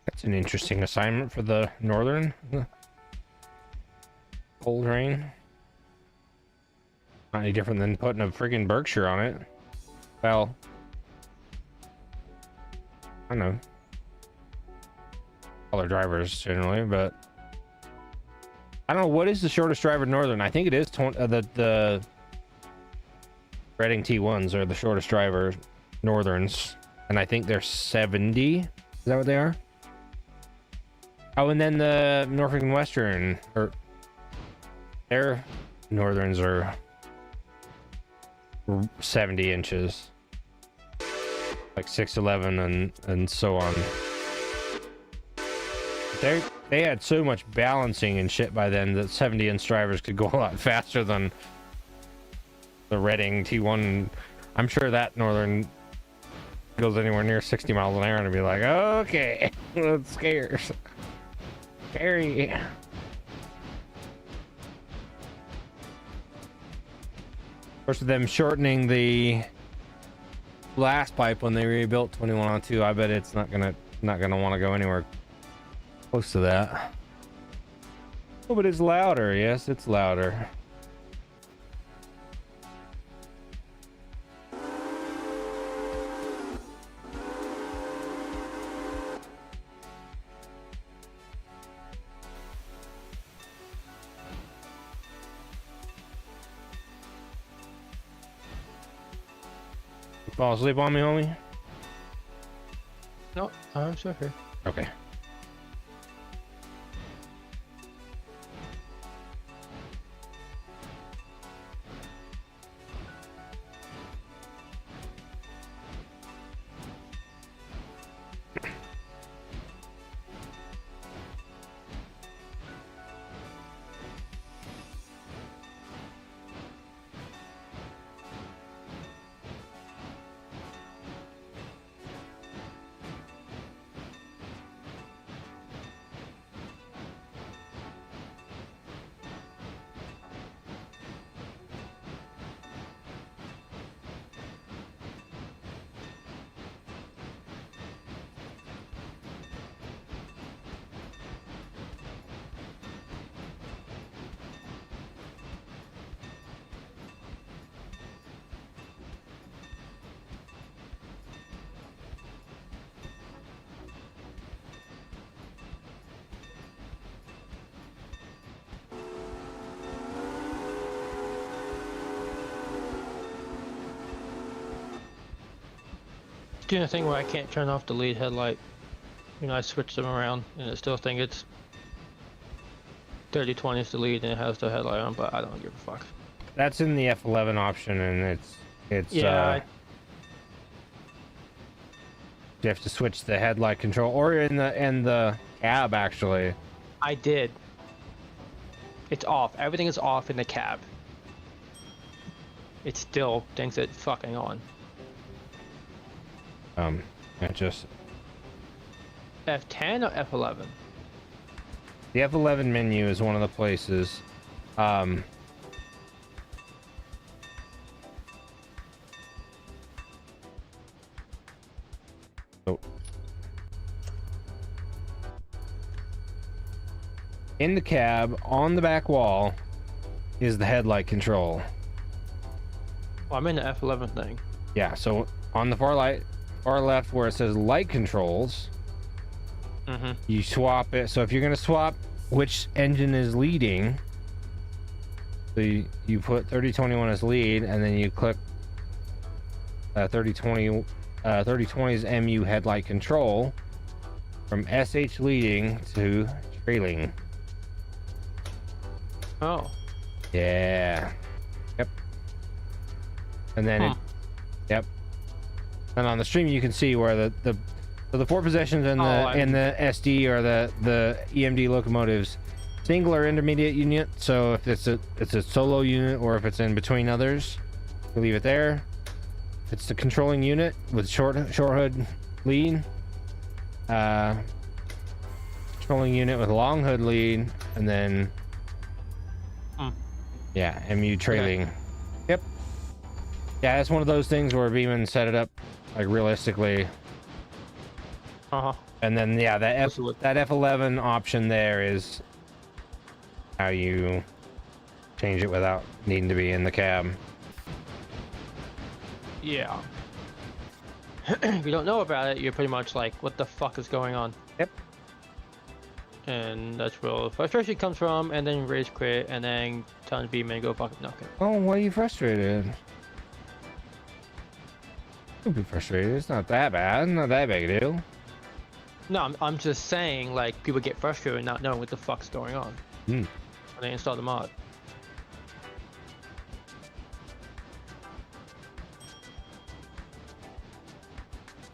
That's an interesting assignment for the northern coal train. Not any different than putting a friggin' Berkshire on it. Well, I don't know. All their drivers generally, but I don't know what is the shortest driver northern. I think it is the Reading T1s are the shortest driver northerns, and I think they're 70. Is that what they are? Oh, and then the Norfolk and Western, or their northerns are 70 inches, like 6'11" and so on. They had so much balancing and shit by then that 70-inch drivers could go a lot faster than the Reading T1. I'm sure that northern goes anywhere near 60 miles an hour and be like, okay, that's scarce. Scary. Of course, with them shortening the blast pipe when they rebuilt 2102, I bet it's not gonna want to go anywhere close to that. Oh, but it's louder. Yes, it's louder. Fall asleep on me, homie? No, I'm still here. Okay. Doing a thing where I can't turn off the lead headlight. You know, I switch them around and it still think it's 30-20 is the lead and it has the headlight on, but I don't give a fuck. That's in the F11 option, and it's Yeah. you have to switch the headlight control, or in the cab actually. I did. It's off. Everything is off in the cab. It still thinks it's fucking on. It just F10 or F11? the F11 menu is one of the places. In the cab, on the back wall, is the headlight control. Well, I'm in the F11 thing. Yeah, so on the far left where it says light controls, Mm-hmm. you swap it. So if you're gonna swap which engine is leading, so you put 3021 as lead, and then you click 3020's MU headlight control from SH leading to trailing. Oh. Yeah. Yep. And then Huh. yep. And on the stream you can see where the so the 4 positions in the SD are the EMD locomotives, single or intermediate unit. So if it's a solo unit, or if it's in between others, you leave it there. It's the controlling unit with short hood lead, controlling unit with long hood lead, and then yeah, MU trailing. Okay. Yep. Yeah, it's one of those things where Beeman set it up like realistically. Uh-huh. And then yeah, that Absolutely. F11 option there is how you change it without needing to be in the cab. Yeah. If you don't know about it, you're pretty much like, what the fuck is going on? Yep. And that's where the frustration comes from, and then raise quit, and then tell Beeman go fucking knock it. Oh, why are you frustrated? Don't be frustrated. It's not that bad. Not that big a deal. No, I'm just saying, like, people get frustrated not knowing what the fuck's going on Hmm. when they install the mod.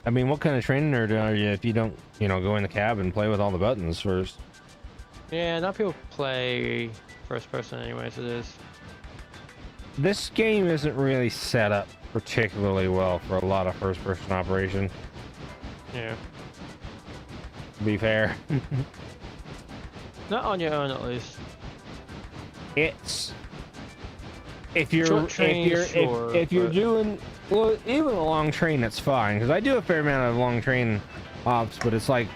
I mean, what kind of training nerd are you if you don't, go in the cab and play with all the buttons first? Yeah, not people play first person anyways, it is. This game isn't really set up particularly well for a lot of first-person operation, Yeah. to be fair. Not on your own, at least. It's if you're Short train, if you're but- doing even a long train, that's fine, because I do a fair amount of long train ops, but it's like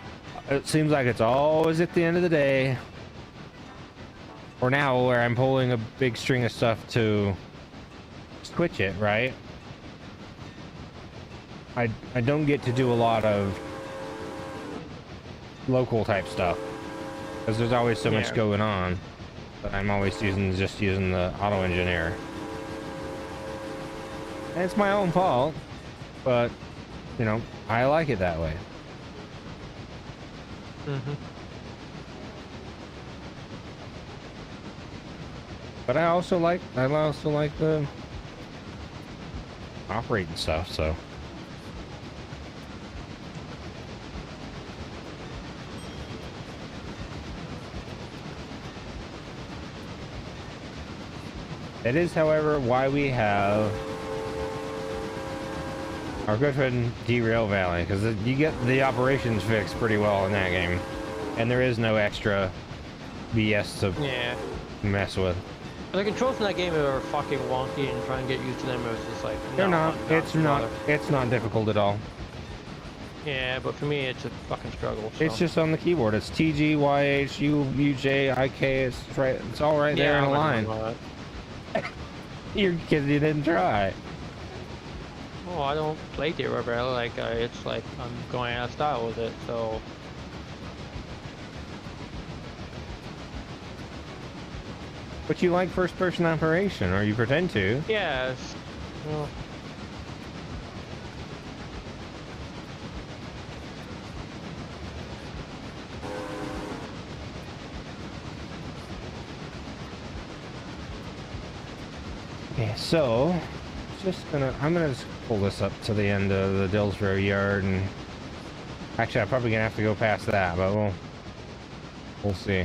it seems like it's always at the end of the day, or now where I'm pulling a big string of stuff to switch it, right? I don't get to do a lot of local type stuff because there's always so much Yeah. going on. But I'm always just using the auto engineer. And it's my own fault, but I like it that way. Mm-hmm. But I also like the operating stuff, so it is, however, why we have our good friend Derail Valley, because you get the operations fixed pretty well in that game, and there is no extra BS to Yeah. mess with. The controls in that game are fucking wonky, and trying to get used to them is just like, They're no, not. I'm It's not. bother. It's not difficult at all. Yeah, but for me, it's a fucking struggle. So. It's just on the keyboard. It's T G Y H U U J I K. It's right. It's all right there in a I'm line. not doing that. You're kidding. You didn't try. Oh, I don't play Derail Valley. Like, it's like I'm going out of style with it. So But you like first-person operation, or you pretend to. yeah. Well, Okay, so I'm gonna just pull this up to the end of the Dillsborough yard, and actually I'm probably gonna have to go past that, but we'll see.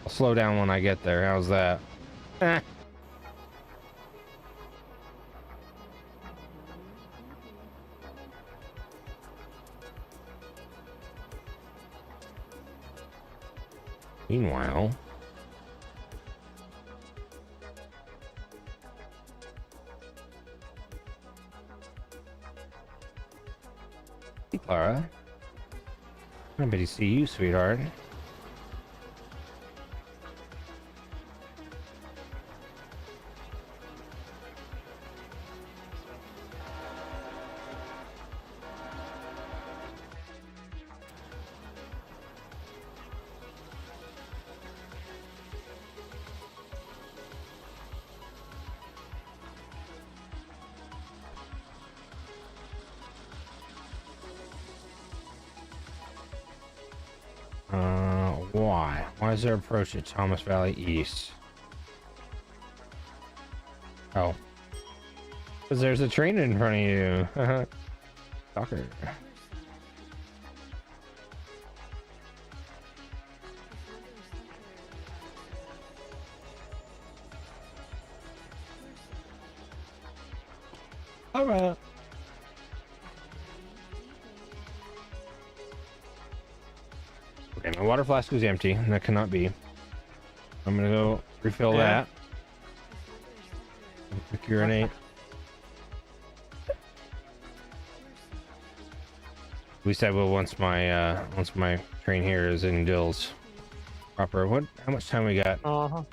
I'll slow down when I get there. How's that? Eh. Meanwhile, hey, Clara. Nobody see you, sweetheart. Why? Why is there approach at Thomas Valley East? Oh. Because there's a train in front of you. Stalker. Alright. Okay, my water flask is empty. That cannot be. I'm gonna go refill Yeah. that. Quick urinate. At least I will once my train here is in Dills proper. What? How much time we got? Uh-huh.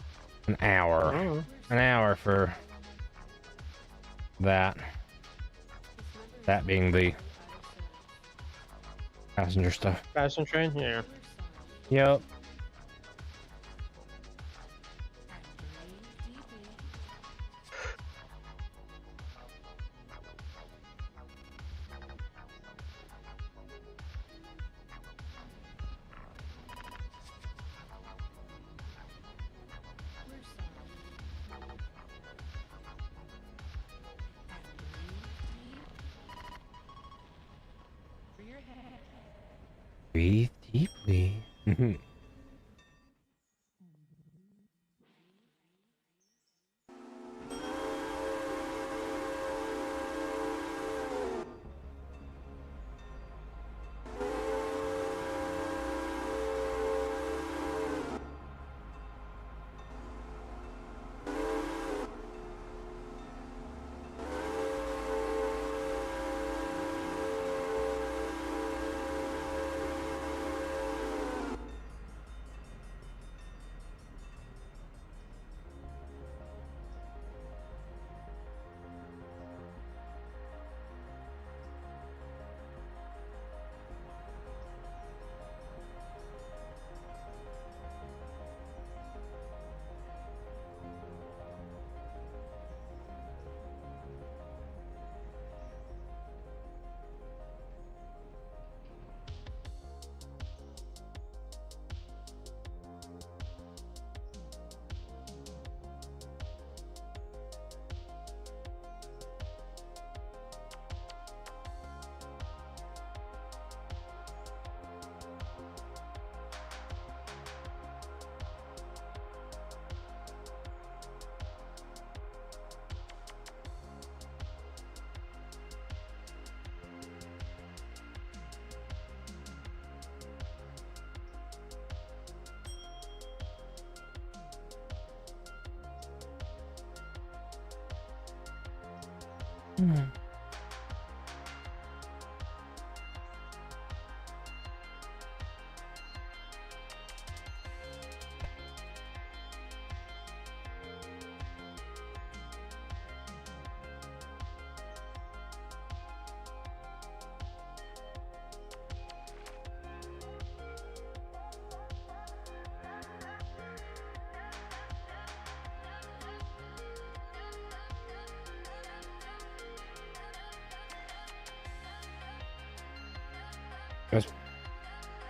An hour. Uh-huh. An hour for that. That being the passenger stuff. Passenger train? Yeah. Yep. Breathe deeply.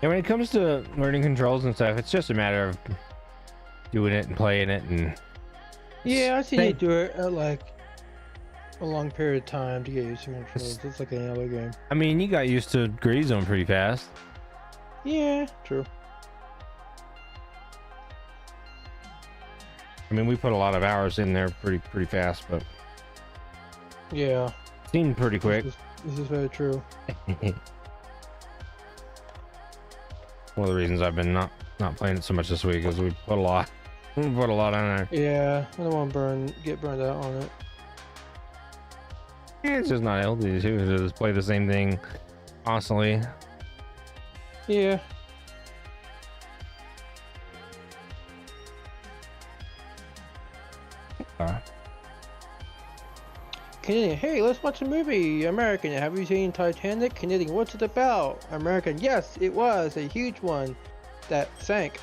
And when it comes to learning controls and stuff, it's just a matter of doing it and playing it and Yeah, I see Same. you do it at like a long period of time to get used to controls. It's like any other game. I mean, you got used to Gray Zone pretty fast. Yeah, true. I mean, we put a lot of hours in there pretty fast, but Yeah. seemed pretty quick. This is very true. One of the reasons I've been not playing it so much this week is we put a lot on there. Yeah, I don't want to get burned out on it. Yeah, it's just not healthy to just play the same thing constantly. Yeah. Canadian, hey, let's watch a movie. American, have you seen Titanic? Canadian, what's it about? American, yes, it was a huge one that sank.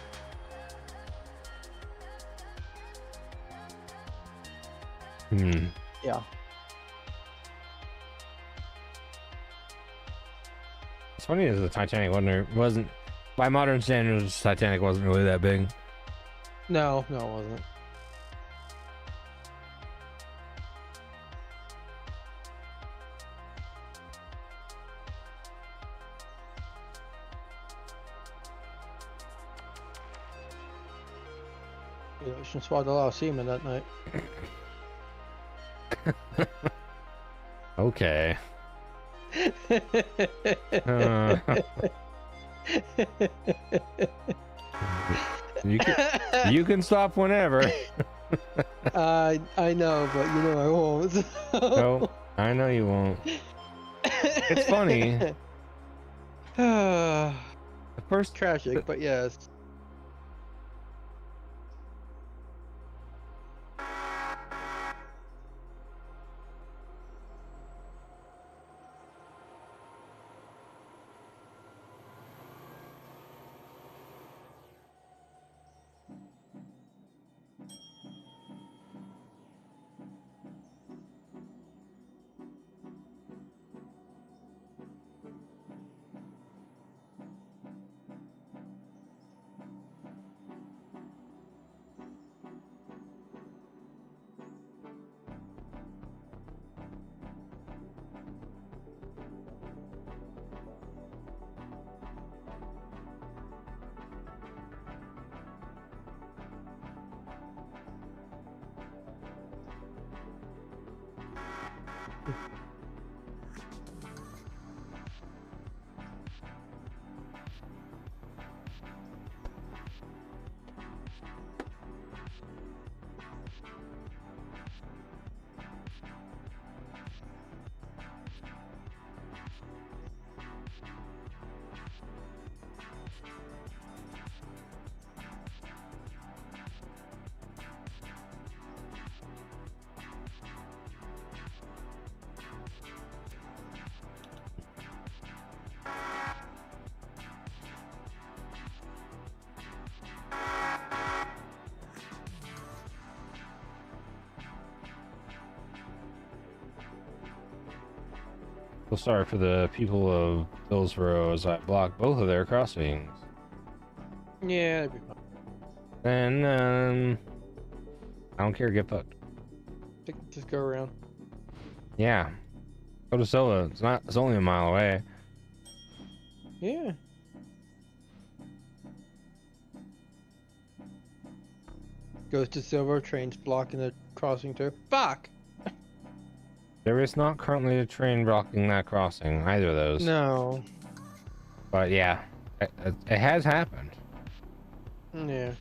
Hmm. Yeah. It's funny as the Titanic wasn't by modern standards, Titanic wasn't really that big. No, no, it wasn't. The ocean swallowed a lot of semen that night. Okay. Uh, you can stop whenever. I know, but you know I won't. No, I know you won't. It's funny. The first Tragic, but yes. So sorry for the people of Hillsborough as I blocked both of their crossings. Yeah, that'd be fine. And I don't care, get fucked. Just go around. Yeah. Go to Silva. It's only a mile away. Yeah. Goes to Silver, train's blocking the crossing too. Fuck! There is not currently a train blocking that crossing, either of those. No. But yeah, it has happened. Yeah.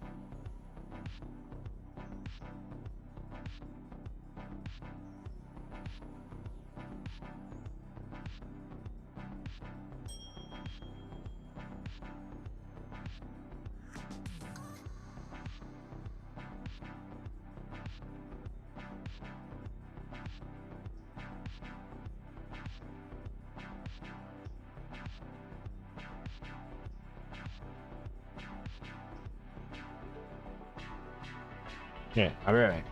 Yeah, I'll be right back.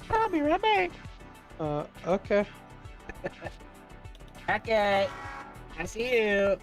I'll be right back. Okay. Okay. I see you.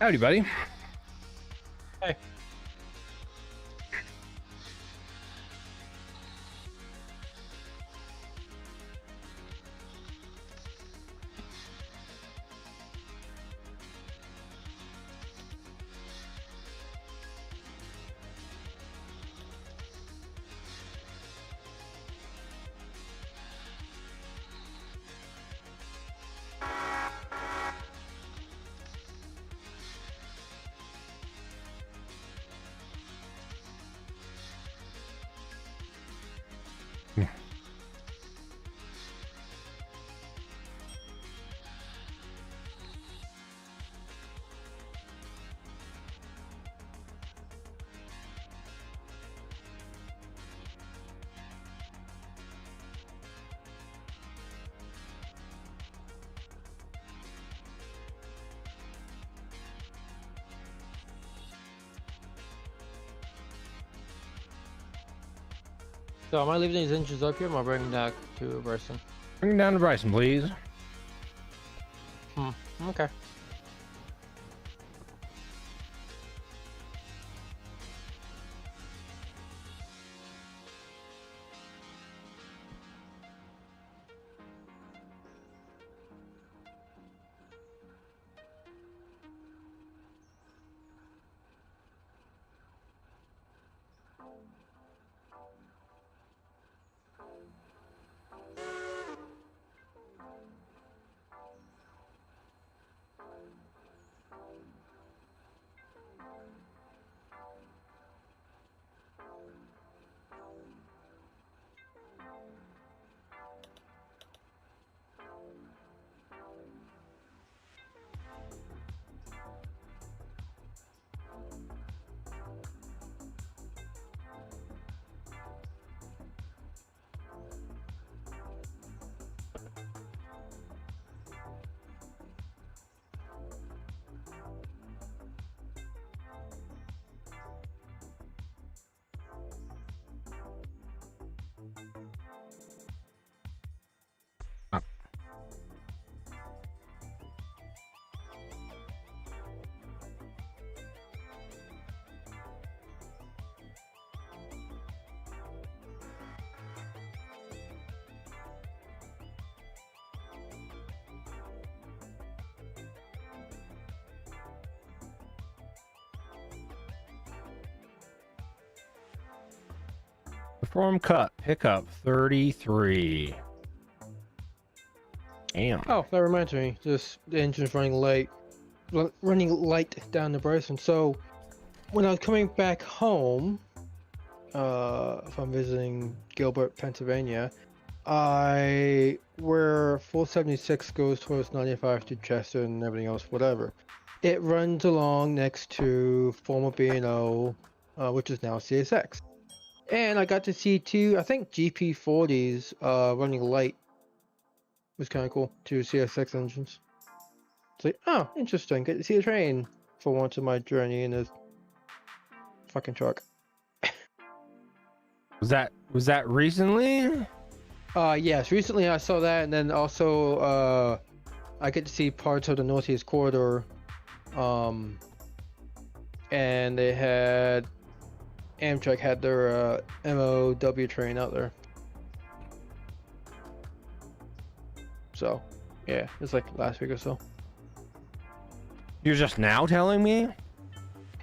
Howdy, buddy. Hey. So am I leaving these engines up here? Or am I bringing that to Bryson? Bring it down to Bryson, please. Okay. Perform cut. Pickup 33. Damn. Oh, that reminds me. Just the engine's running late, running light down the Bryson. So when I was coming back home, from visiting Gilbert, Pennsylvania, where 476 goes towards 95 to Chester and everything else, whatever. It runs along next to former B&O, which is now CSX. And I got to see two, I think GP40s running light. It was kind of cool. Two CSX engines. It's like, oh, interesting. Get to see a train for once in my journey in a fucking truck. Was that recently? Yes, recently I saw that, and then also I get to see parts of the Northeast Corridor. And they had Amtrak had their MOW train out there. So, yeah, it's like last week or so. You're just now telling me? You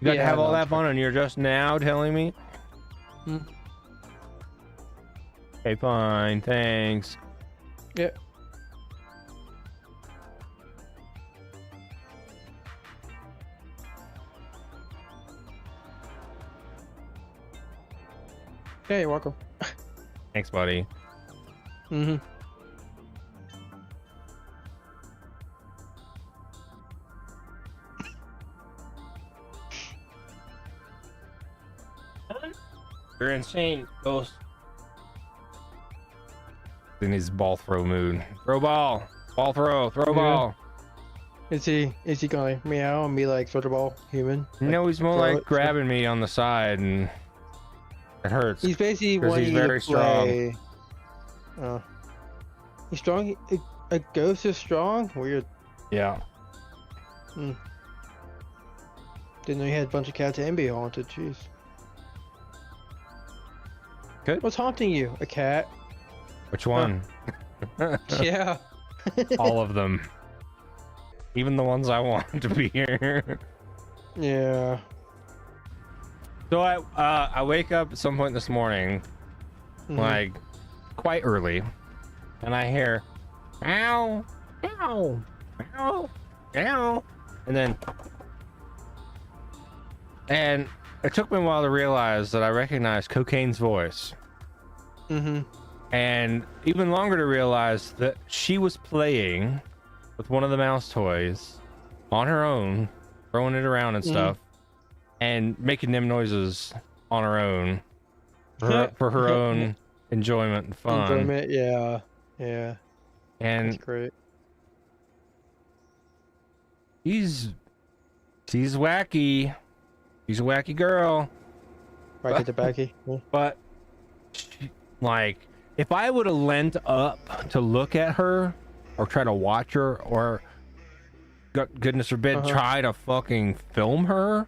got to Yeah, have all no, that it's fun and you're just now telling me? Hmm. Okay, fine, thanks. Yeah. Yeah, you're welcome. Thanks, buddy. Mm-hmm. You're insane, Ghost. In his ball throw mood. Throw ball. Ball throw. Throw Yeah. ball. Is he gonna meow and be like such a ball human? No, he's more throw like it. grabbing me on the side and it hurts. He's basically 'Cause wanting he's you to very strong. play. Oh. He's strong? A ghost is strong? Weird. Yeah. Didn't know you had a bunch of cats and be haunted. Jeez. Good. What's haunting you? A cat? Which one? Yeah. All of them. Even the ones I want to be here. Yeah. So I wake up at some point this morning, Mhm. like quite early, and I hear meow, meow, meow, meow, and it took me a while to realize that I recognized Cocaine's voice, Mhm. and even longer to realize that she was playing with one of the mouse toys on her own, throwing it around and stuff, and making them noises on her own for her own enjoyment and fun. Enjoyment. Yeah. Yeah. And That's great. she's wacky. She's a wacky girl. Back at the backy. Yeah. But she, like, if I would have leant up to look at her or try to watch her or goodness forbid try to fucking film her,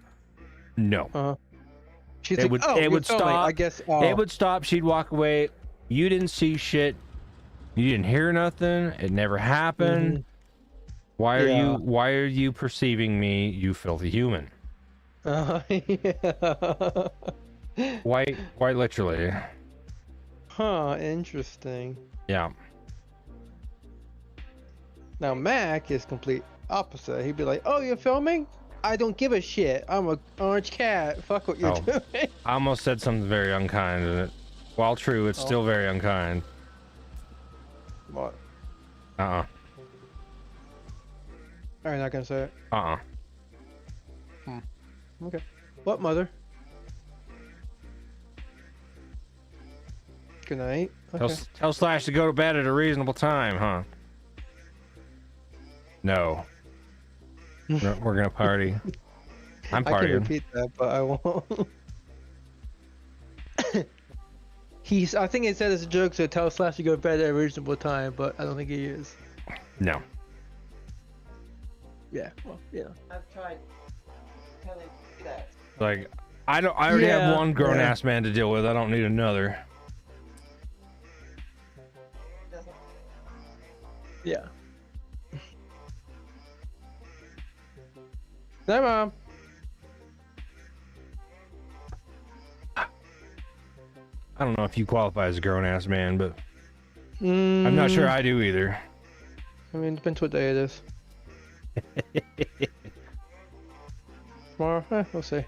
no. She's It like, would- oh, it you're would filming. stop. I guess. It would stop. She'd walk away. You didn't see shit. You didn't hear nothing. It never happened. Why are Yeah. Why are you perceiving me, you filthy human? Yeah. Quite literally. Huh. Interesting. Yeah. Now Mac is complete opposite. He'd be like, "Oh, you're filming? I don't give a shit. I'm a orange cat. Fuck what you're Oh. doing." I almost said something very unkind, and it, while true, it's still very unkind. What? Uh-uh. Are you not gonna say it? Uh-uh. Okay. What, mother? Good night. Okay. Tell Slash to go to bed at a reasonable time, huh? No. We're gonna party. I'm I can partying. repeat that, but I won't. I think he said it's a joke, so tell Slash to go to bed at a reasonable time, but I don't think he is. No. Yeah. Well, yeah. I've tried telling you that. Like, I already have Yeah, one grown yeah. ass man to deal with. I don't need another. Doesn't Yeah. Hi, Mom. I don't know if you qualify as a grown ass man, but Mm, I'm not sure I do either. I mean, depends what day it is. Tomorrow? We'll see.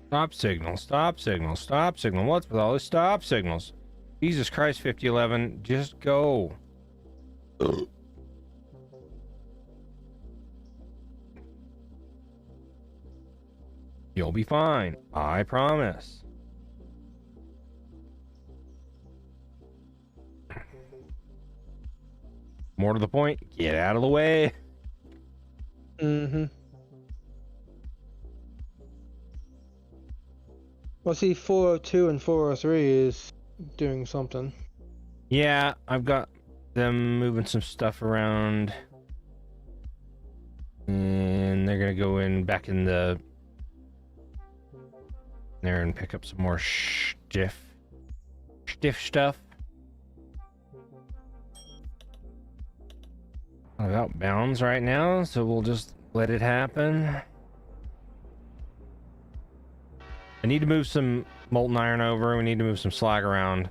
Stop signal, stop signal, stop signal. What's with all this stop signals? Jesus Christ, 5011, just go. You'll be fine. I promise. More to the point, get out of the way. Mm-hmm. Well, see, 402 and 403 is doing something. Yeah, I've got them moving some stuff around. And they're gonna go in back in the there and pick up some more stiff stuff. I'm out bounds right now, so we'll just let it happen. I need to move some molten iron over. We need to move some slag around.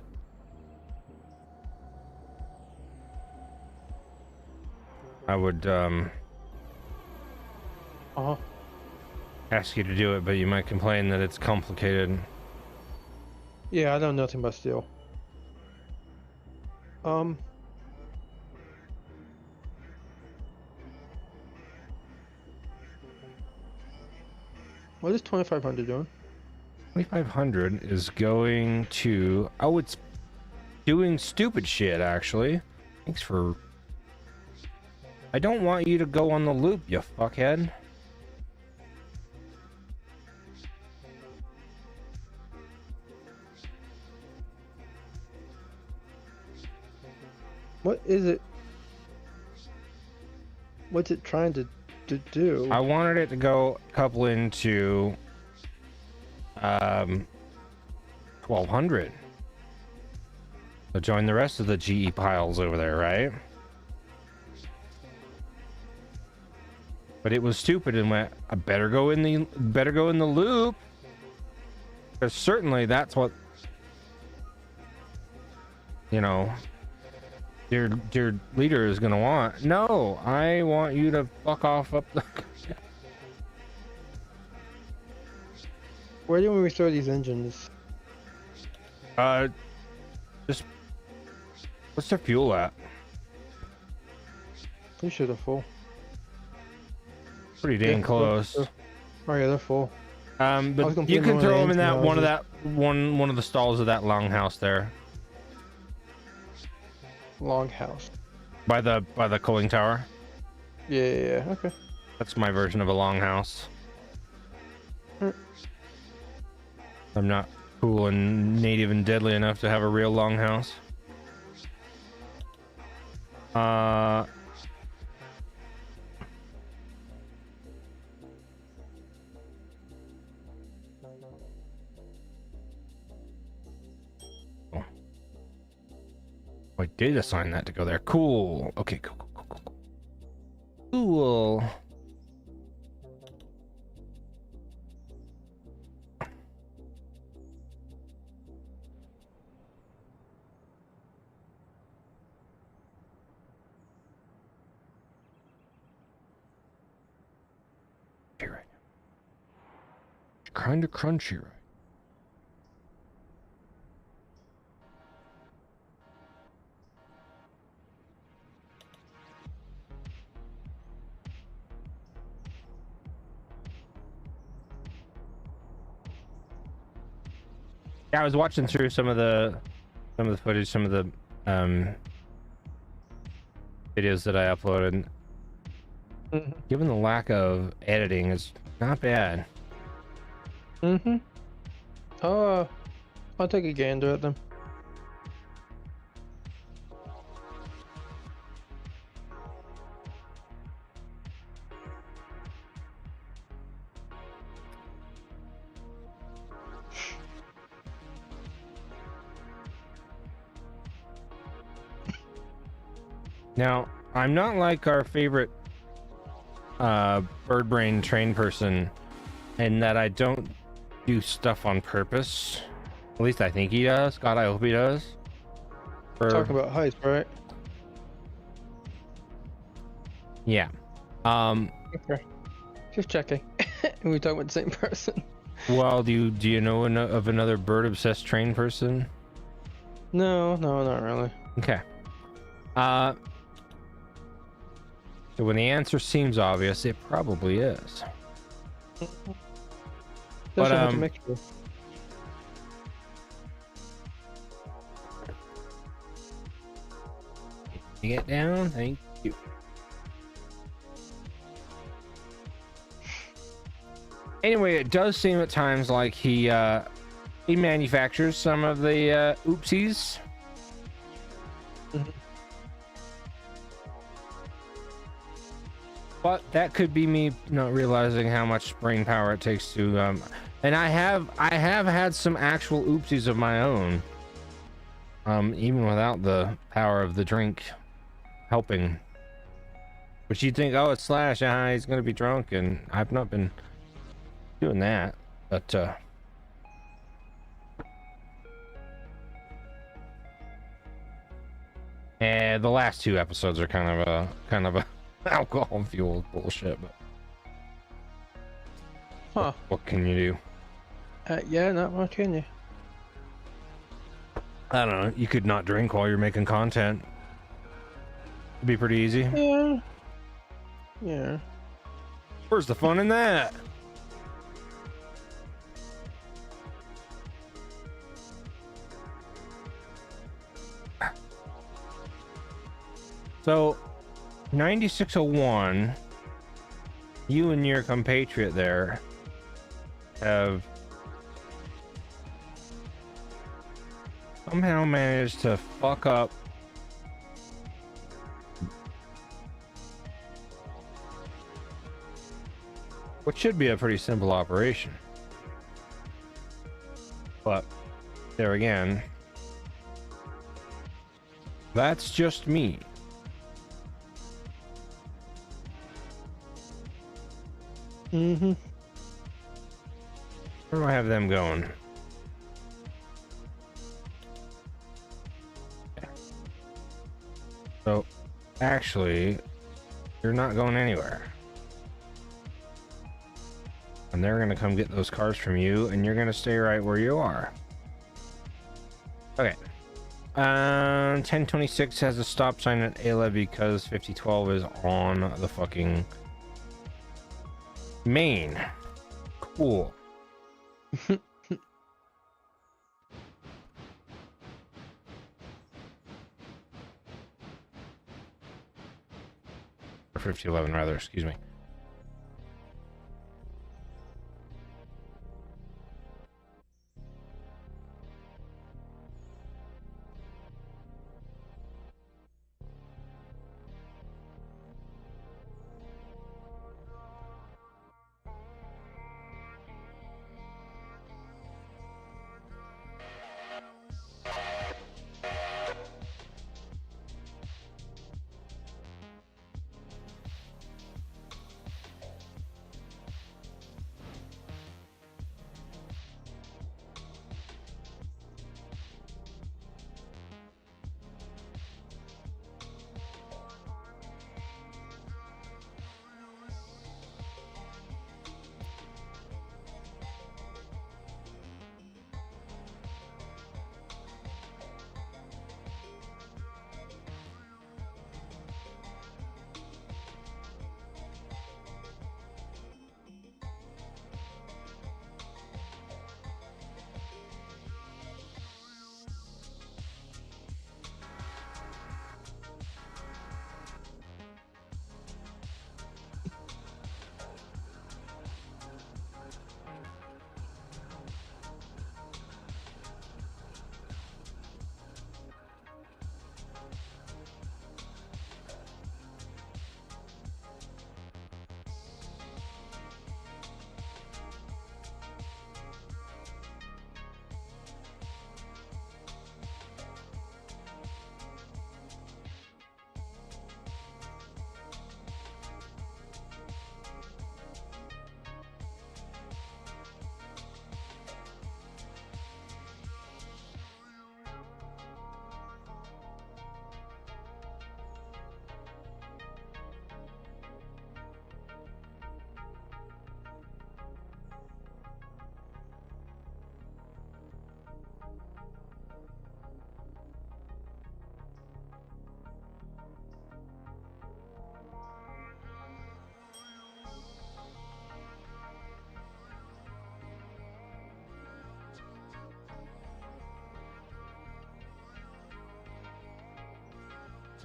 I would Uh-huh. ask you to do it, but you might complain that it's complicated. Yeah, I know nothing about steel. What is 2500 doing? 2500 is going to... Oh, it's doing stupid shit, actually. Thanks for... I don't want you to go on the loop, you fuckhead. is it? What's it trying to do? I wanted it to go couple into 1200. So join the rest of the GE piles over there, right? But it was stupid and went, I better go in the loop. Because certainly that's what, you know, your leader is gonna want. No, I want you to fuck off up the Where do we restore these engines? just what's their fuel at? Pretty sure they're full. Pretty dang Yeah, close. Oh yeah, they're full. But was gonna you put them can on throw the them in that engine one of the stalls of that longhouse there Longhouse. by the cooling tower. Yeah. Okay. That's my version of a longhouse. Mm. I'm not cool and native and deadly enough to have a real longhouse. I did assign that to go there. Cool. Okay, cool. Cool. Right. Kind of crunchy, right? Yeah, I was watching through some of the footage, some of the videos that I uploaded. Given the lack of editing, it's not bad. I'll take a gander at them. Now, I'm not like our favorite bird brain train person in that I don't do stuff on purpose. At least I think he does. God, I hope he does. Talking about heist, right? Yeah. Okay. Just checking. We talking about the same person? Well, do you know of another bird obsessed train person? No, not really. Okay. So when the answer seems obvious, it probably is. But, Just wanted to make sure. You get down, thank you. Anyway, it does seem at times like he manufactures some of the oopsies. But that could be me not realizing how much brain power it takes to and I have had some actual oopsies of my own. Even without the power of the drink helping. But you'd think, oh, it's Slash, he's gonna be drunk, and I've not been doing that. But and the last two episodes are kind of a alcohol fueled bullshit, but what can you do? Yeah, not much, can you? I don't know, you could not drink while you're making content. It'd be pretty easy. Yeah. Where's the fun in that? So 9601, you and your compatriot there have somehow managed to fuck up which should be a pretty simple operation. But there again, that's just me. Mm-hmm. Where do I have them going? So, actually, you're not going anywhere. And they're gonna come get those cars from you, and you're gonna stay right where you are. Okay. 1026 has a stop sign at Ayla because 5012 is on the fucking main. Cool. Or 5011 rather, excuse me.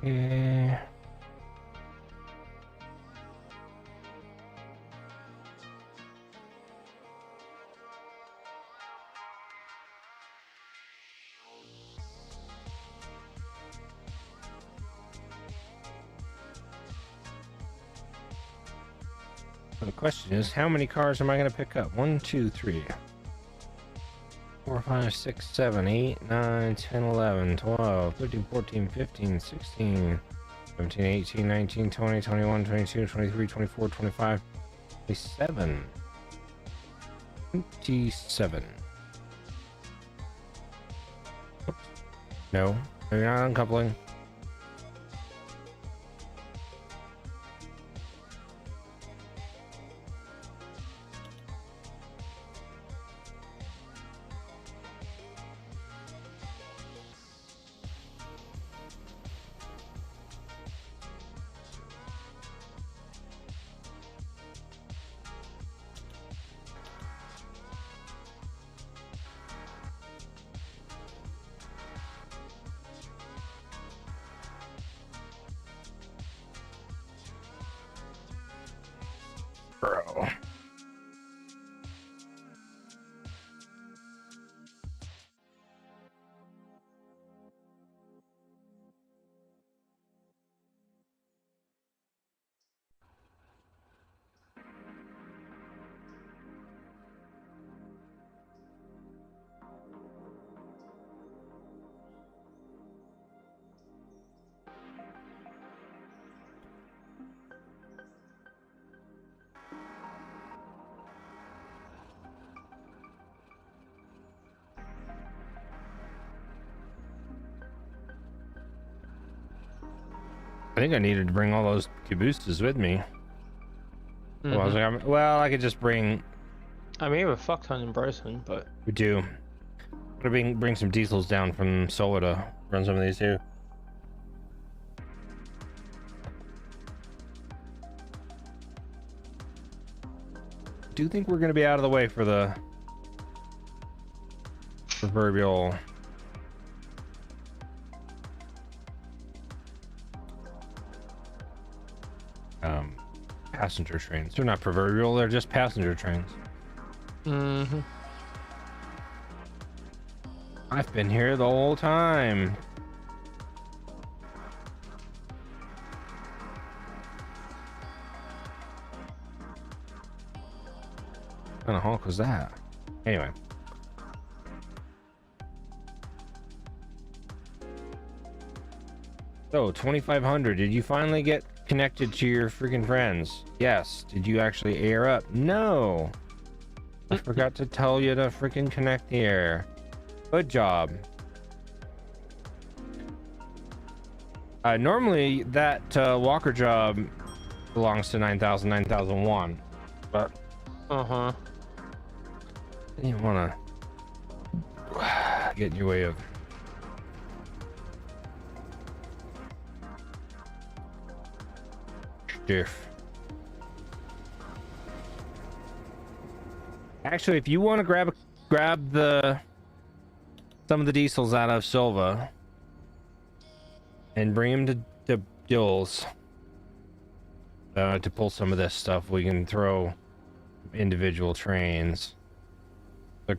Yeah. The question is, how many cars am I going to pick up? 1, 2, 3, 4, 5, 6, 7, 8, 9, 10, 11, 12, 13, 14, 15, 16, 17, 18, 19, 20, 21, 22, 23, 24, 25, 27. 27. Oops. No, you're not uncoupling. Bro. I think I needed to bring all those cabooses with me. Well, I was like, well, I could just bring. I mean, we have a fuck ton in Bryson, but We do. I'm gonna bring some diesels down from Solar to run some of these too. Do you think we're gonna be out of the way for the proverbial passenger trains? They're not proverbial, they're just passenger trains. I've been here the whole time. What kind of honk was that? Anyway. So, 2500. Did you finally get connected to your freaking friends? Yes. Did you actually air up? No. I forgot to tell you to freaking connect here. Good job. Normally that walker job belongs to 9000, 9001, but I didn't want to get in your way of stuff. Actually, if you want to grab some of the diesels out of Silva and bring them to Dills to pull some of this stuff, we can throw individual trains. The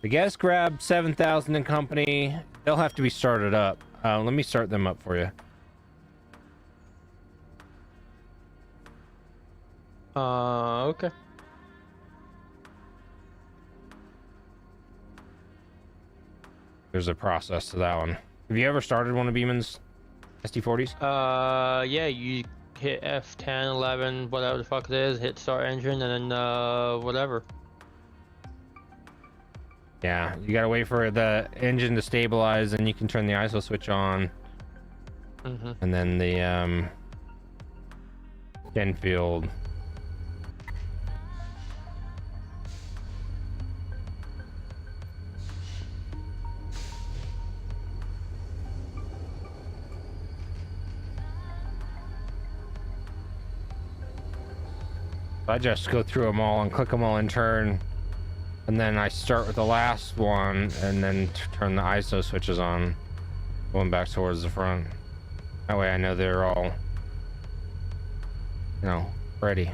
guess grab 7000 and company. They'll have to be started up. Let me start them up for you. Okay. There's a process to that one. Have you ever started one of Beeman's SD40s? Yeah, you hit F10, 11, whatever the fuck it is, hit start engine, and then, whatever. Yeah, you gotta wait for the engine to stabilize, and you can turn the ISO switch on. And then the, Genfield. I just go through them all and click them all in turn, and then I start with the last one and then turn the ISO switches on, going back towards the front. That way I know they're all, you know, ready.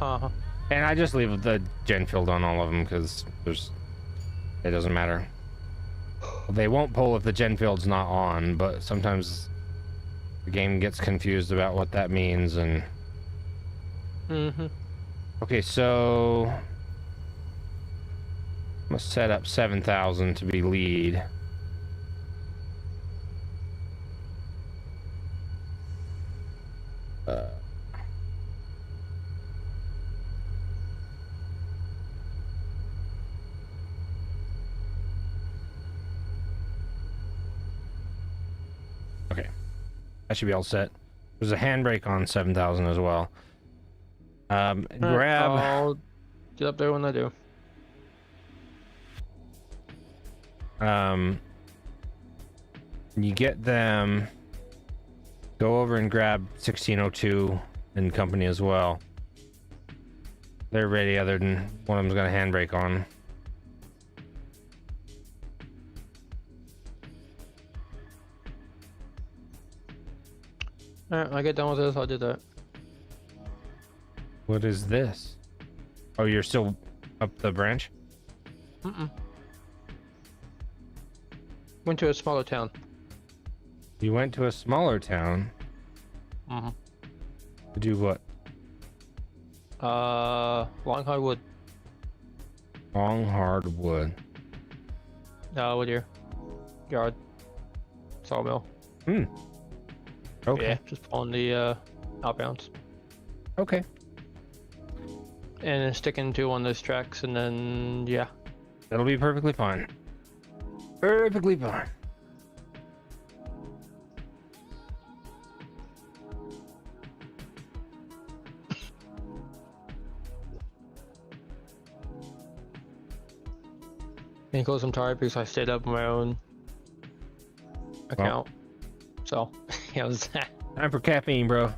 And I just leave the Genfield on all of them because it doesn't matter. They won't pull if the Genfield's not on, but sometimes the game gets confused about what that means. And okay, so I'm gonna set up 7000 to be lead. Okay, that should be all set. There's a handbrake on 7000 as well. Grab. I'll get up there when I do. You get them. Go over and grab 1602 and company as well. They're ready, other than one of them's got a handbrake on. Alright, when I get done with this, I'll do that. What is this? Oh, you're still up the branch? Went to a smaller town. You went to a smaller town? To do what? Long hardwood. Long hardwood. With your yard. Sawmill. Okay. Yeah, just pulling the outbounds. Okay. And then sticking to one of those tracks, and then, yeah. That'll be perfectly fine. Perfectly fine. And close I'm tired because I stayed up on my own account. So, yeah, it was that. Time for caffeine, bro.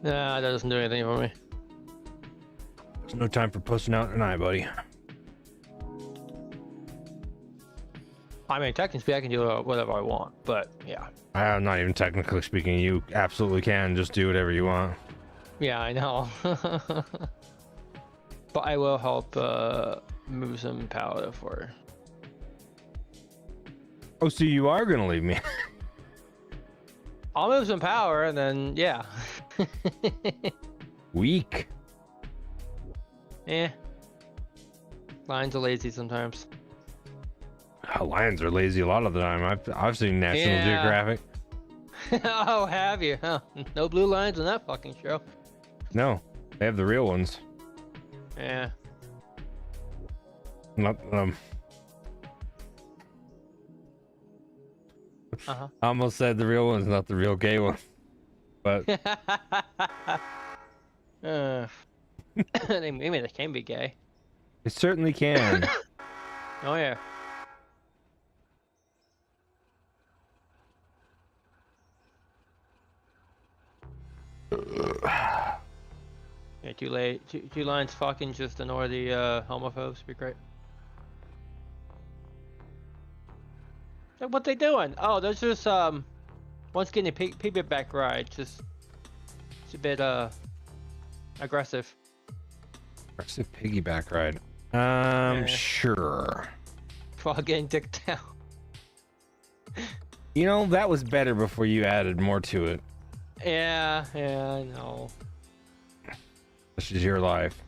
Nah, that doesn't do anything for me. There's no time for pussing out tonight, buddy. I mean, technically I can do whatever I want, but yeah. I'm not even technically speaking. You absolutely can just do whatever you want. Yeah, I know. But I will help move some powder for. Oh, so you are gonna leave me? I'll move some power and then yeah. Weak. Eh. Lions are lazy sometimes. Lions are lazy a lot of the time. I've seen National Yeah. Geographic. Oh, have you? Huh? No blue lions on that fucking show. No, they have the real ones. Yeah. Not Uh-huh. I almost said the real ones, not the real gay one. But Maybe they can be gay. it certainly can. Oh yeah. Yeah, too late. Two lines fucking just ignore the homophobes. Be great. So what they doing? Oh, there's just once getting a piggyback ride. Just it's a bit aggressive. Aggressive piggyback ride. Yeah. Sure. While getting dicked down. You know, that was better before you added more to it. Yeah, I know. This is your life.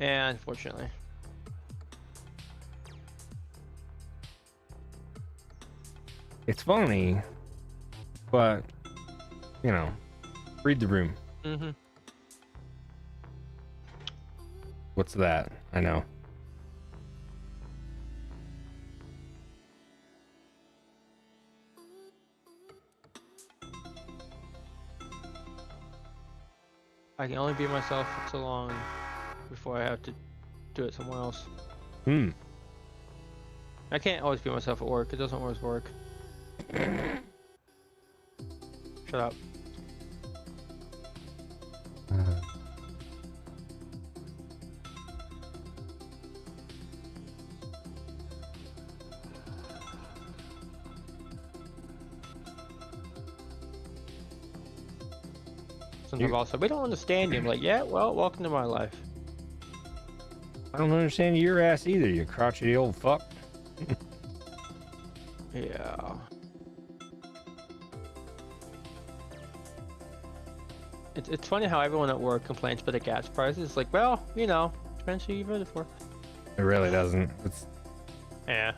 Yeah, unfortunately. It's funny, but you know, read the room. Mm-hmm. What's that? I know. I can only be myself for so long before I have to do it somewhere else. Hmm. I can't always be myself at work. It doesn't always work. Shut up. Sometimes also, we don't understand you. I'm like, yeah, well, welcome to my life. I don't understand your ass either, you crotchety old fuck. Yeah. It's funny how everyone at work complains about the gas prices. It's like, well, you know, depends who you voted for. It really doesn't. It's Yeah.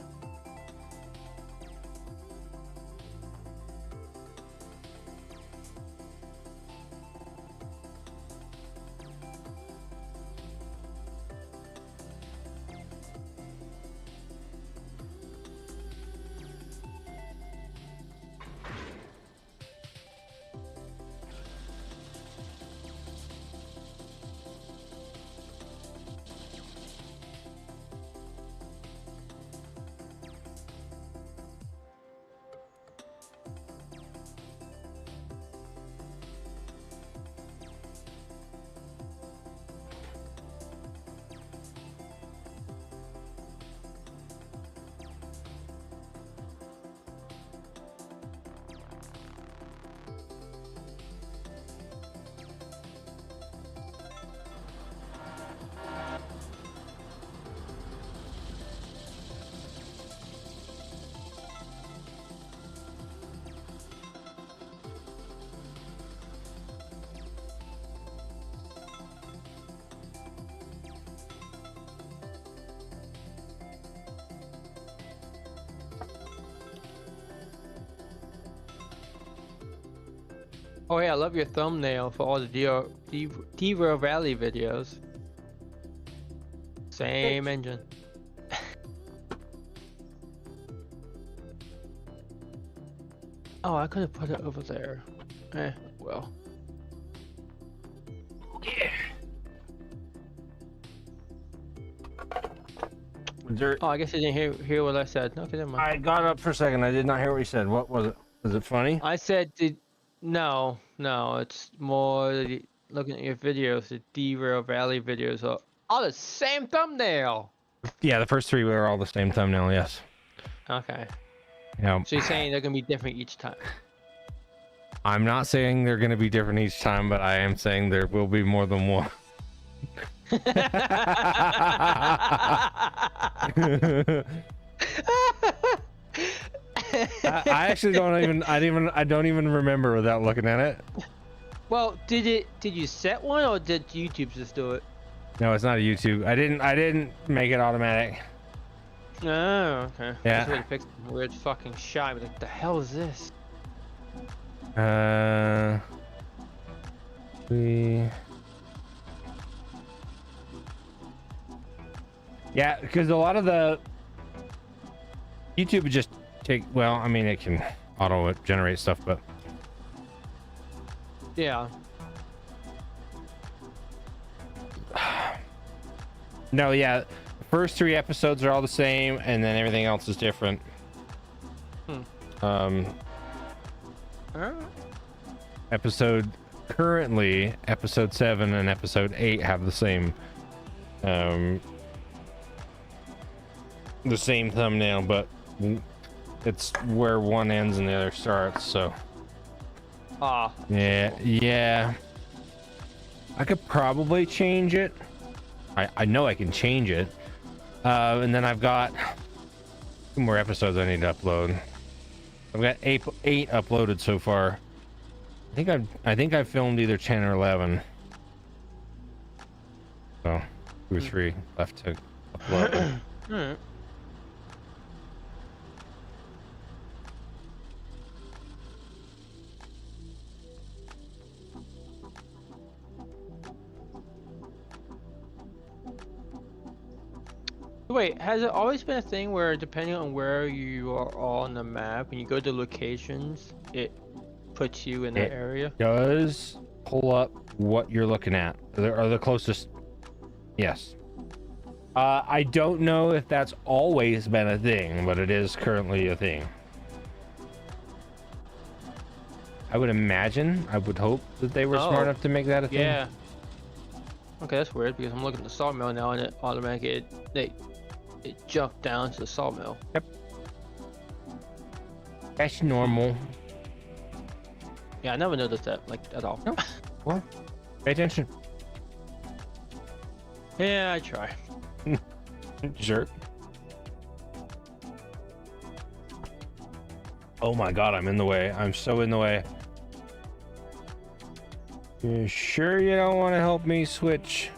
Oh yeah, I love your thumbnail for all the Devo Valley videos. Same engine. Oh, I could have put it over there. Well. Was there? Oh, I guess you didn't hear what I said. Okay, never mind. I got up for a second. I did not hear what you said. What was it? Was it funny? I said, no, it's more looking at your videos. The Derail Valley videos are all the same thumbnail. Yeah, the first three were all the same thumbnail. Yes. Okay, Yeah. so you're saying they're gonna be different each time. I'm not saying they're going to be different each time, but I am saying there will be more than one. I actually I don't even remember without looking at it. Well, did you set one or did YouTube just do it? No, it's not a YouTube. I didn't make it automatic. Oh, okay. Yeah. That's what it picks a weird fucking shot. But like, the hell is this? Yeah, because a lot of the YouTube would just take, well, I mean, it can auto generate stuff, but Yeah. no, yeah, the first three episodes are all the same, and then everything else is different. Alright. Currently episode 7 and episode 8 have the same thumbnail, but it's where one ends and the other starts. So Ah. yeah, I could probably change it. I know I can change it, and then I've got 2 more episodes I need to upload. I've got eight uploaded so far. I think I've filmed either 10 or 11. So 2 or 3 left to upload. Alright. Wait, has it always been a thing where depending on where you are on the map, when you go to locations, it puts you in that It area? Does pull up what you're looking at? Are the closest? Yes. I don't know if that's always been a thing, but it is currently a thing. I would imagine, I would hope that they were smart Oh, enough to make that a thing. Yeah. Okay, that's weird because I'm looking at the sawmill now and it automatically it jumped down to the sawmill. That's normal. Yeah, I never noticed that like at all. Nope. Well, pay attention. Yeah, I try. Jerk. Oh my god, I'm in the way. I'm so in the way. You sure you don't want to help me switch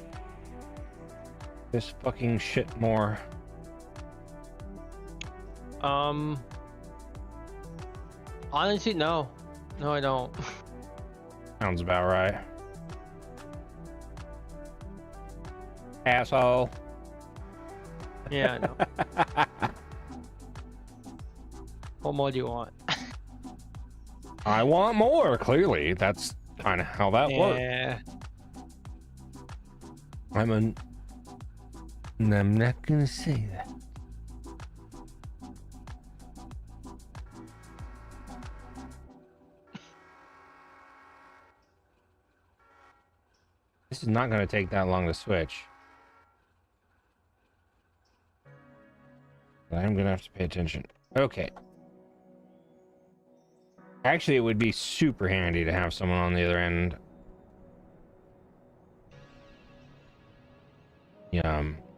this fucking shit more? Honestly, no. No, I don't. Sounds about right. Asshole. Yeah, I know. What more do you want? I want more, clearly. That's kind of how that works. Yeah. I'm not gonna say that. This is not gonna take that long to switch. But I'm gonna have to pay attention. Okay. Actually, it would be super handy to have someone on the other end.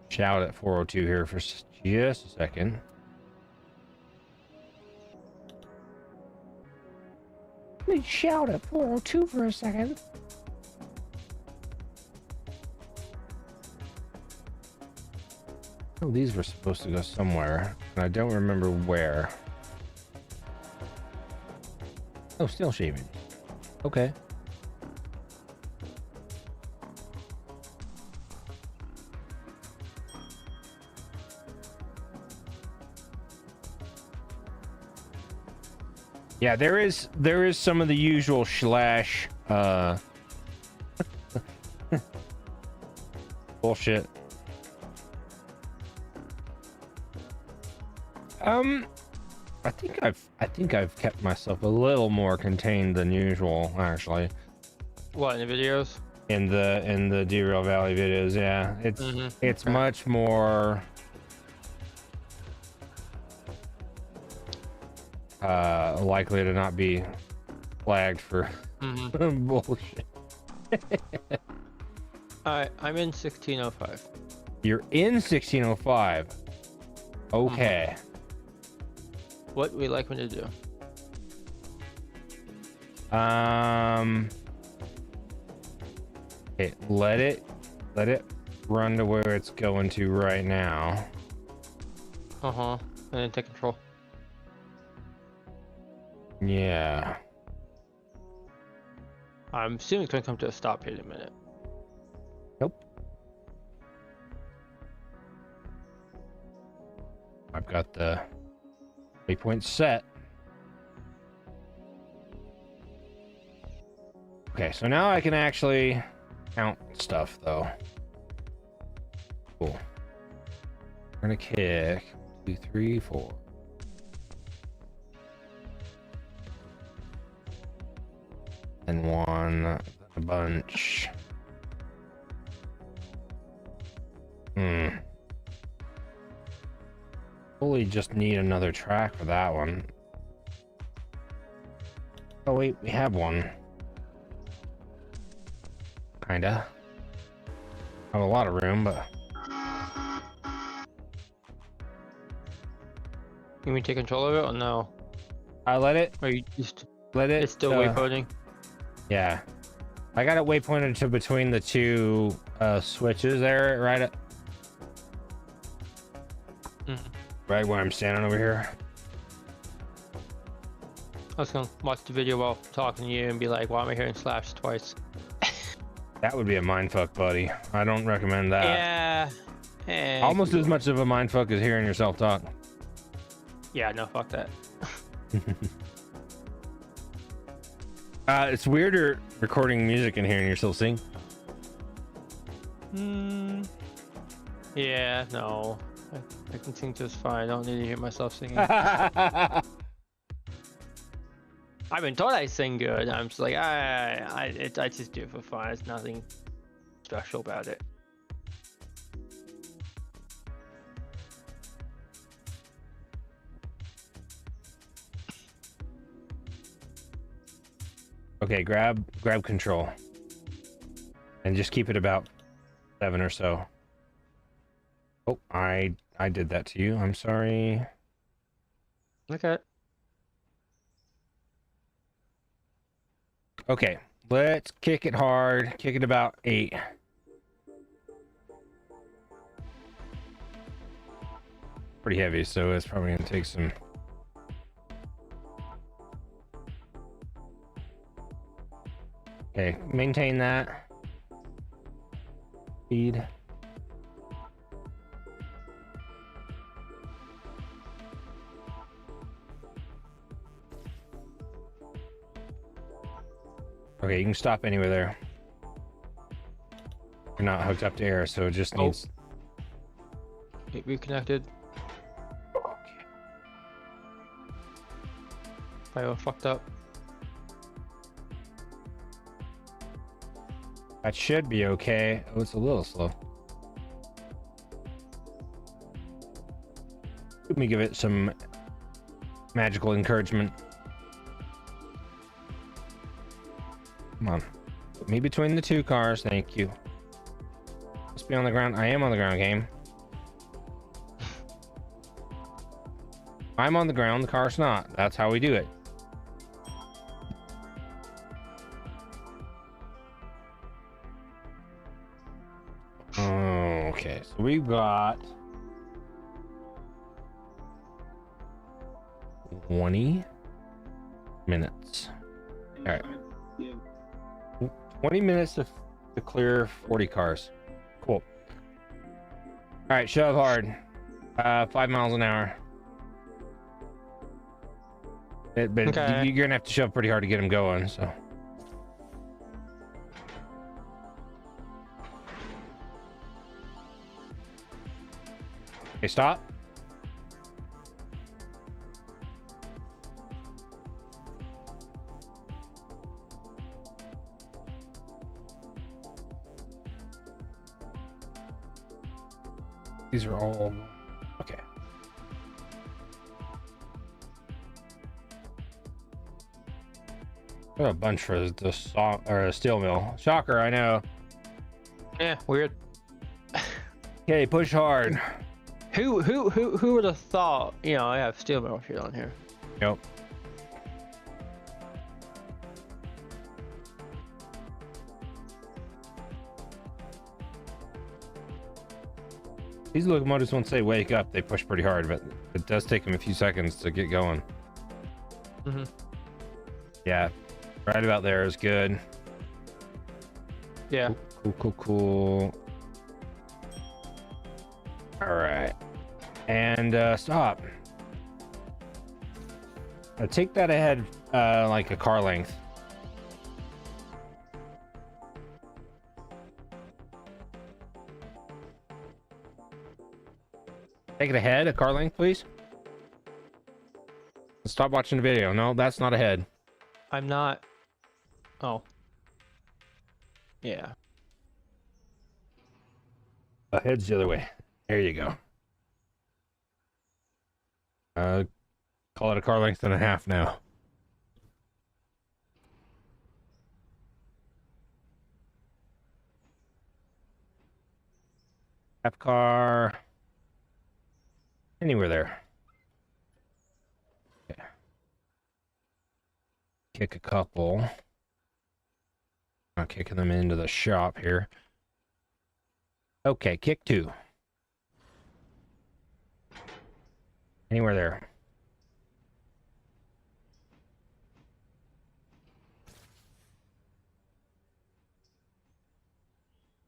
Shout at 402 here for just a second. Let me shout at 402 for a second. Oh, these were supposed to go somewhere, and I don't remember where. Oh, still shaving. Okay. Yeah, there is some of the usual slash bullshit. I think I've kept myself a little more contained than usual, actually, What, in the videos? in the Derail Valley videos. Yeah, it's Okay. much more likely to not be flagged for bullshit. Alright, I'm in 1605. You're in 1605. Okay. What we like me to do? Okay, let it run to where it's going to right now. And then take control. Yeah. I'm assuming it's gonna come to a stop here in a minute. Nope. I've got the waypoint set. Okay, so now I can actually count stuff though. Cool. We're gonna kick 2, 3, 4. And one a bunch. Fully just need another track for that one. Oh wait, we have one. Kinda. Have a lot of room, but You mean take control of it or no? I let it. Or you just Let it. it's still waypointing? Yeah, I got it waypointed to between the two switches there, right at right where I'm standing over here. I was gonna watch the video while talking to you and be like, why am I hearing slash twice? That would be a mindfuck, buddy. I don't recommend that. Yeah. Almost as much of a mindfuck as hearing yourself talk. Yeah, no, fuck that. It's weirder recording music and hearing yourself sing. Yeah, no. I can sing just fine. I don't need to hear myself singing. Okay, I've been told I sing good. I'm just like, I just do it for fun. There's nothing special about it. grab control. And just keep it about 7 or so. Oh, I did that to you. I'm sorry. Okay. Okay, let's kick it hard. Kick it about 8. Pretty heavy, so it's probably gonna take some. Okay, maintain that speed. Okay, you can stop anywhere there. You're not hooked up to air, so it just needs. Get reconnected. Okay. Bio fucked up. That should be okay. Oh, it's a little slow. Let me give it some magical encouragement. Come on. Put me between the two cars. Thank you. Let's be on the ground. I am on the ground, game. I'm on the ground. The car's not. That's how we do it. Okay, so we've got 20 minutes. All right. 20 minutes to clear 40 cars. Cool. All right, shove hard. 5 miles an hour. But Okay. you're gonna have to shove pretty hard to get them going, so. Okay, stop. These are all okay. Got a bunch for the steel mill. Shocker, I know. Yeah, weird. Okay, push hard. Who would have thought? You know, I have steel mill shit on here. Yep. These locomotives, once they wake up, they push pretty hard, but it does take them a few seconds to get going. Mm-hmm. Yeah, right about there is good. Yeah. Cool. All right, and stop. Take that ahead, like a car length. Take it ahead, a car length, please. Stop watching the video. No, that's not ahead. I'm not. Oh. Yeah. Ahead's the other way. There you go. Call it a car length and a half now. Half car. Anywhere there. Okay. Kick a couple. Not kicking them into the shop here. Okay, kick 2. Anywhere there.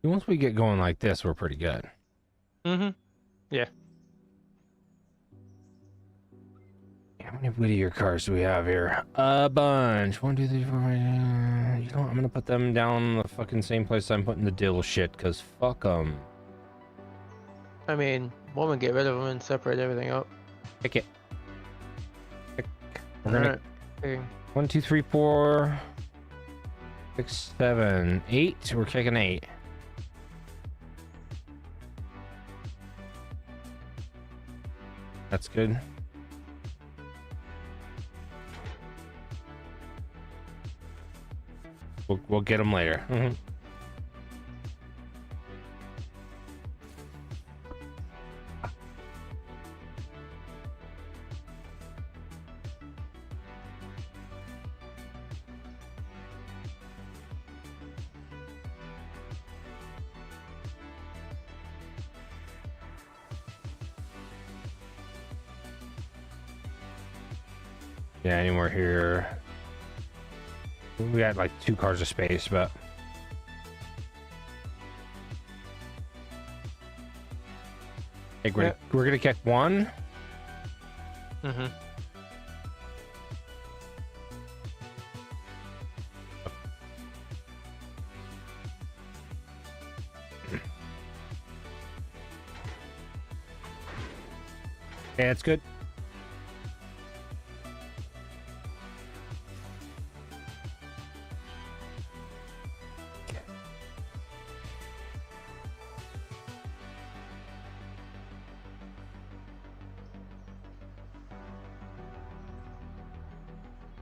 Once we get going like this, we're pretty good. Mm-hmm. Yeah. How many Whittier cars do we have here? A bunch. 1, 2, 3, 4, 5. You know what? I'm gonna put them down the fucking same place I'm putting the dill shit, because fuck them. I mean, woman, get rid of them and separate everything up. Pick it. Pick. We're gonna. Alright. Okay. 1, 2, 3, 4, 6, 7, 8. We're kicking 8. That's good. We'll get them later. Yeah, anywhere here. We got like 2 cars of space, but hey, we're gonna kick 1. Mm-hmm. Yeah, it's good.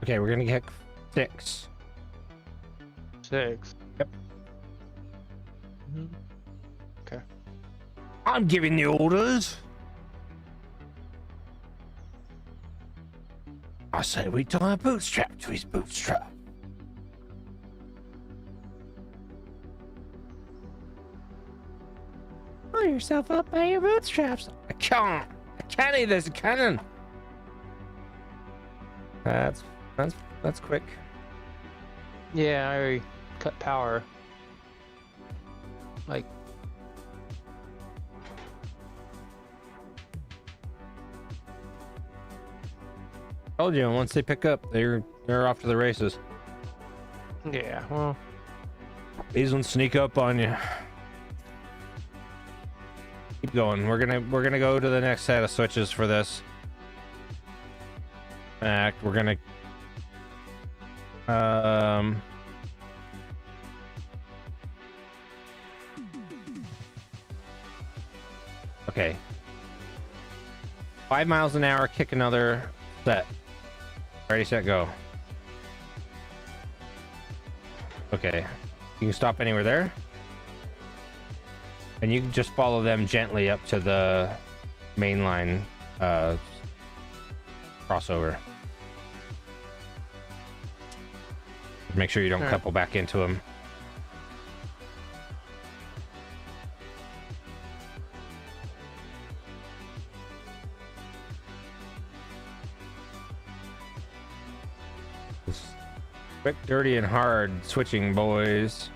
Okay, we're gonna kick 6. 6. Yep. Mhm. Okay. I'm giving the orders. I say we tie a bootstrap to his bootstrap. Pull yourself up by your bootstraps. I can't. I can't eat this cannon. That's quick. Yeah, I already cut power. Like, Told you, once they pick up, they're off to the races. yeah, well, These ones sneak up on you. Keep going. We're gonna go to the next set of switches for this act. We're gonna Okay. 5 miles an hour, kick another, set. Ready, set, go. Okay. You can stop anywhere there. And you can just follow them gently up to the main line crossover. Make sure you don't couple back into them. Quick, dirty, and hard switching, boys.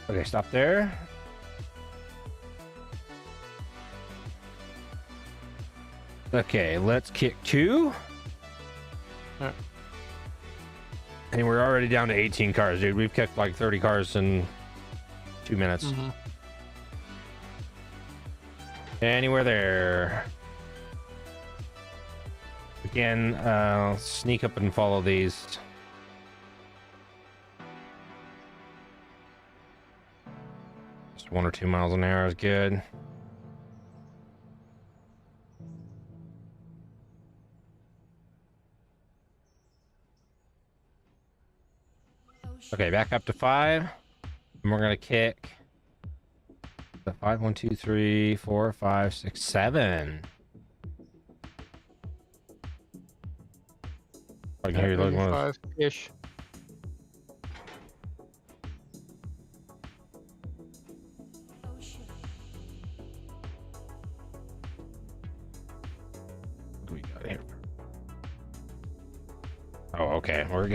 Okay, stop there. Okay, let's kick 2. Alright. And we're already down to 18 cars, dude. We've kicked like 30 cars in 2 minutes. Mm-hmm. Anywhere there. Again, sneak up and follow these. Just 1 or 2 miles an hour is good. Okay, back up to 5. And we're gonna kick the 5, 1, 2, 3, 4, 5, 6, 7. I can hear you looking one of those. 5-ish. What do we got here? Oh, okay. We're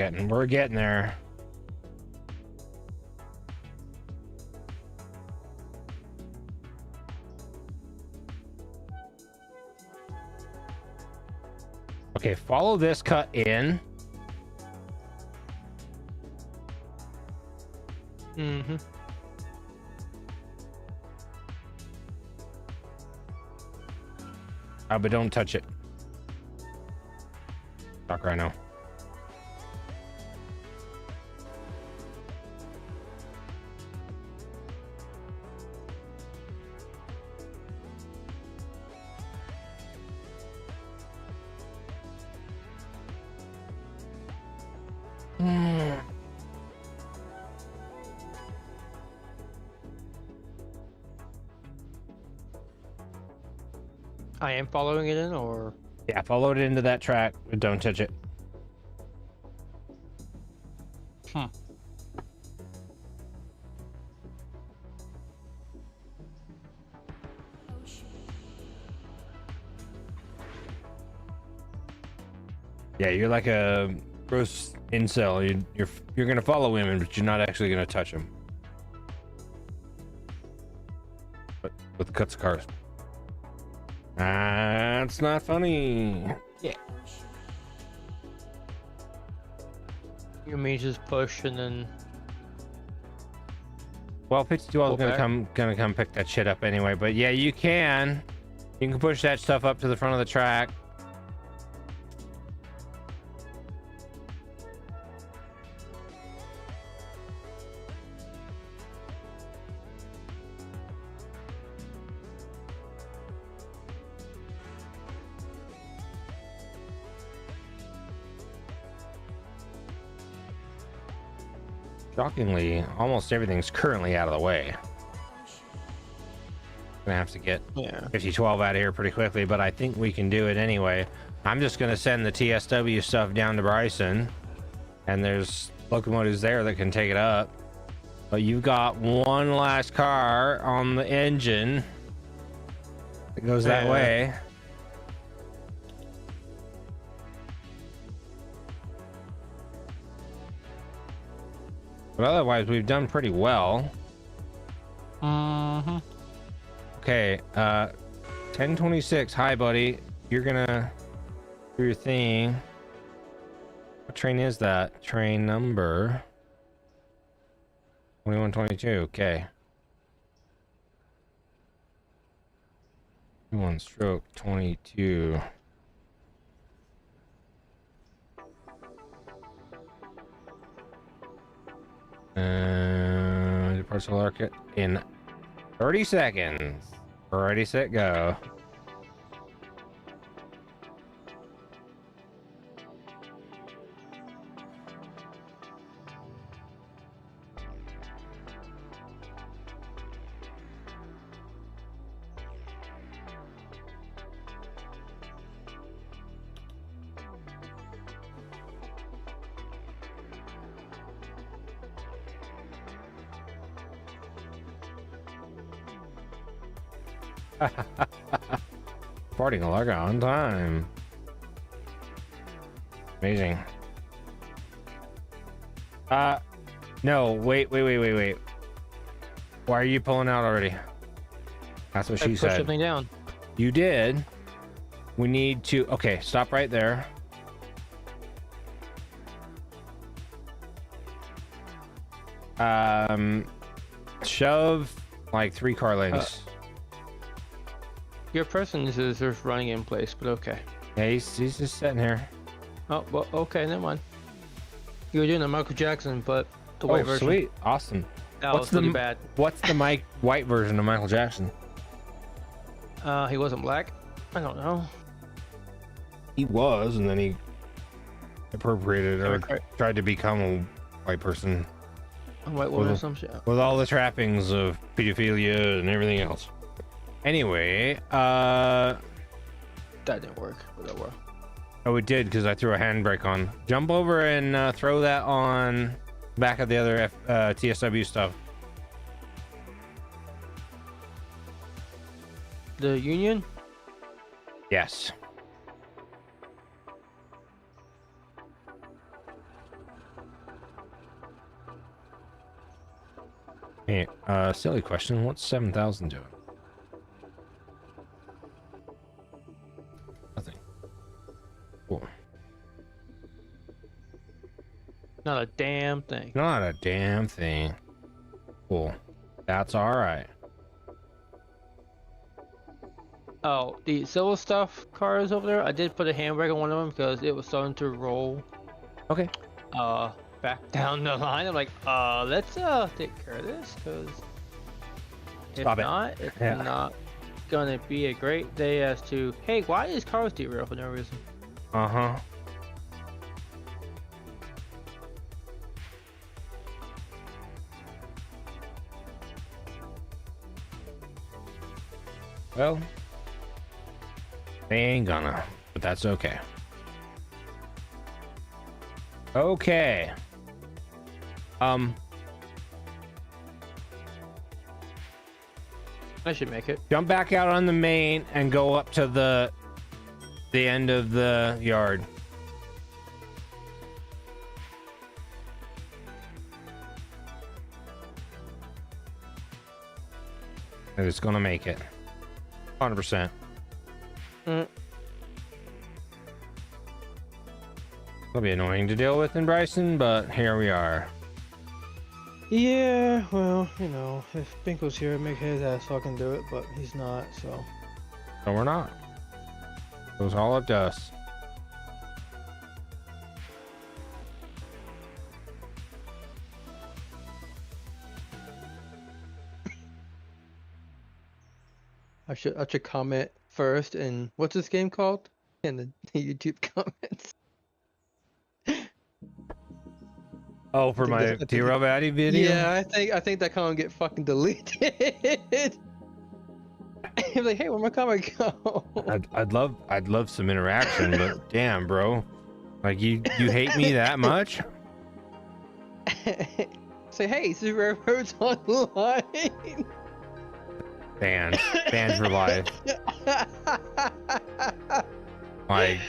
getting there. Okay, follow this cut in. Mm-hmm. But don't touch it. Doc Rhino. I am following it in, or Yeah, follow it into that track, but don't touch it. Yeah, you're like a gross incel. You're gonna follow him, but you're not actually gonna touch him. But with cuts of cars. That's not funny. Yeah. you may just push and then Well, Pitch 2 is Go back. gonna come pick that shit up anyway. But yeah, you can push that stuff up to the front of the track. Shockingly, almost everything's currently out of the way. Gonna have to get 5012 out of here pretty quickly, but I think we can do it anyway. I'm just gonna send the TSW stuff down to Bryson, and there's locomotives there that can take it up. But you've got one last car on the engine that goes that way. But otherwise, we've done pretty well. Mm-hmm. Okay, 1026. Hi, buddy. You're gonna do your thing. What train is that? Train number 2122. Okay. One stroke 22. Parcel market in 30 seconds. Ready, set, go. Parting a log on time. Amazing. No, wait. Why are you pulling out already? That's what I she pushed said. everything down. You did. We need to, okay, stop right there. Shove like 3 car lengths. Your person is just running in place, but okay. Yeah, he's just sitting here. Oh, well, okay, never mind. You were doing a Michael Jackson, but the Oh, white version. sweet, awesome. That What's was pretty the- bad. What's the Mike White version of Michael Jackson? He wasn't black. I don't know. He was, and then he appropriated or Okay. tried to become a white person A white woman Well, or some shit. with all the trappings of pedophilia and everything else. Anyway, That didn't work, but that worked. oh, it did because I threw a handbrake on. Jump over and throw that on back of the other TSW stuff. The Union? Yes. Hey, silly question. What's 7,000 doing? Nothing. Cool. Not a damn thing. Not a damn thing. Cool. That's all right. Oh, the silver stuff cars over there. I did put a handbrake on one of them because it was starting to roll. Okay. Back down the line. I'm like, let's take care of this because if Stop it. not, it's Yeah. not gonna be a great day as to, hey, why is cars derail for no reason? Uh-huh. Well, they ain't gonna, but that's okay. Okay. I should make it. Jump back out on the main and go up to the end of the yard. And it's gonna make it. 100%. Mm. It'll be annoying to deal with in Bryson, but here we are. Yeah, well, you know, if Binko's here, it'd make his ass fucking do it, but he's not, so. No, we're not. It was all up to us. I should comment first and what's this game called? In the YouTube comments. Oh, for I think my that's- I think T-Row Batty video? Yeah, I think that comment get fucking deleted. He's like, hey, where'd my comment go? I'd love some interaction, but damn, bro. Like you hate me that much? Say, hey, this is Rare Roads Online. Banned for life. Like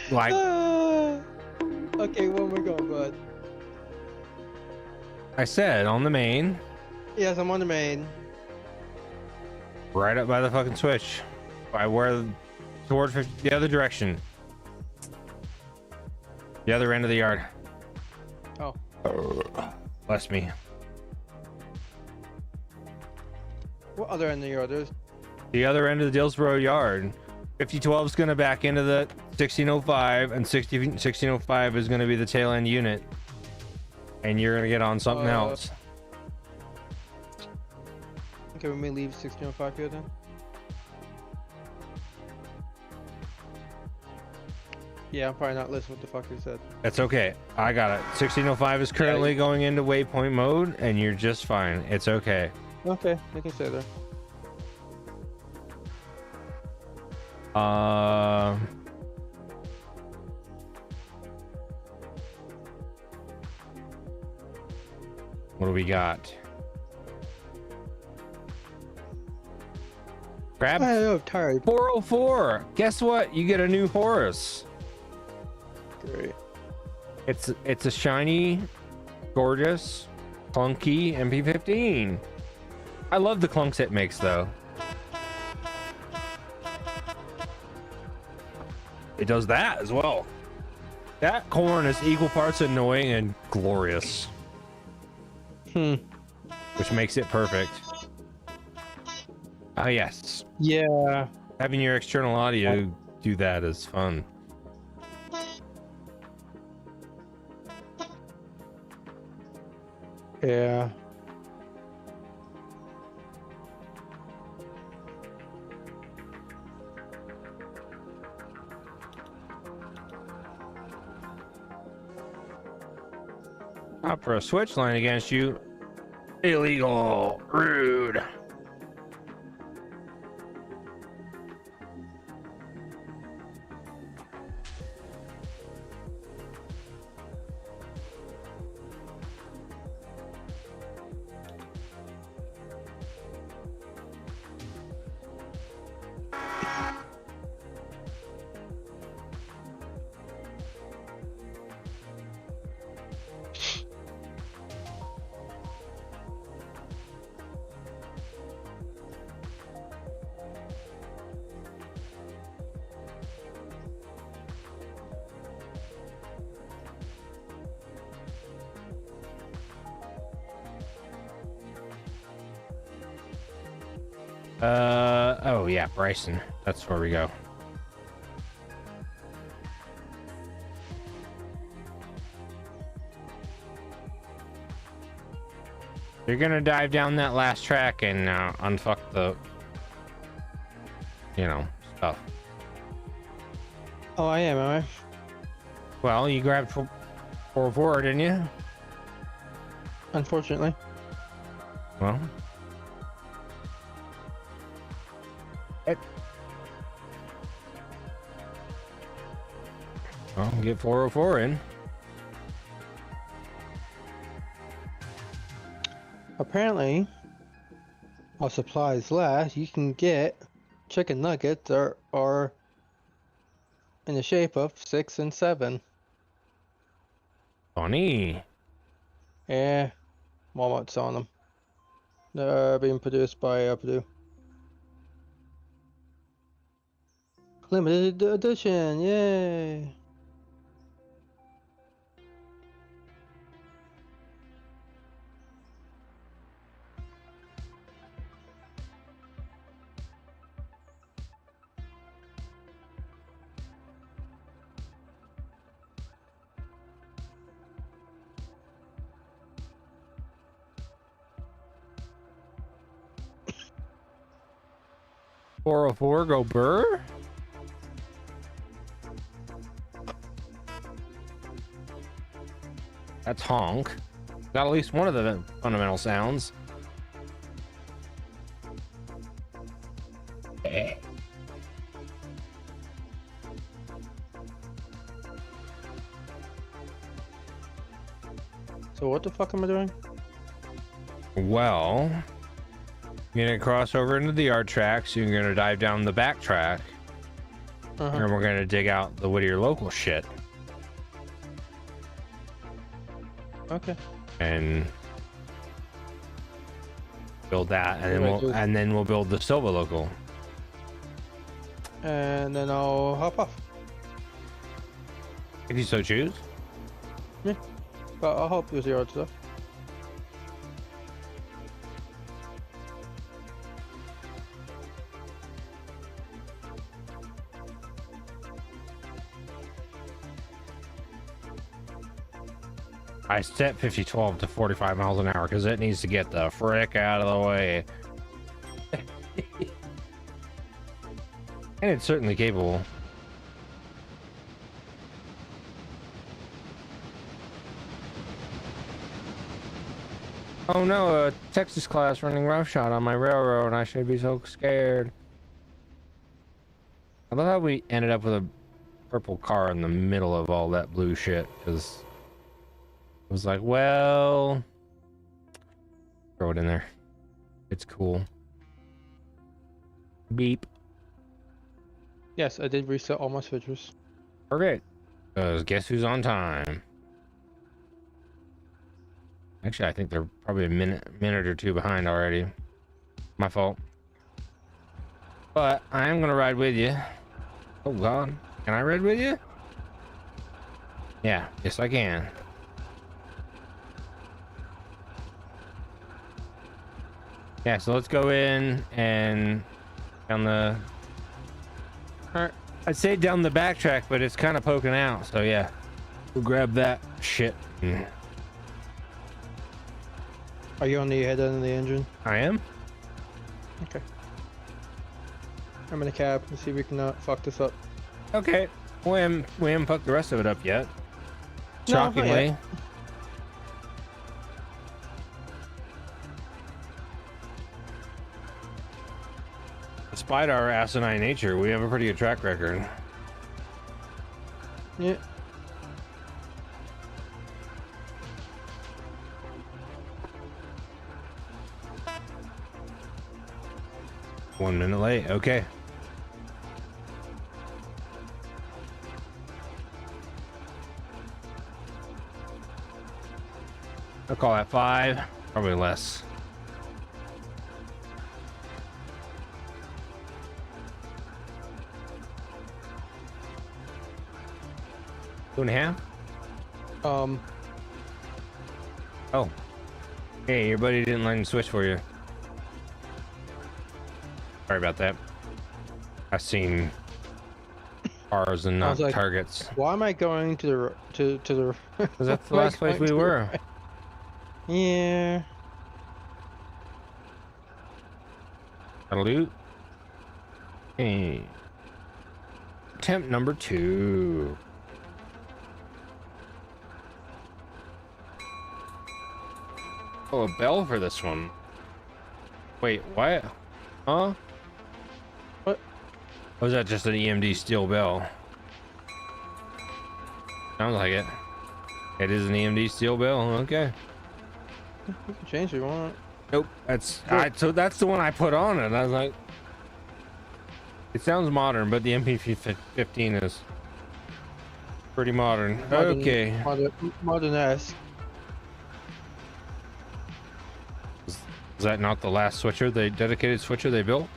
Okay, where am I going, bud? I said, on the main, Yes, I'm on the main. right up by the fucking switch. By where towards the other direction. The other end of the yard. Oh. Bless me. What other end of the yard? There's The other end of the Dillsboro yard, 5012 is going to back into the 1605, and 1605 is going to be the tail end unit. And you're going to get on something else. Okay, we may leave 1605 here then. Yeah, I'm probably not listening what the fuck you said. That's okay. I got it. 1605 is currently going into waypoint mode, and you're just fine. It's okay. Okay, you can stay there. What do we got? Grab I'm tired. 404. Guess what? You get a new Horus. Great. It's a shiny, gorgeous, clunky MP15. I love the clunks it makes though. It does that as well. That corn is equal parts annoying and glorious. Which makes it perfect. Oh yes. Yeah. Having your external audio do that is fun. Yeah. Up for a switch line against you. Illegal. Rude. Oh yeah, Bryson. That's where we go. You're gonna dive down that last track and unfuck the, stuff. Oh, I am I? Well, you grabbed 404, didn't you? Unfortunately. Well. Well, get 404 in. Apparently, while supplies last, you can get chicken nuggets or in the shape of 6 and 7. Funny. Yeah, Walmart's selling them. They're being produced by Purdue. Limited edition, yay! .404 go burr. That's honk. Got at least one of the fundamental sounds. So what the fuck am I doing? Well, you're gonna cross over into the yard tracks. You're gonna dive down the back track, and we're gonna dig out the Whittier local shit. Okay. And build that, and then we'll build the Silva local. And then I'll hop off. If you so choose. But I'll help you with the yard stuff. I set 5012 to 45 miles an hour because it needs to get the frick out of the way. And it's certainly capable. Oh no, a Texas class running roughshod on my railroad. I should be so scared. I love how we ended up with a purple car in the middle of all that blue shit, because it was like, well, throw it in there. It's cool. Beep. Yes, I did reset all my switchers. Perfect. Because guess who's on time? Actually, I think they're probably a minute or two behind already. My fault. But I am gonna ride with you. Oh God, can I ride with you? Yeah, yes I can. Yeah, so let's go in and down the. I'd say down the backtrack, but it's kind of poking out. So yeah, we'll grab that shit. Are you on the head end of the engine? I am. Okay. I'm in the cab. Let's see if we can fuck this up. Okay. We haven't fucked the rest of it up yet. No, not Shockingly. yet. Despite our asinine nature, we have a pretty good track record. Yeah. One minute late. Okay. I'll call that 5. Probably less. Two and a half? Oh. Hey, your buddy didn't let him switch for you. Sorry about that. I've seen cars and I not was like, targets. why am I going to the to the? Because that's the why am I last place going we to the were. right? Yeah. Got a loot. Hey. Attempt number 2. Oh, a bell for this one. Wait, what? Huh? What? Or was that just an EMD steel bell? Sounds like it. It is an EMD steel bell. Okay. You can change it if you want. Nope. So that's the one I put on it. I was like, it sounds modern, but the MP15 is pretty modern. Okay. Modern-esque. Is that not the last switcher, the dedicated switcher they built?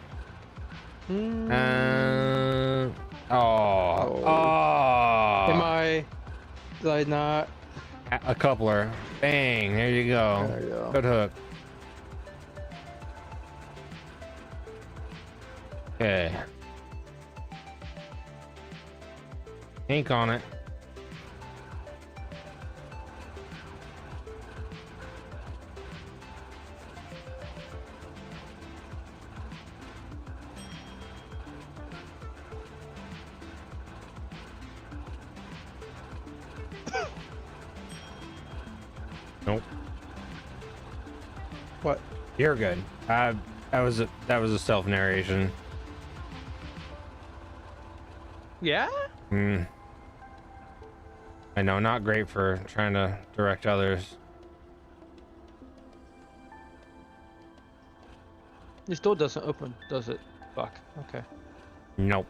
Mm. Am I? Did I not? A coupler. Bang, there you go. There you go. Good hook. Okay. Ink on it. Nope. What? You're good. That was a self narration. Yeah? Hmm. I know, not great for trying to direct others. This door doesn't open, does it? Fuck. Okay. Nope.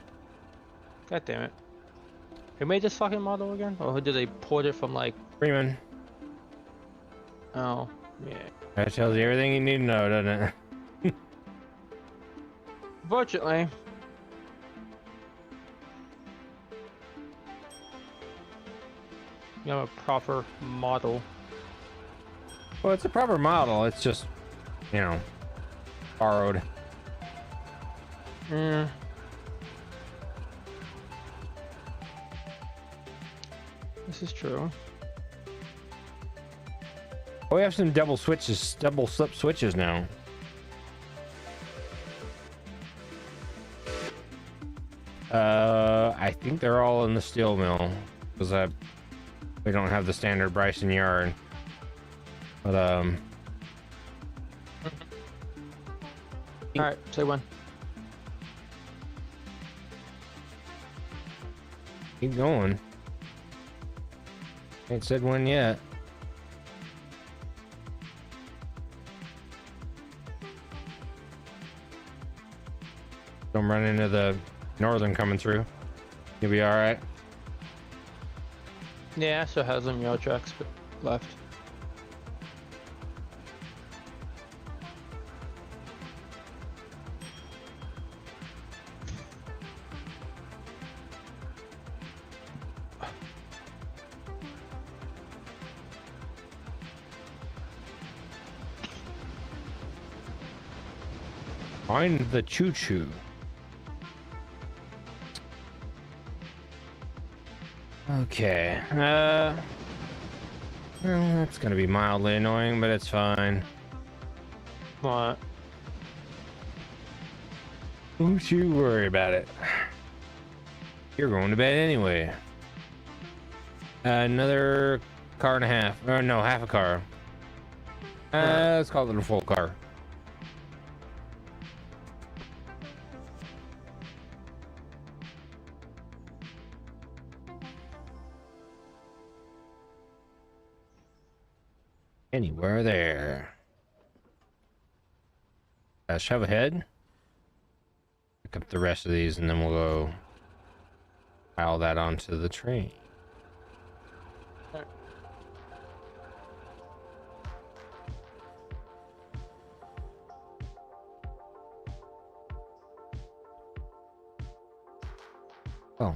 God damn it. Who made this fucking model again? Or did they port it from like? Freeman. Oh, yeah. That tells you everything you need to know, doesn't it? Fortunately. You have a proper model. Well, it's a proper model. It's just, you know, borrowed. Mm. This is true. Oh, we have some double switches, double slip switches now. I think they're all in the steel mill because we don't have the standard Bryson yard. But All right, say when. keep going. Ain't said when yet. Don't run into the northern coming through. You'll be all right. Yeah, still has some yellow tracks left. Find the choo-choo. Okay. Well, that's gonna be mildly annoying, but it's fine. What? Don't you worry about it. You're going to bed anyway. Another car and a half. Or no, half a car. Let's call it a full car. Anywhere there. Shove ahead. Pick up the rest of these and then we'll go pile that onto the train. Oh,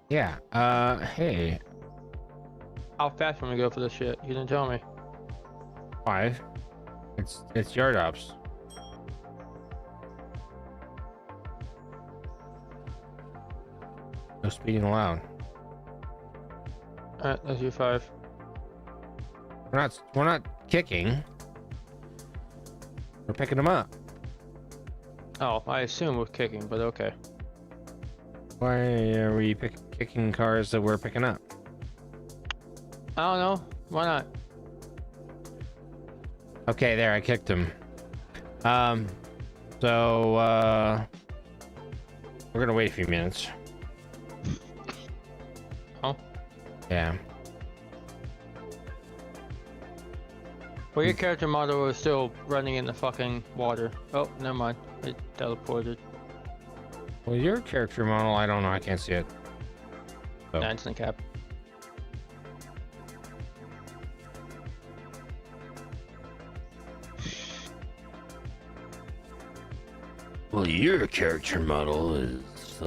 yeah. Hey. How fast can we go for this shit? You didn't tell me. 5. It's yard ops. No speeding allowed. Alright, that's you 5. We're not kicking. We're picking them up. Oh, I assume we're kicking, but okay. Why are we kicking cars that we're picking up? I don't know. Why not? Okay, there, I kicked him. So, we're gonna wait a few minutes. Oh? Yeah. Well, your character model is still running in the fucking water. Oh, never mind. It teleported. Well, your character model, I don't know, I can't see it. So. Nah, it's in the cap. Well, your character model is,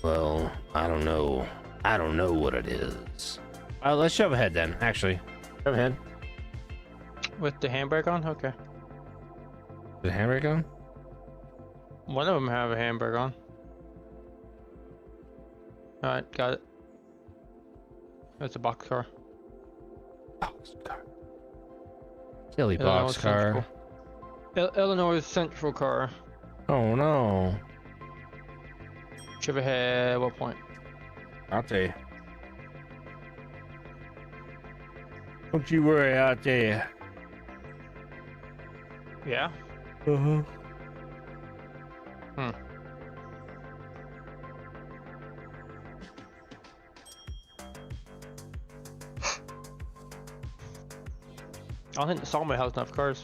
well, I don't know. I don't know what it is. Let's shove ahead then, actually. Shove ahead. With the handbrake on? Okay. Is the handbrake on? One of them have a handbrake on. Alright, got it. That's a box car. Boxcar. Silly Illinois boxcar. Illinois Central car. Oh no. Should ahead. What point? I'll tell you. Don't you worry, I'll tell you. Yeah. Uh-huh. Hmm. I don't think the Sawmill has enough cars.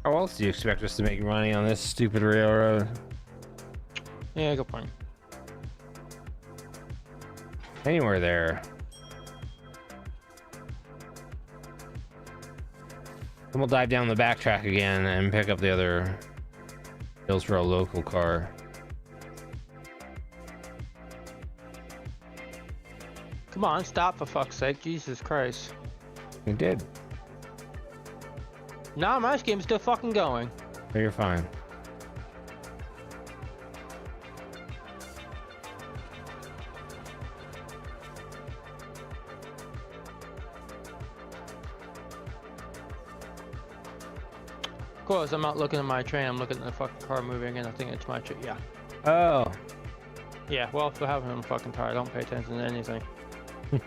How else do you expect us to make money on this stupid railroad? Yeah, good point. Anywhere there. Then we'll dive down the backtrack again and pick up the other Hillsboro local car. Come on, stop for fuck's sake. Jesus Christ. We did. Nah, my game's still fucking going. So you're fine. course, I'm not looking at my train. I'm looking at the fucking car moving, and I think it's my train. Yeah. Oh. Yeah. Well, if we're having a fucking tire, I don't pay attention to anything. It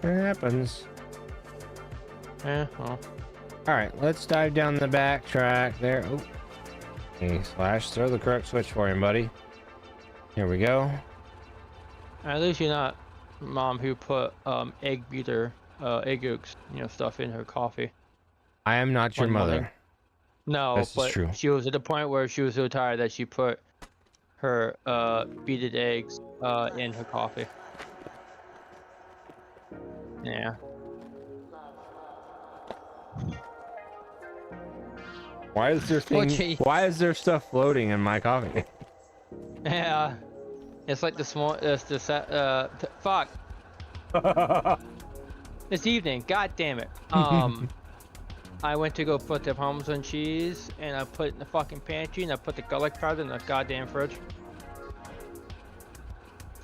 happens. Yeah. Well. All right, let's dive down the back track there. Oh. Hey, Slash, throw the correct switch for him, buddy. Here we go. At least you're not mom who put egg beater, egg yolks, stuff in her coffee. I am not your One mother. morning. No, This is but true. she was at the point where she was so tired that she put her beaten eggs in her coffee. Yeah. Why is there Okay. Why is there stuff floating in my coffee? Yeah. It's like the small. Fuck. This evening. God damn it. I went to go put the Parmesan cheese, and I put it in the fucking pantry, and I put the garlic powder in the goddamn fridge.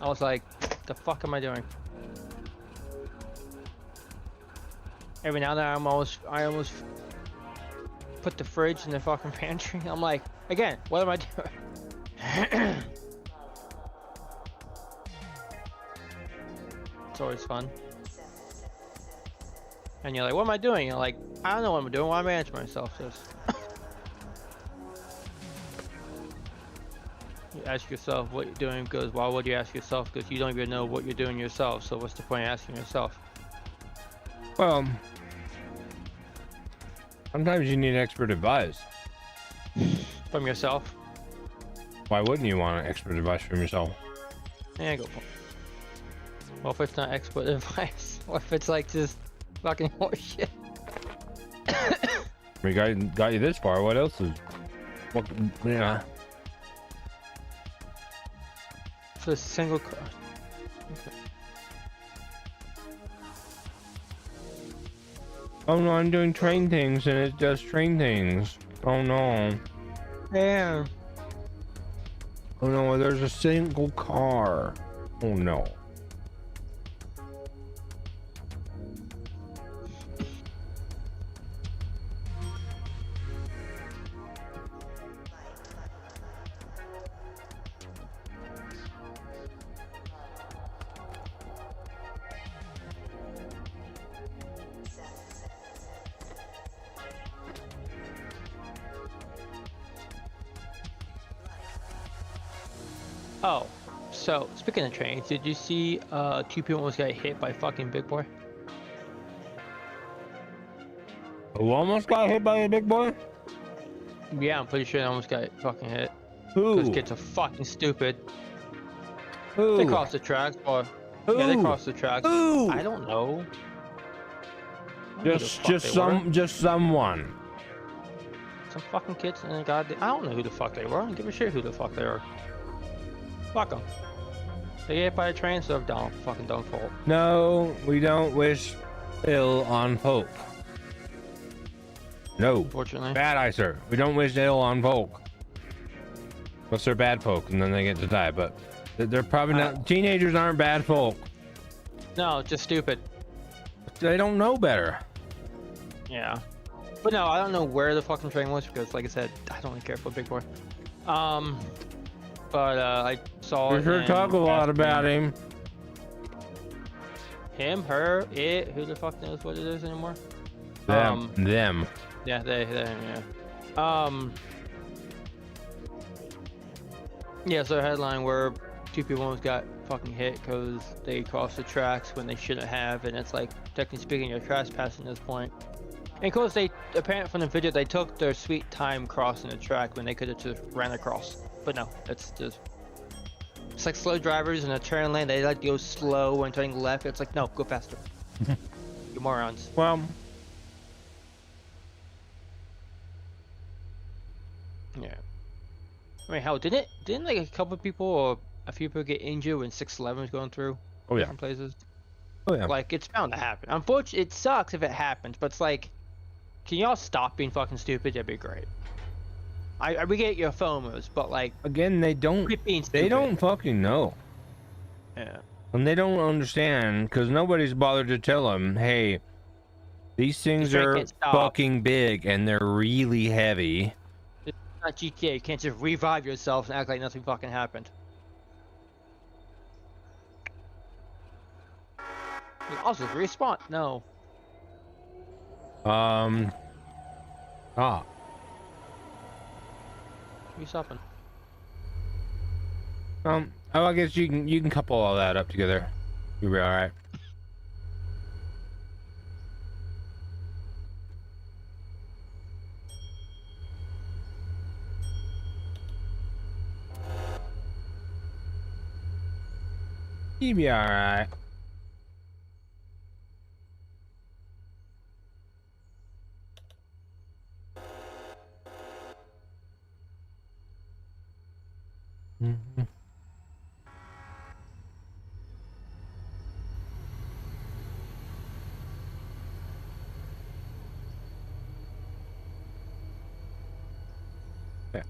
I was like, the fuck am I doing? Every now and then I almost put the fridge in the fucking pantry. I'm like, again, what am I doing? It's always fun. And you're like, what am I doing? You're like, I don't know what I'm doing. Why am I answering myself this? You ask yourself what you're doing because why would you ask yourself? Because you don't even know what you're doing yourself. So what's the point of asking yourself? Well, sometimes you need expert advice. From yourself? Why wouldn't you want expert advice from yourself? Yeah, go for it. Well, if it's not expert advice, or if it's like just fucking horseshit. We got you this far. What else is? What? Yeah. For a single car. Okay. Oh no, I'm doing train things and it does train things. Oh no. Yeah. Oh no, there's a single car. Oh no. Oh, so speaking of trains, did you see two people almost got hit by fucking Big Boy? Who almost got hit by a big boy? Yeah, I'm pretty sure they almost got fucking hit. Who? Those kids are fucking stupid. Who? They crossed the tracks, or yeah, they Who? crossed the tracks. Who? I don't know. I don't know who the fuck they were. Someone. Some fucking kids and I don't know who the fuck they were. I don't give a shit who the fuck they are. Fuck them. They get hit by a train, so don't fault. No, we don't wish ill on folk. No. Unfortunately. Bad eye, sir. We don't wish ill on folk. Unless they're bad folk and then they get to die, but they're probably not. Teenagers aren't bad folk. No, just stupid. They don't know better. Yeah. But no, I don't know where the fucking train was because, like I said, I don't really care for Big Boy. But I saw We it. sure and talk a lot about him. Him, her, it. Who the fuck knows what it is anymore? Them. Them. Yeah, they, yeah. Yeah, so a headline where two people almost got fucking hit because they crossed the tracks when they shouldn't have, and it's like, technically speaking, you're trespassing at this point. And of course, they, apparently from the video, they took their sweet time crossing the track when they could have just ran across. But no, it's just, it's like slow drivers in a turn lane, they like go slow when turning left. It's like, no, go faster. You morons. Well, Yeah. I mean, hell, didn't like a couple of people or a few people get injured when 611 was going through oh yeah. different places? Oh yeah. Like, it's bound to happen. Unfortunately, it sucks if it happens, but it's like, can y'all stop being fucking stupid? That'd be great. We get your FOMOs, but like, Again, they don't. quit being stupid. They don't fucking know. Yeah. And they don't understand because nobody's bothered to tell them, hey, These things train are can't stop. fucking big and they're really heavy. It's not GTA. You can't just revive yourself and act like nothing fucking happened. Also, respawn. No. Ah, Give me something. oh, I guess you can couple all that up together. You'll be all right. You'll be all right. Mhm. Yeah.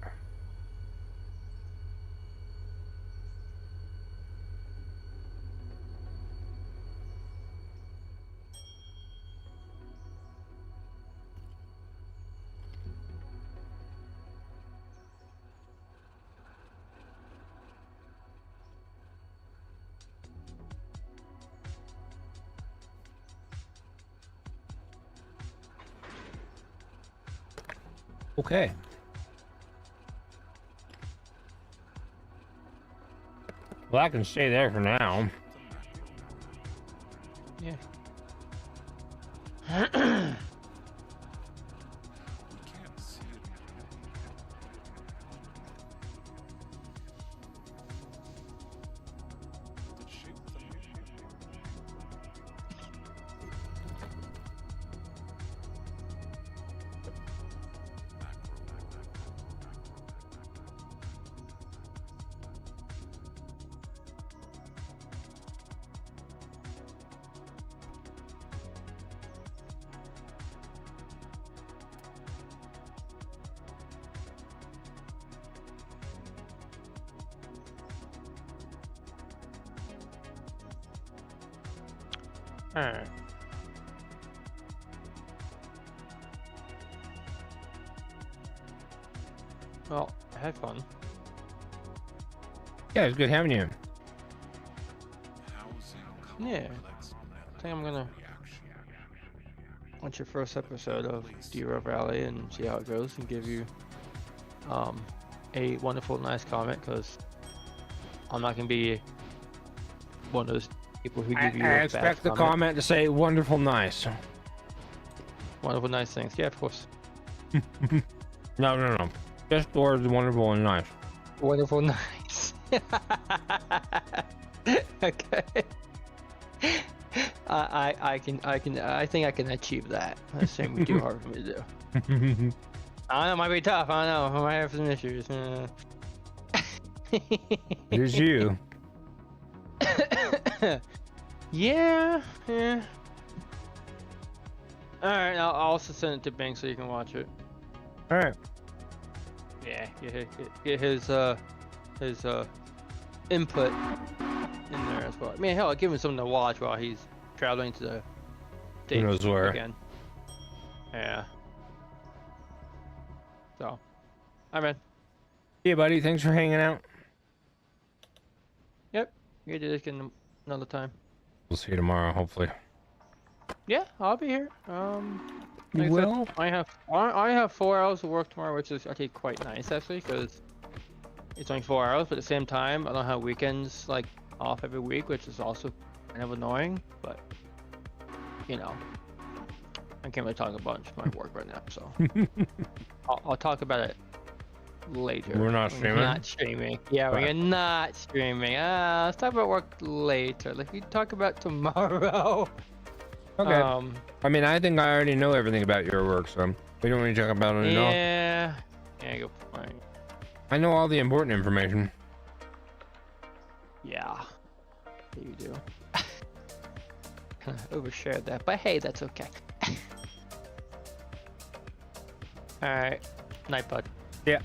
Okay. Well, I can stay there for now. Yeah. Alright. Well, I had fun. Yeah, it's good having you. Yeah. I think I'm gonna watch your first episode of Zero Valley and see how it goes and give you a wonderful, nice comment, because I'm not gonna be one of those people who give you I a expect bad the comment to say wonderful, nice. Wonderful, nice things. Yeah, of course. No. Just the words wonderful and nice. Wonderful, nice. Okay. I think I can achieve that. That's saying too hard for me to do. I know it might be tough. I know I might have some issues. It is you. Yeah. All right, I'll also send it to Bing so you can watch it. All right. Yeah, get his input in there as well. I mean, hell, I'll give him something to watch while he's traveling to the States knows where. again. Yeah. So, hi man. Hey, buddy. Thanks for hanging out. Yep. You can do this again another time. We'll see you tomorrow, hopefully. Yeah, I'll be here. You Like I said, will? I have 4 hours of work tomorrow, which is actually quite nice actually, because it's only 4 hours. But at the same time, I don't have weekends like off every week, which is also kind of annoying. But you know, I can't really talk about my work right now, so I'll talk about it later. We're not When streaming? Not streaming. Yeah, Right. we're not streaming. Let's talk about work later. Like we talk about tomorrow. Okay. I mean, I think I already know everything about your work, so we don't need to talk about it enough. Yeah. Yeah, go fine. I know all the important information. Yeah. You do. Kind of overshared that, but hey, that's okay. Alright. Night, bud. Yeah.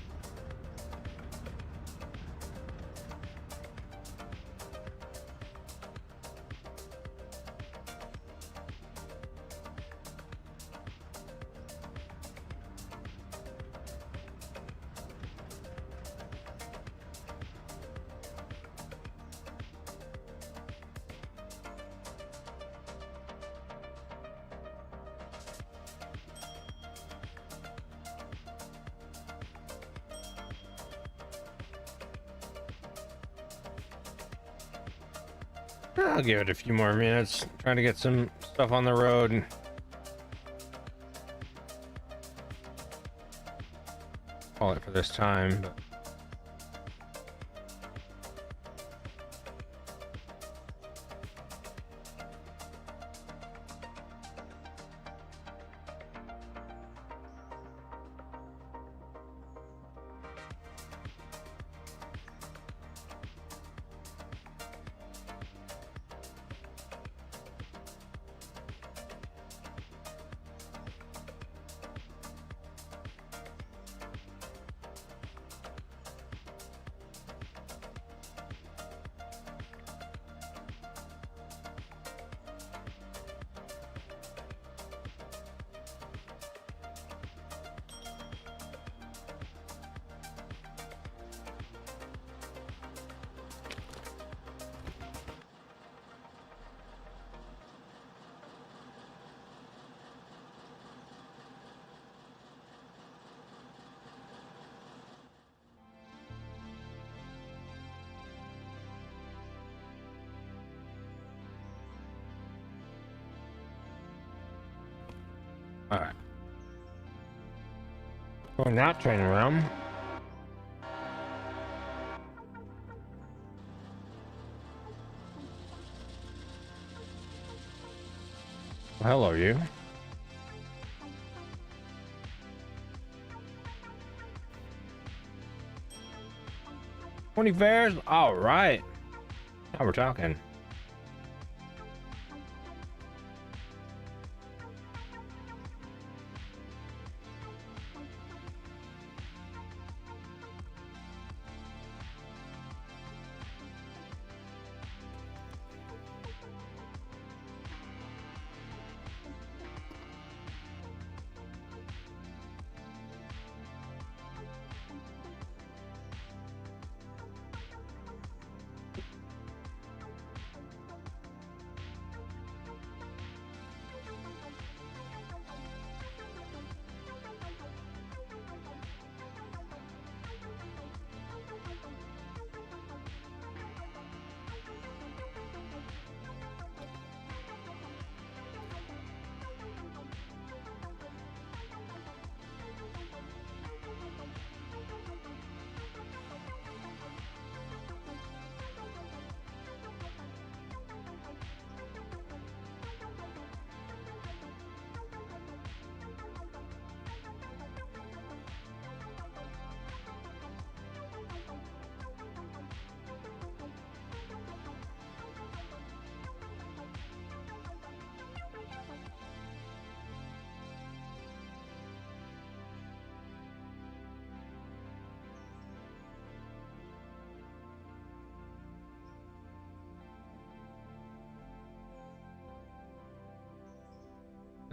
I'll give it a few more minutes. Trying to get some stuff on the road and call it for this time. But all right. Going that train around. Well, hello, you. $20 fares? All right. Now we're talking.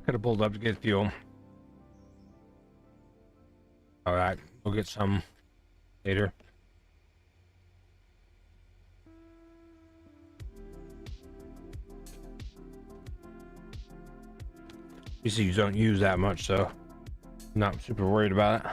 I could have pulled up to get fuel. All right, we'll get some later. PCs don't use that much, so not super worried about it.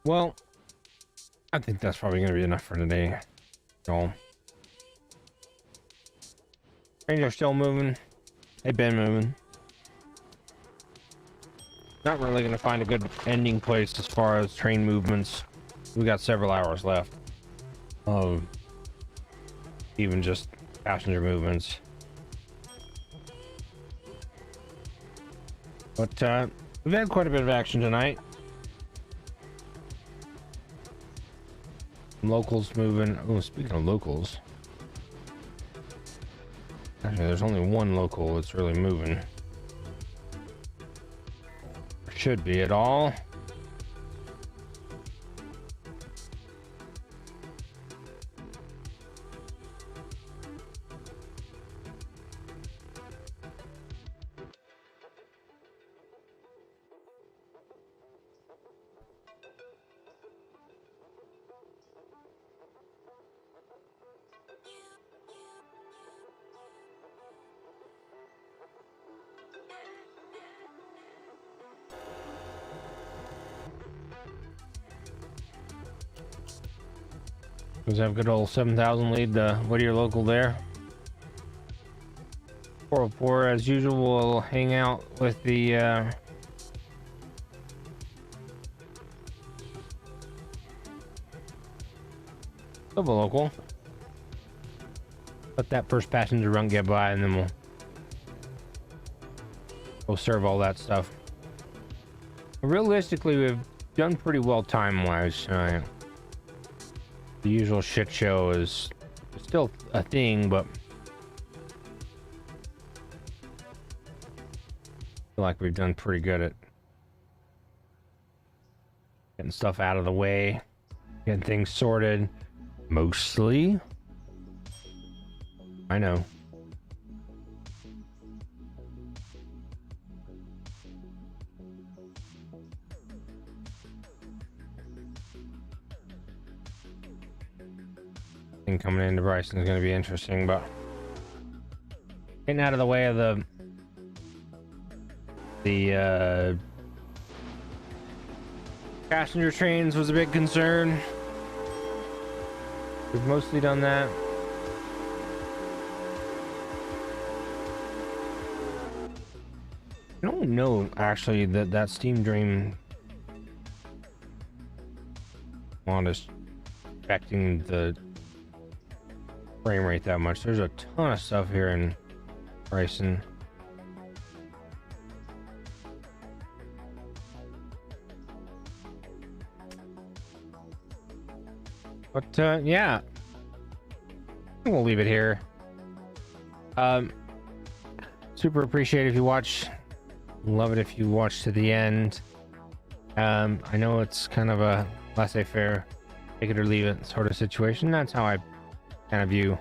Well, I think that's probably going to be enough for today. So, trains are still moving. They've been moving. Not really going to find a good ending place as far as train movements. We got several hours left of even just passenger movements. But we've had quite a bit of action tonight. Locals moving. Oh, speaking of locals, actually, there's only one local that's really moving. Should be at all. Does have good old 7,000 lead Whittier local there. 404 as usual will hang out with the Silver local. Let that first passenger run get by and then we'll go serve all that stuff. Realistically, we've done pretty well time-wise tonight. The usual shit show is still a thing, but I feel like we've done pretty good at getting stuff out of the way, getting things sorted, mostly. I know. Thing coming into Bryson is going to be interesting, but getting out of the way of the passenger trains was a big concern. We've mostly done that. I don't know actually that Steam Dream mod is affecting the frame rate that much. There's a ton of stuff here in Bryson. But yeah, we'll leave it here. Super appreciate if you watch. Love it if you watch to the end. I know it's kind of a laissez-faire, take it or leave it sort of situation. That's how I kind of view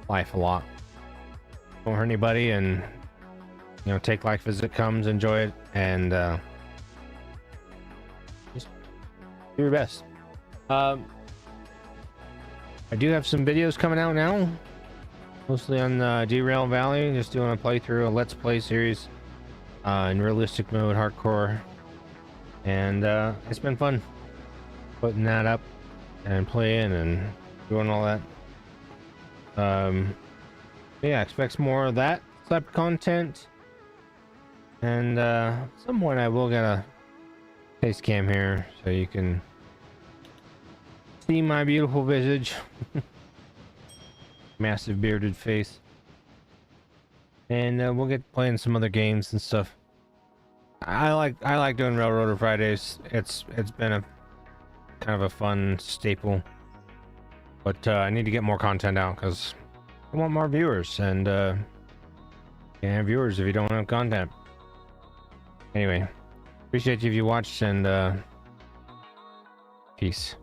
life a lot. Don't hurt anybody, and you know, take life as it comes, enjoy it, and just do your best. I do have some videos coming out now, mostly on Derail Valley, just doing a playthrough, a let's play series in realistic mode, hardcore, and it's been fun putting that up and playing and doing all that. Yeah, expect more of that type of content, and at some point I will get a face cam here so you can see my beautiful visage. Massive bearded face, and we'll get playing some other games and stuff. I like doing Railroader Fridays. It's been a kind of a fun staple, but I need to get more content out because I want more viewers, and you can't have viewers if you don't have content. Anyway, appreciate you if you watched, and peace.